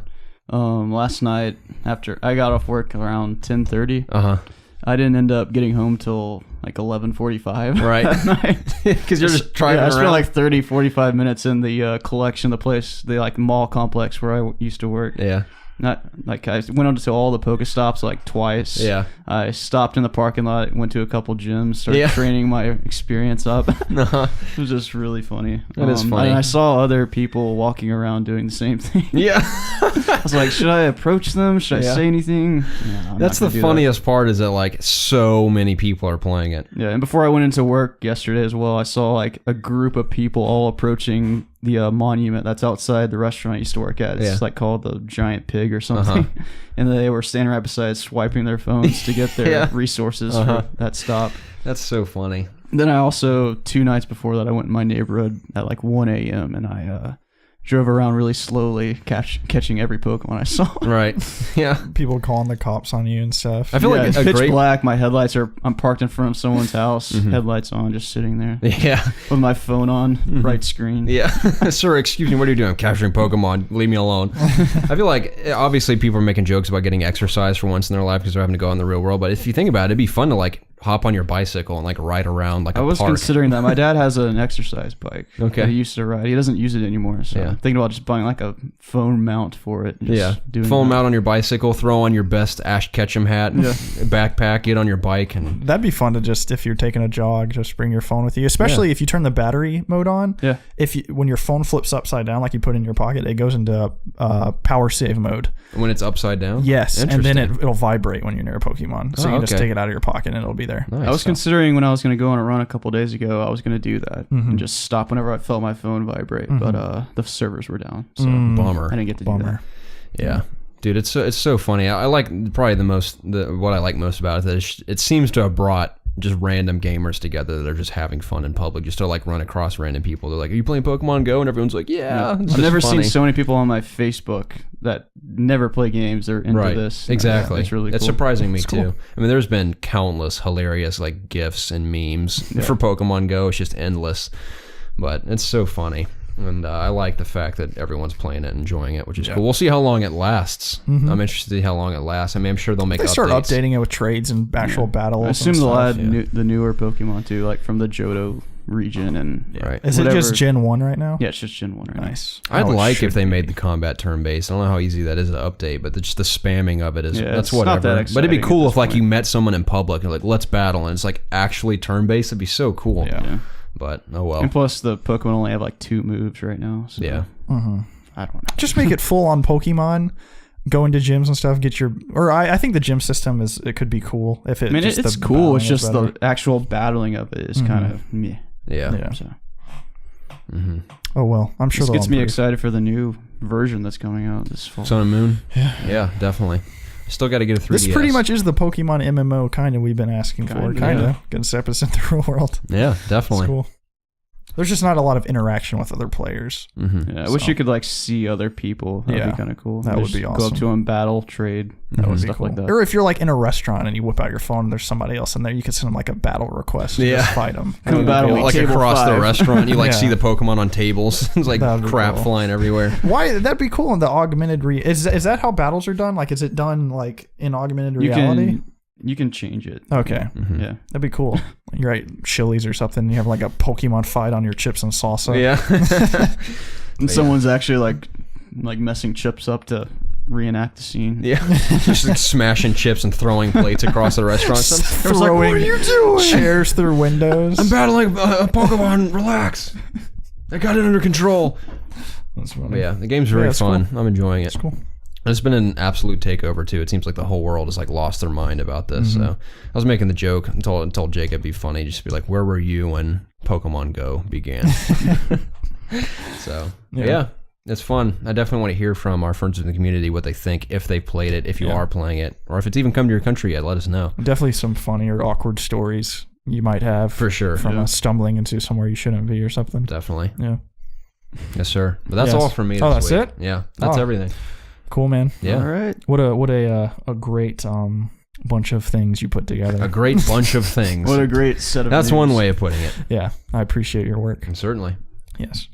Last night, after I got off work around 10:30, Uh-huh. I didn't end up getting home till like 11:45. Right. That night. Because you're just driving I around. spent like 45 minutes in the collection, the place, the like mall complex where I used to work. Yeah. Not like I went on to all the Pokestops like twice. Yeah. I stopped in the parking lot, went to a couple gyms, started training my experience up. Uh-huh. It was just really funny. That is funny. And I saw other people walking around doing the same thing. Yeah. I was like, should I approach them? Should I say anything? No, I'm That's not the gonna do funniest part is that like so many people are playing it. that. Yeah, and before I went into work yesterday as well, I saw like a group of people all approaching the monument that's outside the restaurant I used to work at. It's like called the Giant Pig or something. And they were standing right beside swiping their phones to get their resources for that stop. That's so funny. Then I also, 2 nights before that, I went in my neighborhood at like 1 a.m. and I drove around really slowly, catching every Pokemon I saw. Right. Yeah. People calling the cops on you and stuff. I feel like it's a pitch great black. My headlights I'm parked in front of someone's house, headlights on, just sitting there Yeah. with my phone on, bright screen. Yeah. Sir, excuse me, what are you doing? I'm capturing Pokemon. Leave me alone. I feel like obviously people are making jokes about getting exercise for once in their life because they're having to go out in the real world, but if you think about it, it'd be fun to like hop on your bicycle and like ride around like a I was park. considering that. My dad has an exercise bike. Okay. That he used to ride. He doesn't use it anymore. So I'm thinking about just buying like a phone mount for it. And just doing Foam that. out on your bicycle, throw on your best Ash Ketchum hat, backpack, get on your bike, and That'd be fun to just, if you're taking a jog, just bring your phone with you. Especially if you turn the battery mode on. Yeah. When your phone flips upside down, like you put it in your pocket, it goes into power save mode. when it's upside down. Yes, and then Interesting. it'll vibrate when you're near a Pokemon. So you can just take it out of your pocket and it'll be there. Nice. I was considering when I was going to go on a run a couple days ago, I was going to do that and just stop whenever I felt my phone vibrate. But the servers were down, so Bummer. I didn't get to do that. Yeah. Dude, it's so funny. I like probably what I like most about it is it seems to have brought just random gamers together that are just having fun in public, just to like run across random people. They're like, "Are you playing Pokemon Go?" And everyone's like, "Yeah." I've never seen so many people on my Facebook that never play games. They're into this. Exactly. It's really cool. It's surprising me It's too. cool. I mean, there's been countless hilarious like GIFs and memes for Pokemon Go. It's just endless, but it's so funny. And I like the fact that everyone's playing it and enjoying it, which is cool. We'll see how long it lasts. I'm interested to see how long it lasts. I mean, I'm sure they'll make They updates. start updating it with trades and actual battles. I assume and they'll stuff. add the newer Pokemon too, like from the Johto region and Right. Is it just Gen 1 right now? Yeah, it's just Gen 1 right Nice. I'd Oh, it like should if they be. made the combat turn-based. I don't know how easy that is to update, but just the spamming of it is that's it's not whatever. that But it'd be exciting cool at if this like point. you met someone in public and like let's battle, and it's like actually turn-based. It'd be so cool. Yeah. now. But oh well. And plus, the Pokemon only have like 2 moves right now. So Yeah. I don't know. Just make it full on Pokemon. Go into gyms and stuff. Get your, or I think the gym system it could be cool if it. I mean, just it's the cool. It's battling is just better. the actual battling of it is kind of meh. Yeah. Yeah. So Oh well, I'm sure this they'll gets me improve. excited for the new version that's coming out this fall. Sun and Moon. Yeah, definitely. Still got to get a 3DS. This pretty much is the Pokemon MMO kind of we've been asking for. Kinda, Kind of. yeah. Gonna step us into the real world. Yeah, definitely. It's cool. There's just not a lot of interaction with other players. Mm-hmm. Yeah, I wish you could like see other people. That'd be kind of cool. That would be Go up awesome. to them, battle, trade, stuff like that. Or if you're like in a restaurant and you whip out your phone and there's somebody else in there, you could send them like a battle request. And just fight them. Come battle like table across 5. the restaurant, you like Yeah. see the Pokemon on tables. It's like That'd be crap cool. flying everywhere. Why? That'd be cool in the augmented is that how battles are done? Like, is it done like in augmented reality? You can change it. Okay. Mm-hmm. Yeah. That'd be cool. You're at Chili's or something. You have like a Pokemon fight on your chips and salsa. Yeah. And someone's actually like messing chips up to reenact the scene. Yeah. Just like smashing chips and throwing plates across the restaurant. Throwing like, what are you doing? chairs through windows. I'm battling a Pokemon. Relax. I got it under control. That's funny. But yeah, the game's very it's fun. I'm enjoying it. It's cool. It's been an absolute takeover too. It seems like the whole world has like lost their mind about this. So I was making the joke and told Jake it'd be funny just to be like, where were you when Pokemon Go began? So yeah, it's fun. I definitely want to hear from our friends in the community what they think, if they played it, if you are playing it, or if it's even come to your country yet. Let us know. Definitely some funny or awkward stories you might have For sure. from stumbling into somewhere you shouldn't be or something. Definitely. Yeah. Yes, sir. But that's Yes. all from me. Oh, this that's week. it? Yeah, that's Oh. everything. Cool, man. Yeah. All right. What a great bunch of things you put together. A great bunch of things. What a great set of That's news. one way of putting it. Yeah, I appreciate your work. Certainly. Yes.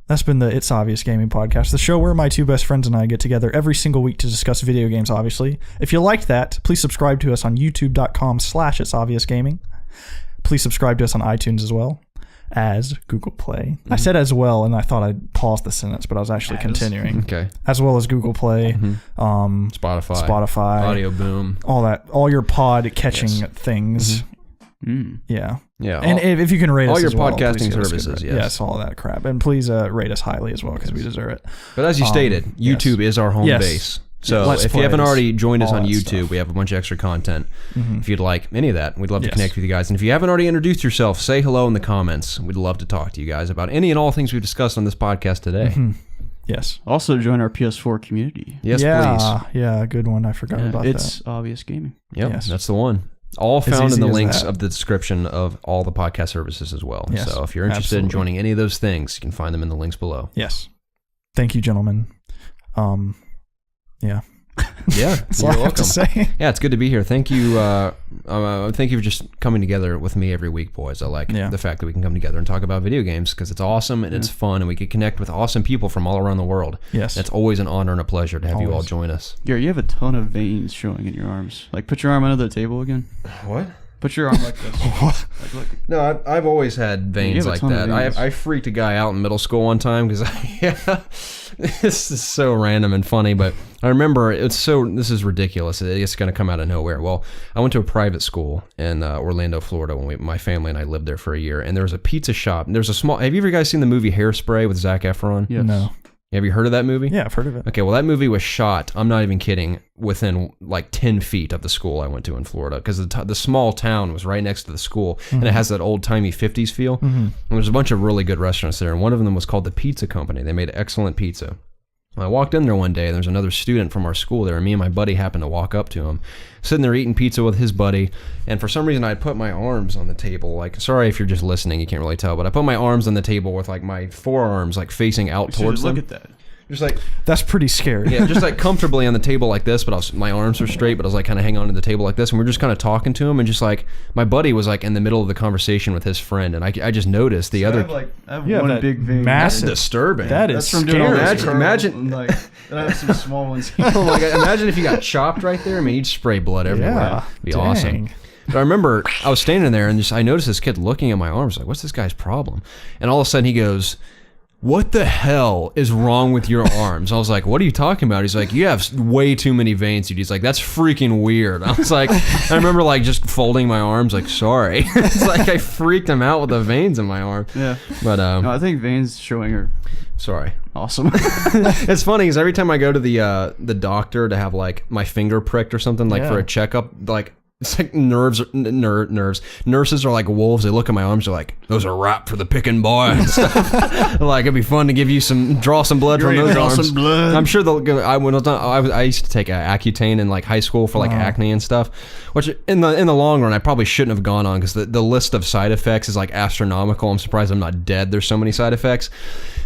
That's been the It's Obvious Gaming Podcast, the show where my two best friends and I get together every single week to discuss video games, obviously. If you liked that, please subscribe to us on youtube.com/itsobviousgaming. Please subscribe to us on iTunes as well as Google Play. I said as well, and I thought I'd pause the sentence, but I was actually continuing. Okay. As well as Google Play, Spotify. Audio Boom. all your pod catching things. Yeah. Yeah. And if you can rate all us your as well, podcasting please give us services, good yes. Yes, all that crap. And please rate us highly as well because we deserve it. But as you stated, YouTube is our home base. So Let's if you haven't plays, already joined us all on that YouTube, stuff. we have a bunch of extra content. If you'd like any of that, we'd love to Yes. connect with you guys. And if you haven't already introduced yourself, say hello in the comments. We'd love to talk to you guys about any and all things we've discussed on this podcast today. Yes. Also join our PS4 community. Yes, yeah, please. Yeah, good one. I forgot about that. It's Obvious Gaming. Yep, Yes. that's the one. All found in easy the as links that. of the description of all the podcast services as well. Yes, So if you're interested in absolutely. joining any of those things, you can find them in the links below. Yes. Thank you, gentlemen. Yeah. Yeah, That's you're all I have welcome. to say. Yeah, it's good to be here. Thank you. Thank you for just coming together with me every week, boys. I like the fact that we can come together and talk about video games because it's awesome and it's fun, and we can connect with awesome people from all around the world. Yes. It's always an honor and a pleasure to have you all Always. join us. Gary, you have a ton of veins showing in your arms. Like, put your arm under the table again. What? Put your arm like this. Like, look. No, I've always had veins have a like ton of that. veins. I freaked a guy out in middle school one time because this is so random and funny, but I remember this is ridiculous. It's going to come out of nowhere. Well, I went to a private school in Orlando, Florida when my family and I lived there for a year, and there was a pizza shop. And there's a small. Have you ever guys seen the movie Hairspray with Zac Efron? Yes. No. Have you heard of that movie? Yeah, I've heard of it. Okay, well, that movie was shot, I'm not even kidding, within like 10 feet of the school I went to in Florida because the small town was right next to the school, and it has that old-timey 50s feel. And there's a bunch of really good restaurants there, and one of them was called the Pizza Company. They made excellent pizza. I walked in there one day, and there's another student from our school there, and me and my buddy happened to walk up to him, sitting there eating pizza with his buddy, and for some reason I put my arms on the table, like, sorry if you're just listening, you can't really tell, but I put my arms on the table with like my forearms like facing out towards them. Look at that. Just like, That's pretty scary. yeah, just like comfortably on the table like this, but my arms were straight, but I was like kind of hanging on to the table like this, and we are just kind of talking to him, and just like my buddy was like in the middle of the conversation with his friend, and I just noticed the other. I have You have one that big vein. massive- That's disturbing. That is That's from doing all scary. those Imagine- curls and, like, and I have some small ones. Oh my god! Imagine if you got chopped right there. I mean, you'd spray blood everywhere. Yeah. It'd be Dang. awesome. But I remember I was standing there and I noticed this kid looking at my arms like, what's this guy's problem? And all of a sudden he goes, what the hell is wrong with your arms? I was like, what are you talking about? He's like, you have way too many veins, dude. He's like, that's freaking weird. I was like, I remember like just folding my arms like, sorry. It's like I freaked him out with the veins in my arm. Yeah. But No, I think veins showing are sorry. awesome. It's funny because every time I go to the doctor to have like my finger pricked or something, like for a checkup, like It's like nerves. Nurses are like wolves. They look at my arms. They're like, those are ripe for the picking, boy. And stuff. Like, it'd be fun to give you draw some blood from those arms. Some blood. I'm sure they'll give. I used to take Accutane in like high school for like acne and stuff, which in the long run I probably shouldn't have gone on because the list of side effects is like astronomical. I'm surprised I'm not dead. There's so many side effects.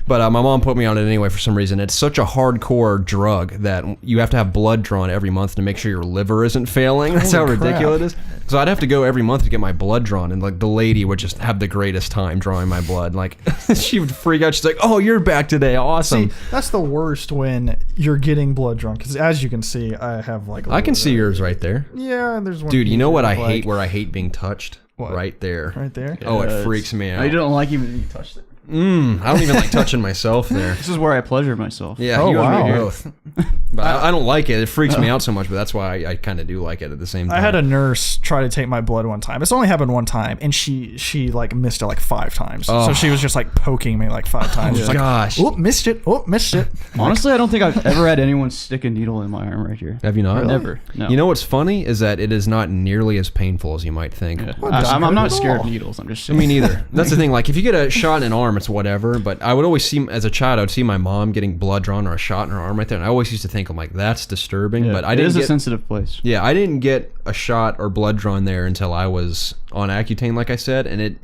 But my mom put me on it anyway for some reason. It's such a hardcore drug that you have to have blood drawn every month to make sure your liver isn't failing. That's how ridiculous it is. So I'd have to go every month to get my blood drawn, and like the lady would just have the greatest time drawing my blood. Like she would freak out. She's like, "Oh, you're back today, awesome." See, that's the worst when you're getting blood drawn, because as you can see, I have like. I can see yours right there. Yeah, there's one. Dude, you know what I hate? Where I hate being touched? What? Right there. Right there. Oh, it freaks me out. I don't like even being touched. I don't even like touching myself there. This is where I pleasure myself. Yeah, Oh, you and me wow. both. But I don't like it. It freaks me out so much, but that's why I kind of do like it at the same time. I had a nurse try to take my blood one time. It's only happened one time, and she like missed it like 5 times. Oh. So she was just like poking me like 5 times. She's like, gosh. "Oh, missed it. Oh, missed it." Honestly, I don't think I've ever had anyone stick a needle in my arm right here. Have you not? Never. No. You know what's funny is that it is not nearly as painful as you might think. Yeah. What, doesn't I'm hurt not at scared all? of needles. I'm just I mean, neither. That's the thing. Like, if you get a shot in an arm, it's whatever. But I would always see, as a child, I would see my mom getting blood drawn or a shot in her arm right there, and I always used to think, I'm like, that's disturbing. Yeah, But I it didn't is a get. sensitive place. Yeah, I didn't get a shot or blood drawn there until I was on Accutane, like I said, and it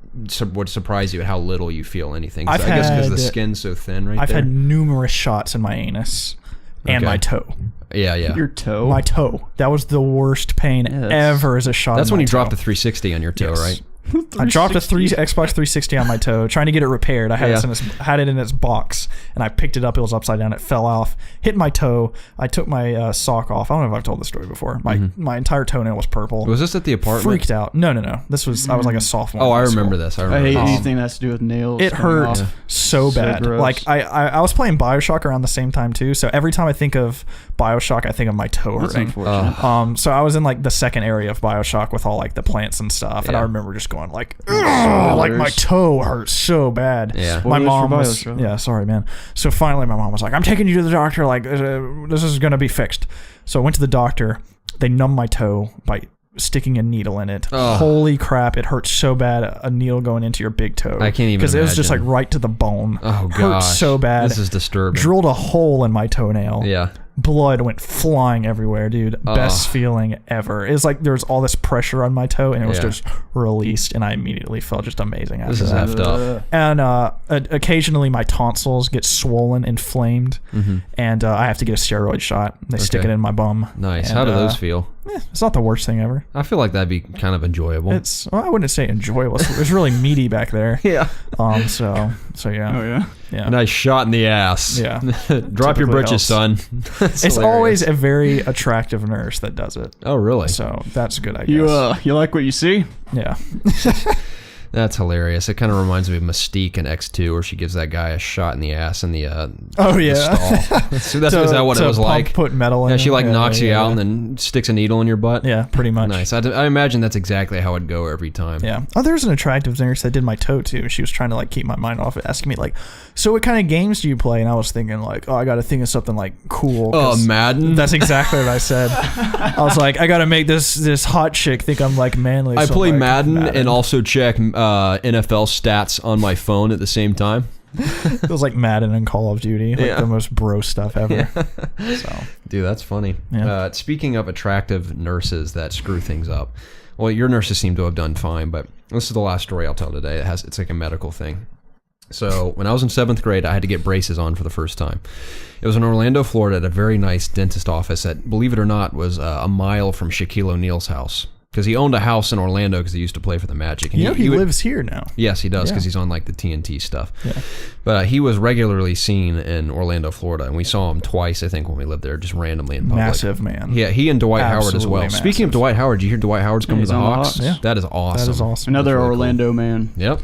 would surprise you at how little you feel anything. So I guess because the skin's so thin right I've there. had numerous shots in my anus and Okay. my toe. Yeah. Your toe. My toe. That was the worst pain ever as a shot. That's in when my you dropped toe. the 360 on your toe, Yes. right? I dropped a Xbox 360 on my toe, trying to get it repaired. I had, Yeah. had it in its box, and I picked it up. It was upside down. It fell off, hit my toe. I took my sock off. I don't know if I've told this story before. My entire toenail was purple. Was this at the apartment? Freaked out. No. This was I was like a sophomore. Oh, I in high remember school. this. I I remember hate this. anything that has to do with nails. It coming hurt off. so So bad. gross. Like I was playing BioShock around the same time too. So every time I think of BioShock, I think of my toe That's hurting. unfortunate. So I was in like the second area of BioShock with all like the plants and stuff, and I Yeah. remember just going like, "Ugh," like my toe hurts so bad. Yeah. My Spoilers mom for was, BioShock. yeah, sorry man. So finally my mom was like, "I'm taking you to the doctor. Like this is gonna be fixed." So I went to the doctor. They numbed my toe by sticking a needle in it. Ugh. Holy crap! It hurts so bad. A needle going into your big toe. I can't even because it was just like imagine. right to the bone. Oh, Hurt gosh. so bad. This is disturbing. Drilled a hole in my toenail. Yeah. Blood went flying everywhere, dude. Best feeling ever. It was like there was all this pressure on my toe, and it was Yeah. just released, and I immediately felt just amazing after This is that. effed up. And occasionally my tonsils get swollen, inflamed, and I have to get a steroid shot. They stick Okay. it in my bum. Nice. And, How do those feel? It's not the worst thing ever. I feel like that'd be kind of enjoyable. I wouldn't say enjoyable. It's really meaty back there. Yeah. So yeah. Oh yeah. Yeah. A nice shot in the ass. Yeah. Drop your Typically britches, son. That's It's hilarious. always a very attractive nurse that does it. Oh, really? So that's good, I guess. You like what you see? Yeah. That's hilarious. It kind of reminds me of Mystique in X2, where she gives that guy a shot in the ass in the Oh, the yeah. stall. So that's is that what it was like? Put metal in. Yeah, she like him. knocks you yeah. out and then sticks a needle in your butt. Yeah, pretty much. Nice. I imagine that's exactly how it'd go every time. Yeah. Oh, there's an attractive nurse that did my toe too. She was trying to like keep my mind off it, asking me like, "So what kind of games do you play?" And I was thinking like, "Oh, I got to think of something like cool." Oh, 'cause Madden. That's exactly what I said. I was like, I got to make this hot chick think I'm like manly. I so play I'm like, Madden and also check NFL stats on my phone at the same time. It was like Madden and Call of Duty, like Yeah. the most bro stuff ever. So Dude, that's funny. Yeah. Speaking of attractive nurses that screw things up, well, your nurses seem to have done fine, but this is the last story I'll tell today. It's like a medical thing. So when I was in 7th grade, I had to get braces on for the first time. It was in Orlando, Florida, at a very nice dentist office that, believe it or not, was a mile from Shaquille O'Neal's house. Because he owned a house in Orlando because he used to play for the Magic. And he would- lives here now. Yes, he does because Yeah. he's on like the TNT stuff. Yeah. But he was regularly seen in Orlando, Florida, and we saw him twice, I think, when we lived there, just randomly in public. Massive man. Yeah, he and Dwight Howard as well. Absolutely Speaking of massive. Dwight Howard, did you hear Dwight Howard's coming he's to the on the Hawks? Hawks. Yeah. That is awesome. That is awesome. Another That's really cool. Orlando man. Yep.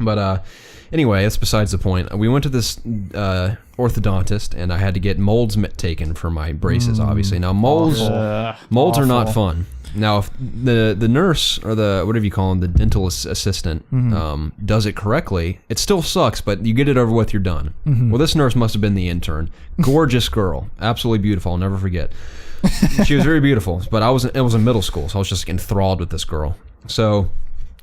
But anyway, that's besides the point. We went to this orthodontist, and I had to get molds taken for my braces, obviously. Now, molds are not Awful. fun. Now, if the nurse or the whatever you call him, the dental assistant, does it correctly, it still sucks, but you get it over with, you're done. Well, this nurse must have been the intern. Gorgeous girl, absolutely beautiful. I'll never forget. She was very beautiful, but it was in middle school, so I was just enthralled with this girl. So,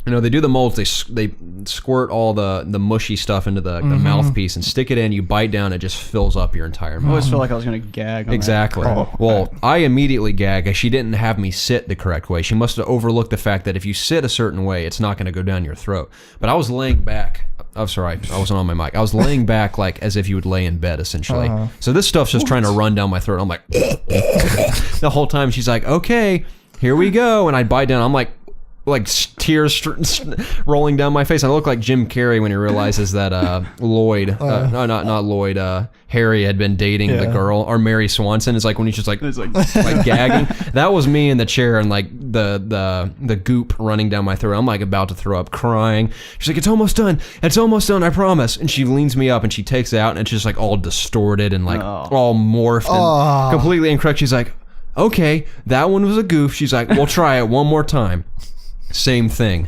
they do the molds. They squirt all the mushy stuff into the mouthpiece and stick it in. You bite down, it just fills up your entire mouth. I always felt like I was gonna gag. On Exactly. That. Well, I immediately gag. She didn't have me sit the correct way. She must have overlooked the fact that if you sit a certain way, it's not going to go down your throat. But I was laying back. I'm sorry, I wasn't on my mic. I was laying back like as if you would lay in bed, essentially. So this stuff's just trying to run down my throat. I'm like, the whole time she's like, okay, here we go. And I bite down. I'm like tears rolling down my face. I look like Jim Carrey when he realizes that Lloyd, not Lloyd, Harry had been dating the girl, or Mary Swanson. It's like when he's just like gagging. That was me in the chair, and like the goop running down my throat. I'm like about to throw up, crying. She's like, it's almost done, I promise. And she leans me up and she takes it out, and it's just like all distorted and like all morphed and completely incorrect. She's like, okay, that one was a goof. She's like, we'll try it one more time. Same thing.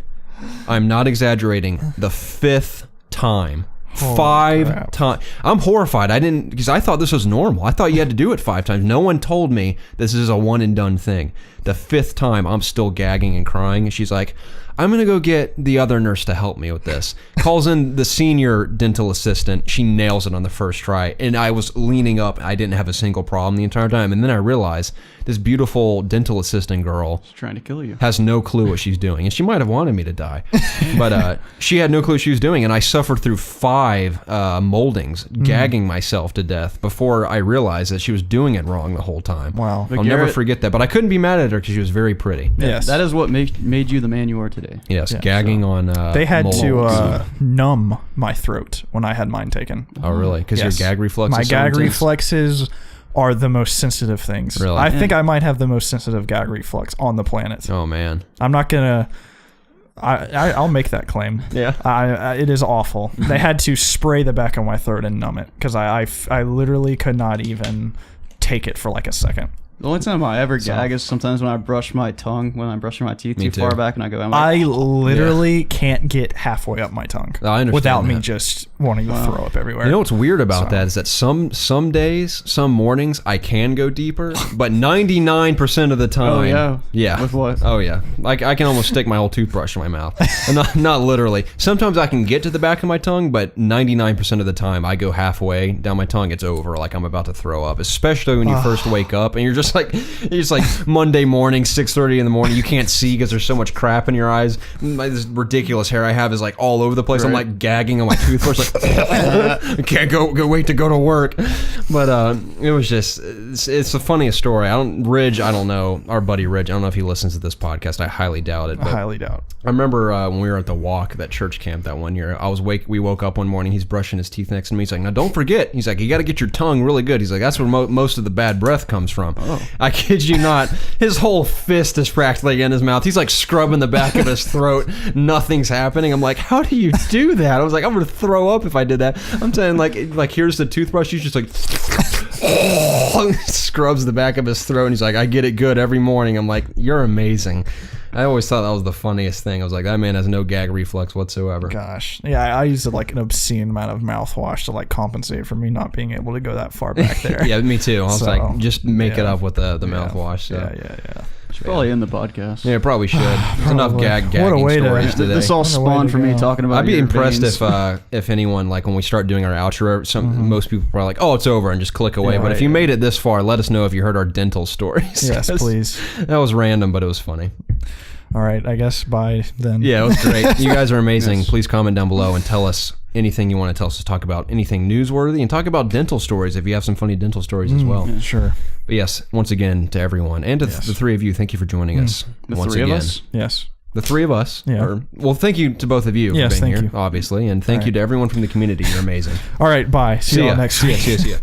I'm not exaggerating. The 5th time. 5 times. I'm horrified. Because I thought this was normal. I thought you had to do it 5 times. No one told me this is a one and done thing. The 5th time, I'm still gagging and crying. And she's like, I'm going to go get the other nurse to help me with this. Calls in the senior dental assistant. She nails it on the first try. And I was leaning up. I didn't have a single problem the entire time. And then I realized this beautiful dental assistant girl She's trying to kill you. has no clue what she's doing. And she might have wanted me to die. But she had no clue what she was doing. And I suffered through 5 moldings, gagging myself to death before I realized that she was doing it wrong the whole time. Wow. I'll never forget that. But I couldn't be mad at her because she was very pretty. Yes. That is what made you the man you are today. Yes, gagging on they had molds. to numb my throat when I had mine taken. Oh, really? Because your gag reflex My is so gag intense? reflexes are the most sensitive things. Really? I think I might have the most sensitive gag reflex on the planet. Oh, man. I'm not gonna. I'll make that claim. Yeah. It is awful. They had to spray the back of my throat and numb it because I literally could not even take it for like a second. The only time I ever gag is sometimes when I brush my tongue, when I'm brushing my teeth too far back, and I go, I'm like, I literally can't get halfway up my tongue I understand without that. me just wanting to throw up everywhere. You know what's weird about that is that some days, some mornings, I can go deeper, but 99% of the time... yeah. With what? Oh, yeah. Like, I can almost stick my whole toothbrush in my mouth. And not literally. Sometimes I can get to the back of my tongue, but 99% of the time, I go halfway down my tongue, it's over, like I'm about to throw up. Especially when you first wake up, and you're just like Monday morning, 6:30 in the morning, you can't see because there's so much crap in your eyes. This ridiculous hair I have is like all over the place. I'm like gagging on my toothbrush, like I can't wait to go to work. But it was just it's the funniest story. I don't know, our buddy Ridge, I don't know if he listens to this podcast. I highly doubt it. But I highly doubt. I remember when we were at the walk, that church camp that one year, we woke up one morning, he's brushing his teeth next to me. He's like, now don't forget, he's like, you got to get your tongue really good. He's like, that's where most of the bad breath comes from. I kid you not, his whole fist is practically in his mouth. He's like scrubbing the back of his throat. Nothing's happening. I'm like, how do you do that? I was like, I'm gonna throw up if I did that. I'm saying like here's the toothbrush. He's just like scrubs the back of his throat, and he's like, I get it good every morning. I'm like, you're amazing. I always thought that was the funniest thing. I was like, that man has no gag reflex whatsoever. Gosh. Yeah, I used like an obscene amount of mouthwash to like compensate for me not being able to go that far back there. Yeah, me too. I was like, just make it up with the mouthwash. So. Yeah. Should probably end the podcast. Yeah, probably should. There's enough gagging stories today. This all spawned from me talking about. I'd be impressed if anyone, like when we start doing our outro, most people are like, oh, it's over, and just click away. But if you made it this far, let us know if you heard our dental stories. Yes, please. That was random, but it was funny. All right, I guess bye then. Yeah, it was great. You guys are amazing. Yes. Please comment down below and tell us anything you want to tell us to talk about, anything newsworthy, and talk about dental stories if you have some funny dental stories as well. Yeah, sure. But yes, once again, to everyone, and to the 3 of you, thank you for joining us once again. Of us? Yes. The 3 of us. Yeah. Well, thank you to both of you for being here, obviously, and thank you to everyone from the community. You're amazing. All right, bye. See you all next week. See ya.